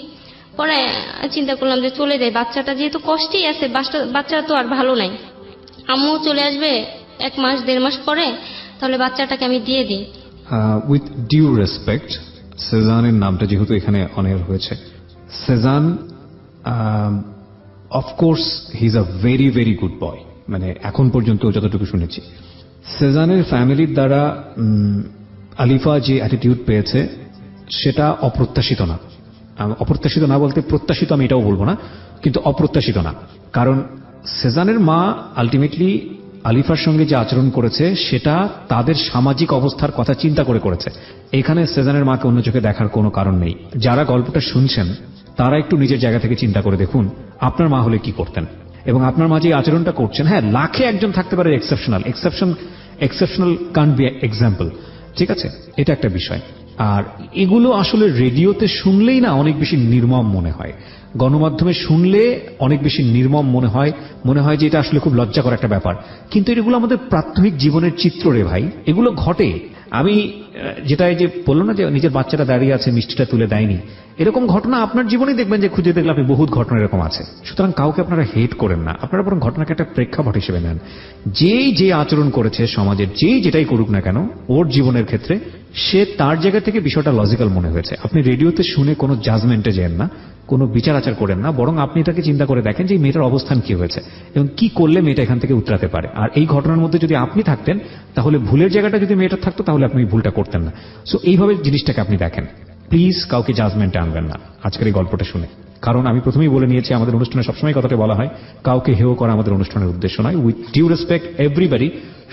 পরে চিন্তা করলাম যে চলে যাই, বাচ্চাটা যেহেতু কষ্টেই আছে, বাচ্চাটা তো আর ভালো নাই, আম্মু চলে আসবে 1 মাস 1.5 মাস পরে, তাহলে বাচ্চাটাকে আমি দিয়ে দিই। উইথ ডিউ রেসপেক্ট, সেজানের নামটা যেহেতু এখানে অনেক হয়েছে, Shezan of course he is a very very good boy, মানে এখন পর্যন্ত যতটুকু শুনেছি। সেজানের ফ্যামিলির দ্বারা আলিফা যে অ্যাটিটিউড পেয়েছে সেটা অপ্রত্যাশিত না। অপ্রত্যাশিত না বলতে প্রত্যাশিত আমি এটাও বলবো না, কিন্তু অপ্রত্যাশিত না। কারণ সেজানের মা আলটিমেটলি আলিফার সঙ্গে যে আচরণ করেছে সেটা তাদের সামাজিক অবস্থার কথা চিন্তা করে করেছে। এখানে সেজানের মাকে অন্য চোখে দেখার কোনো কারণ নেই। যারা গল্পটা শুনছেন তারা একটু নিজের জায়গা থেকে চিন্তা করে দেখুন আপনার মা হলে কি করতেন, এবং আপনার মা যে আচরণটা করছেন, হ্যাঁ লাখে একজন থাকতে পারে এক্সেপশনাল কান্ট বি এক্সাম্পল, ঠিক আছে, এটা একটা বিষয়। আর এগুলো আসলে রেডিওতে শুনলেই না অনেক বেশি নির্মম মনে হয়, গণমাধ্যমে শুনলে অনেক বেশি নির্মম মনে হয় যে এটা আসলে খুব লজ্জাকর একটা ব্যাপার। কিন্তু এগুলো আমাদের প্রাত্যহিক জীবনের চিত্র রে ভাই, এগুলো ঘটে। আমি যেটা যে বললো না যে নিজের বাচ্চাটা দাঁড়িয়ে আছে মিষ্টিটা তুলে দেয়নি, এরকম ঘটনা আপনার জীবনেই দেখবেন যে খুঁজে দেখলে আপনি বহুত ঘটনা এরকম আছে। সুতরাং কাউকে আপনারা হেট করেন না, আপনারা বরং ঘটনাকে একটা প্রেক্ষাপট হিসেবে নেন। যেই যে আচরণ করেছে সমাজের, যেটাই করুক না কেন ওর জীবনের ক্ষেত্রে, সে তার জায়গা থেকে বিষয়টা লজিক্যাল মনে হয়েছে। আপনি রেডিওতে শুনে কোনো জাজমেন্টে যান না, কোনো বিচার আচার করেন না, বরং আপনি এটাকে চিন্তা করে দেখেন যে এই মেয়েটার অবস্থান কি হয়েছে এবং কি করলে মেয়েটা এখান থেকে উতরাতে পারে। আর এই ঘটনার মধ্যে যদি আপনি থাকতেন তাহলে ভুলের জায়গাটা যদি মেয়েটা থাকতো তাহলে আপনি ভুলটা করতেন না। সো এইভাবে জিনিসটাকে আপনি দেখেন, প্লিজ কাউকে জাজমেন্টে আনবেন না আজকের এই গল্পটা শুনে। কারণ আমি প্রথমেই বলে নিয়েছি আমাদের অনুষ্ঠানে সবসময় কথাটা বলা হয়, কাউকে হেয় করা আমাদের অনুষ্ঠানের উদ্দেশ্য নয়। উইথ ডিউ রেসপেক্ট এভরিবডি,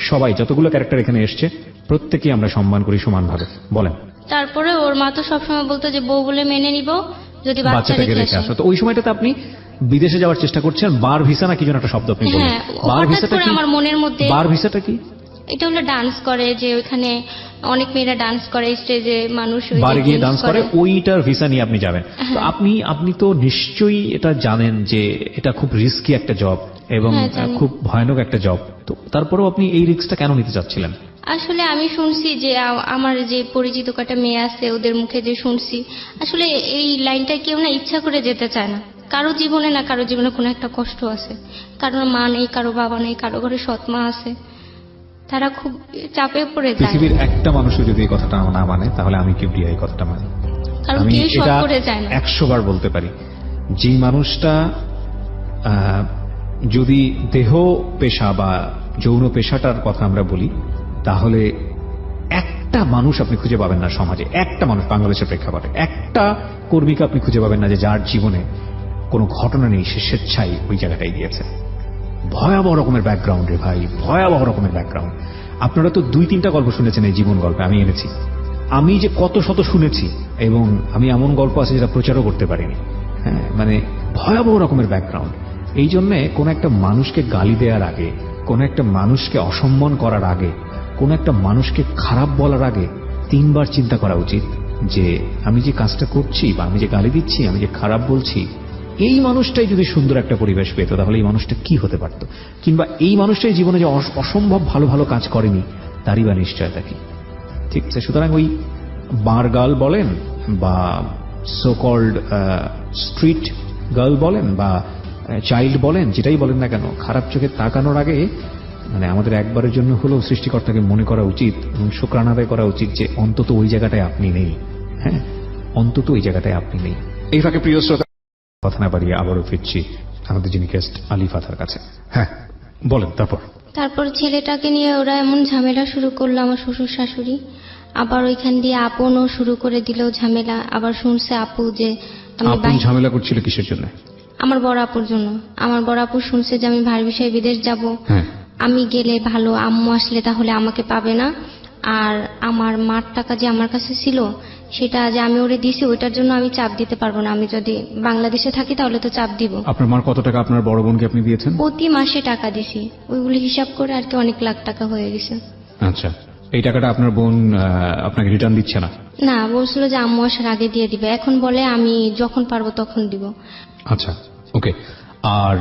সবাই যতগুলো ক্যারেক্টার এখানে এসছে প্রত্যেকেই আমরা সম্মান করি সমানভাবে। বলেন। তারপরে ওর মা তো সবসময় বলতো যে বউ বলে মেনে নিব যদি বাচ্চাটাকে রেখে আসো। তো ওই সময়টাতে আপনি বিদেশে যাওয়ার চেষ্টা করছেন, বার ভিসা না কি যেন একটা শব্দ আপনি বললেন। হ্যাঁ, বার ভিসাটা কি? আমার মনের মধ্যে বার ভিসাটা কি? এটা হলো ডান্স করে, যে ওখানে অনেক মেয়েরা ডান্স করে স্টেজে, মানুষ বারে গিয়ে ডান্স করে, ওইটার ভিসা নিয়ে আপনি যাবেন। তো আপনি তো নিশ্চয়ই এটা জানেন যে এটা খুব রিস্কি একটা জব এবং খুব ভয়ানক একটা জব। তো তারপরেও আপনি এই রিস্কটা কেন নিতে চাচ্ছিলেন? আসলে আমি শুনছি যে আমার যে পরিচিত কটা মেয়ে আছে ওদের মুখে যে শুনছি, আসলে এই লাইনটা কেউ না ইচ্ছা করে যেতে চায় না। কারো জীবনে না কারো জীবনে কোনো একটা কষ্ট আছে, কারোর মা নেই, কারো বাবা নেই, কারো ঘরে সৎ মা আছে, তারা খুব চাপে পড়ে যায়। পৃথিবীর একটা মানুষও যদি এই কথাটা না মানে তাহলে আমি কিবরিয়া এই কথাটা মানি। কারণ আমি কেউ সৎ এটা করে যায় না। 100 বার বলতে পারি, যেই মানুষটা যদি দেহ পেশা বা যৌন পেশাটার কথা আমরা বলি, তাহলে একটা মানুষ আপনি খুঁজে পাবেন না সমাজে, একটা মানুষ বাংলাদেশের প্রেক্ষাপটে একটা কর্মীকে আপনি খুঁজে পাবেন না যে যার জীবনে কোনো ঘটনা নেই, সে স্বেচ্ছায় ওই জায়গাটায় গিয়েছে। ভয়াবহ রকমের ব্যাকগ্রাউন্ড রে ভাই, ভয়াবহ রকমের ব্যাকগ্রাউন্ড। আপনারা তো 2-3টা গল্প শুনেছেন এই জীবন গল্পে, আমি এনেছি। আমি যে কত শত শুনেছি, এবং আমি এমন গল্প আছে যেটা প্রচারও করতে পারিনি। হ্যাঁ, মানে ভয়াবহ রকমের ব্যাকগ্রাউন্ড। এই জন্যে কোন একটা মানুষকে গালি দেওয়ার আগে, কোন একটা মানুষকে অসম্মান করার আগে, কোন একটা মানুষকে খারাপ বলার আগে 3 বার চিন্তা করা উচিত যে আমি যে কাজটা করছি বা আমি যে গালি দিচ্ছি, আমি যে খারাপ বলছি, এই মানুষটাই যদি সুন্দর একটা পরিবেশ পেত তাহলে এই মানুষটা কি হতে পারত, কিংবা এই মানুষটাই জীবনে যে অসম্ভব ভালো ভালো কাজ করেনি তারই বা নিশ্চয়তা কি। ঠিক আছে, সুতরাং ওই বার গার্ল বলেন বা সো কল্ড স্ট্রিট গার্ল বলেন বা চাইল্ড বলেন, যেটাই বলেন না কেন, খারাপ চোখে তাকানোর আগে মানে আমাদের একবারের জন্য হলেও সৃষ্টিকর্তাকে মনে করা উচিত এবং শুকরানা আদায় করা উচিত যে অন্তত ওই জায়গাটায় আপনি নেই। হ্যাঁ, অন্তত ওই জায়গাটায় আপনি নেই। এই ফাঁকে প্রিয় শ্রোতা, কথা না বাড়িয়ে আবারও ফিরছি আমাদের যিনি গেস্ট আলী ফাতার কাছে। হ্যাঁ বলেন। তারপর ছেলেটাকে নিয়ে ওরা এমন ঝামেলা শুরু করলো, আমার শ্বশুর শাশুড়ি। আবার ওইখান দিয়ে আপনও শুরু করে দিল ঝামেলা। আবার শুনছে আপু যে আমি আপন ঝামেলা করছিল কিসের জন্য? আমার বড় আপুর জন্য। আমার বড় আপু শুনছে যে আমি ভারী বিষয়ে বিদেশ যাব, হ্যাঁ, আমি গেলে ভালো, আম্মু আসলে তাহলে আমাকে পাবে না, আর আমার মার টাকা যে আমার কাছে ছিল সেটা যে আমি ওরে দিছি ওইটার জন্য আমি চাপ দিতে পারবো না। আমি যদি বাংলাদেশে থাকি তাহলে তো চাপ দিব। আপনার মার কত টাকা আপনার বড় বোনকে আপনি দিয়েছেন? প্রতি মাসে টাকা দিছি, ওইগুলি হিসাব করে আর কি অনেক লাখ টাকা হয়ে গেছে। আচ্ছা, এই টাকাটা আপনার বোন আপনাকে রিটার্ন দিচ্ছে না? না, বলছিল যে আম্মু আসার আগে দিয়ে দিবে, এখন বলে আমি যখন পারবো তখন দিব। আচ্ছা, ওকে। আর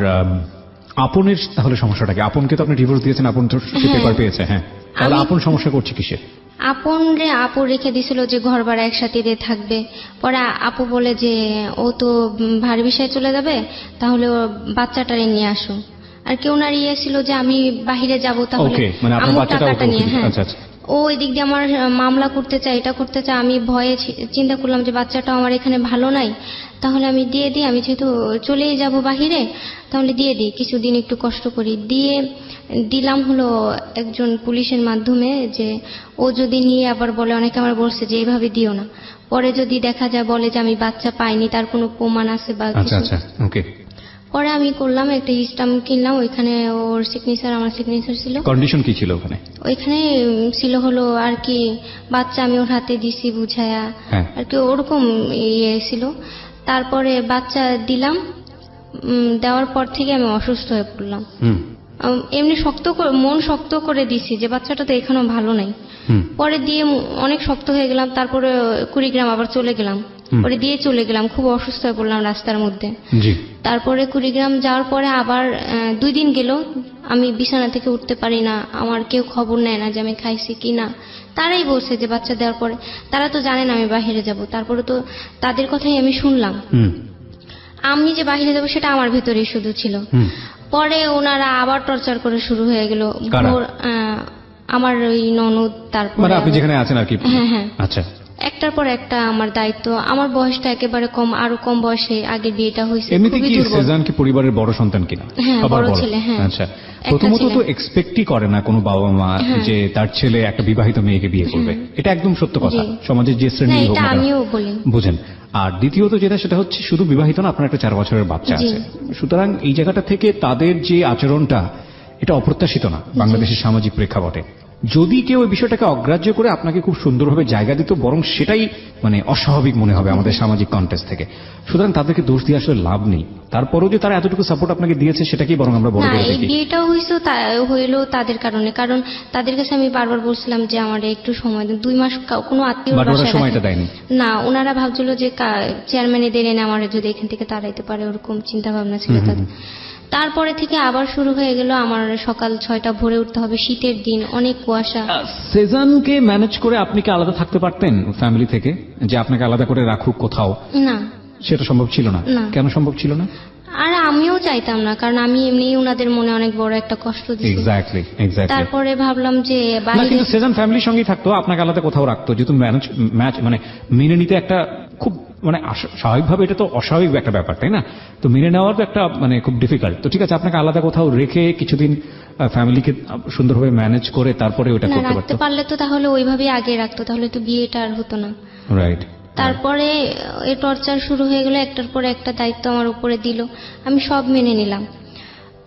আপনের তাহলে সমস্যাটা কি? আপনকে তো আপনি ডিভোর্স দিয়েছেন, আপন তো পেপার পেয়েছে। হ্যাঁ, তাহলে আপন সমস্যা করছে কিসে? আপু রেখে দিছিল যে ঘর ভাড়া একসাথে দিয়ে থাকবে। পরে আপু বলে যে ও তো ভারী বিষয়ে চলে যাবে, তাহলে ও বাচ্চাটারে নিয়ে আসো। আর কেউ না ছিল যে আমি বাহিরে যাব, তাহলে মানে আপনার আম্মুর বাচ্চাটাও টাকাটা নিয়ে। হ্যাঁ, আচ্ছা আচ্ছা। ও ওই দিক দিয়ে আমার মামলা করতে চায়, এটা করতে চায়। আমি ভয়ে চিন্তা করলাম যে বাচ্চাটা আমার এখানে ভালো নাই, তাহলে আমি দিয়ে দিই, আমি যেহেতু চলেই যাব বাহিরে, তাহলে দিয়ে দিই, কিছুদিন একটু কষ্ট করি। দিলাম হলো একজন পুলিশের মাধ্যমে, যে ও যদি নিয়ে আবার বলে, অনেকে আমার বলছে যে এইভাবে দিও না, পরে যদি দেখা যায় বলে যে আমি বাচ্চা পাইনি, তার কোনো প্রমাণ আছে বা আচ্ছা কিছু। আচ্ছা, ওকে। পরে আমি করলাম একটা স্ট্যাম্প কিনলাম, ওইখানে ওর সিগনেচার আমার সিগনেচার ছিল। কন্ডিশন কি ছিল ওখানে? ওইখানে ছিল হলো আর কি বাচ্চা আমি ওর হাতে দিছি বুঝায়া, হ্যাঁ, আর কি ওরকম ইয়ে ছিল। তারপরে বাচ্চা দিলাম, দেওয়ার পর থেকে আমি অসুস্থ হয়ে পড়লাম। এমনি মন শক্ত করে দিছি যে বাচ্চাটা তো এখানেও ভালো নাই। পরে দিয়ে অনেক শক্ত হয়ে গেলাম। তারপরে কুড়িগ্রাম আবার চলে গেলাম, পরে দিয়ে চলে গেলাম, খুব অসুস্থ হয়ে পড়লাম রাস্তার মধ্যে। তারপরে কুড়িগ্রাম যাওয়ার পরে আবার 2 দিন গেল, আমি বিছানা থেকে উঠতে পারি না, আমার কেউ খবর নেয় না যে আমি খাইছি কি না। তারাই বলছে যে বাচ্চা দেওয়ার পরে, তারা তো জানে না আমি বাহিরে যাব, তারপরে তো তাদের কথাই আমি শুনলাম। আমি যে বাহিরে যাব সেটা আমার ভেতরেই শুধু ছিল। পরে ওনারা আবার টর্চার করে শুরু হয়ে গেল। আমার ওই ননদ, তারপরে আপনি যেখানে আছেন আর কি। হ্যাঁ হ্যাঁ, আচ্ছা। একটার পর একটা আমার দায়িত্ব। আমার বয়সটা একেবারে কম, আরো কম বয়সে আগে বিয়েটা হয়েছে। এমনিতে কি সেজান কি পরিবারের বড় সন্তান কিনা? হ্যাঁ, বড় ছেলে। হ্যাঁ, আচ্ছা। প্রথমত তো এক্সপেক্টই করে না কোনো বাবা মা যে তার ছেলে একটা বিবাহিত মেয়েকে বিয়ে করবে, এটা একদম সত্য কথা, সমাজের যে শ্রেণী হোক না, আমিও বলি। বুঝেন। আর দ্বিতীয়ত যেটা, সেটা হচ্ছে শুধু বিবাহিত না, আপনার একটা 4 বছরের বাচ্চা আছে। সুতরাং এই জায়গাটা থেকে তাদের যে আচরণটা, এটা অপ্রত্যাশিত না বাংলাদেশের সামাজিক প্রেক্ষাপটে। যদি কেউ এই বিষয়টাকে অগ্রাহ্য করে আপনাকে খুব সুন্দরভাবে জায়গা দিত, বরং সেটাই মানে অস্বাভাবিক মনে হবে আমাদের সামাজিক কন্টেক্সট থেকে। সুতরাং তাদেরকে দোষ দিয়ে আসলে লাভ নেই। তারপরেও যে তারা এতটুকু সাপোর্ট আপনাকে দিয়েছে, সেটাকেই বরং আমরা বড় করে দেখি। বিয়েটা হইলো তাদের কারণে, কারণ তাদের কাছে আমি বারবার বলছিলাম যে আমার একটু সময় দিন, 2 মাস কোনো আত্মীয় সময়টা দেয়নি না। ওনারা ভাবছিল যে চেয়ারম্যান এদের এনে আমার যদি এখান থেকে তাড়াইতে পারে, ওরকম চিন্তা ভাবনা ছিল তাদের। তারপরে থেকে আবার শুরু হয়ে গেল আমার সকাল 6টা ভোরে উঠতে হবে, শীতের দিন, অনেক কুয়াশা। সেজানকে ম্যানেজ করে আপনি কি আলাদা থাকতে পারতেন ফ্যামিলি থেকে, যে আপনাকে আলাদা করে রাখুক কোথাও? না, সেটা সম্ভব ছিল না। না। কেন সম্ভব ছিল না? আর আমিও চাইতাম না, কারণ আমি এমনি ওনাদের মনে অনেক বড় একটা কষ্ট দিচ্ছি। এক্স্যাক্টলি। তারপরে ভাবলাম যে না, বাইরে কিন্তু সেজান ফ্যামিলির সঙ্গেই থাকতো, আপনাকে আলাদা কোথাও রাখতো, যেহেতু ম্যাচ মানে মেনে নিতে একটা খুব মানে স্বাভাবিকভাবে এটা তো অস্বাভাবিক একটা ব্যাপার, তাই না? তো মেনে নেওয়ার তো একটা মানে খুব ডিফিকাল্ট। তো ঠিক আছে, আপনাকে আলাদা কোথাও রেখে কিছুদিন ফ্যামিলিকে সুন্দরভাবে ম্যানেজ করে তারপরে ওটা না, করতে রাখতে পারতো। পারলে তো তাহলে ওইভাবেই আগে রাখতো, তাহলে তো বিয়েটা আর হতো না। রাইট। তারপরে এই টর্চার শুরু হয়ে গেল, একটার পর একটা দায়িত্ব আমার উপরে দিল, আমি সব মেনে নিলাম।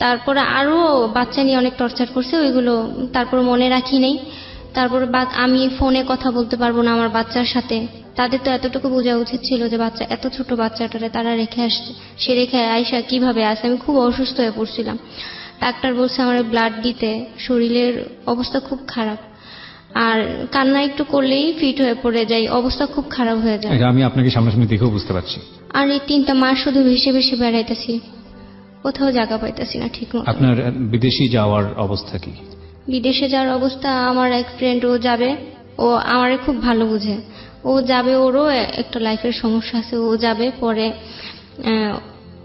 তারপরে আরো বাচ্চা নিয়ে অনেক টর্চার করছে, ওইগুলো তারপর মনে রাখি নেই। তারপরে আমি ফোনে কথা বলতে পারবো না আমার বাচ্চার সাথে। তাদের তো এতটুকু বোঝা উচিত ছিল যে বাচ্চা, এত ছোট বাচ্চাটারে তারা রেখে আসছে, সে রেখে আয়সা কিভাবে আসে। আমি খুব অসুস্থ হয়ে পড়ছিলাম, ডাক্তার বলছে আমার ব্লাড দিতে, শরীরের অবস্থা খুব খারাপ, আর কান্না একটু করলেই ফিট হয়ে পড়ে যাই, অবস্থা খুব খারাপ হয়ে যায়। এটা আমি আপনাকে সামনাসামনি দেখেও বুঝতে পারছি। আর এই 3টা মাস শুধু ভেসে ভেসে বেড়াইতেছি, কোথাও জায়গা পাইতেছি না ঠিক মতো। আপনার বিদেশি যাওয়ার অবস্থা কি? বিদেশে যাওয়ার অবস্থা, আমার এক ফ্রেন্ড ও যাবে, ও আমারে খুব ভালো বুঝে, ও যাবে, ওরও একটা লাইফের সমস্যা আছে, ও যাবে। পরে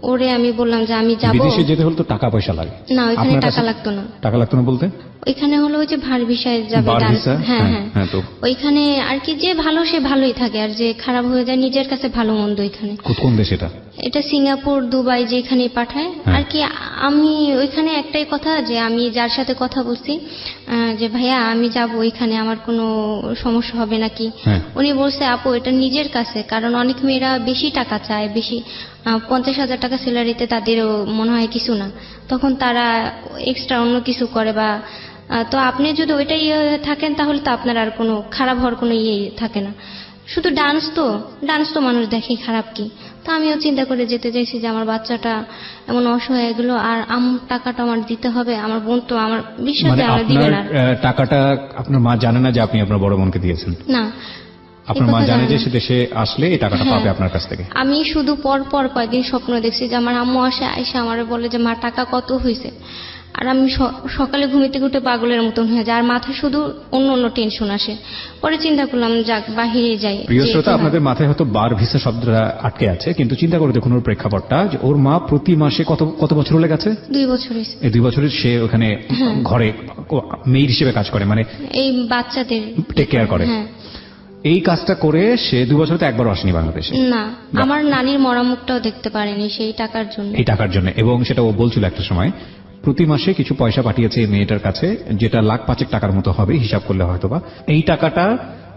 ওরে আমি বললাম যে আমি যাব। বিদেশে যেতে হলে তো টাকা পয়সা লাগে। না, ওইখানে আপনার টাকা কাছে লাগতো না। টাকা লাগতো না বলতে? ওইখানে হলো ওই যে ভার ভিসায় যাবে, বার ডান- ভিসা? হ্যাঁ হ্যাঁ, হ্যাঁ, তো ওইখানে আর কি যে ভালো সে ভালোই থাকে, আর যে খারাপ হয়ে যায় নিজের কাছে ভালো মন্দ। ওইখানে কোন দেশ এটা? এটা সিঙ্গাপুর, দুবাই, যেখানে পাঠায় হ্যাঁ। আর কি। আমি ওইখানে একটাই কথা, যে আমি যার সাথে কথা বলছি যে ভাইয়া আমি যাব ওইখানে, আমার কোনো সমস্যা হবে নাকি। হ্যাঁ। উনি বলছে আপু এটা নিজের কাছে, কারণ অনেক মেয়েরা বেশি টাকা চায়, বেশি 50,000 টাকা স্যালারিতে তাদেরও মনে হয় কিছু না, তখন তারা এক্সট্রা অন্য কিছু করে বা তো আপনি যদি ওইটাই থাকেন তাহলে তো আপনার আর কোনো খারাপ হওয়ার কোনো ইয়ে থাকে না। শুধু ডান্স তো মানুষ দেখে, খারাপ কি। তো আমিও চিন্তা করে যেতে চাইছি যে আমার বাচ্চাটা এমন অসহায় হয়ে গেল, আর টাকাটা আমার দিতে হবে। আমার বোন তো আমার বিশ্বাসে মানে আমার দিবে আপনার না। টাকাটা আপনার মা জানে না যে আপনি আপনার বড় বোনকে দিয়েছেন? না, আপনার এই মা কথা জানে যে জানে সে দেশে আসলে এই টাকাটা হ্যাঁ। পাবে আপনার কাছ থেকে? আমি শুধু পর কয়েকদিন স্বপ্ন দেখছি যে আমার আম্মু আইসা আমারে বলে যে মা টাকা কত হয়েছে, আর আমি সকালে ঘুমিতে উঠে পাগলের মতন হয়ে যায়, আর মাথায় শুধু অন্য টেনশন আসে। পরে চিন্তা করলাম যাক বাহিরে যাই। প্রিয় যে শ্রোতা, একটু আপনাদের মাথায় হয়তো বার ভিসা শব্দটা আটকে আছে, কিন্তু চিন্তা করে দেখুন ওর প্রেক্ষাপটটা, যে ওর মা প্রতি মাসে কত বছর হলে গেছে? 2 বছর হয়েছে। এই 2 বছরের সে ওখানে ঘরে মেয়ের হিসেবে কাজ করে, মানে এই বাচ্চাদের টেক কেয়ার করে। হ্যাঁ। এই কাজটা করে সে 2 বছরে তো একবারও আসেনি বাংলাদেশে। না, আমার নানির মরামুখটাও দেখতে পারেনি সেই টাকার জন্য। এই টাকার জন্য, এবং সেটা ও বলছিল একটা সময় প্রতি মাসে কিছু পয়সা পাঠিয়েছে এই মেয়েটার কাছে, যেটা 1,05,000 টাকার মতো হবে হিসাব করলে হয়তোবা। এই টাকাটা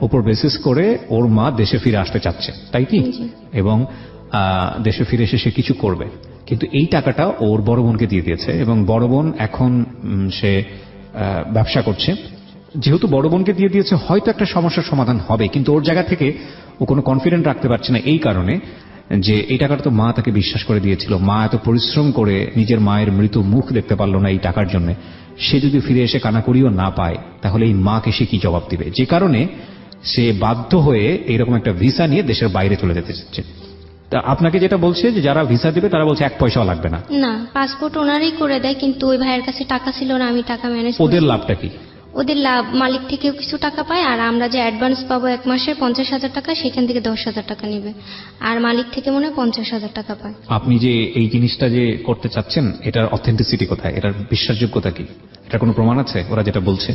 উপর বেসিস করে ওর মা দেশে ফিরে আসতে চাচ্ছে, তাই কি? জি। এবং দেশে ফিরে এসে সে কিছু করবে, কিন্তু এই টাকাটা ওর বড় বোনকে দিয়ে দিয়েছে, এবং বড় বোন এখন সে ব্যবসা করছে। যেহেতু বড় বোনকে দিয়ে দিয়েছে, হয়তো একটা সমস্যার সমাধান হবে, কিন্তু ওর জায়গা থেকে ও কোনো কনফিডেন্ট রাখতে পারছে না, এই কারণে যে এই টাকাটা তো মা তাকে বিশ্বাস করে দিয়েছিল। মা এত পরিশ্রম করে নিজের মায়ের মৃত মুখ দেখতে পারলো না এই টাকার জন্য। সে যদি ফিরে এসে কানাকড়িও না পায়, তাহলে এই মাকে সে কি জবাব দিবে? যে কারণে সে বাধ্য হয়ে এইরকম একটা ভিসা নিয়ে দেশের বাইরে চলে যেতে চাচ্ছে। তা আপনাকে যেটা বলছে যে যারা ভিসা দিবে তারা বলছে 1 পয়সাও লাগবে না। না, পাসপোর্ট ওনারই করে দেয়, কিন্তু ওই ভাইয়ের কাছে টাকা ছিল না, আমি টাকা ম্যানেজ। ওদের লাভটা কি? ওদের লাভ মালিক থেকেও কিছু টাকা পায়, আর আমরা যে অ্যাডভান্স পাবো 1 মাসে 50,000 টাকা, সেখান থেকে 10,000 টাকা নেবে, আর মালিক থেকে মনে হয় 50,000 টাকা পায়। আপনি যে এই জিনিসটা যে করতে চাচ্ছেন, এটার অথেন্টিসিটি কোথায়? এটার বিশ্বাসযোগ্যতা কি? এটার কোনো প্রমাণ আছে ওরা যেটা বলছে?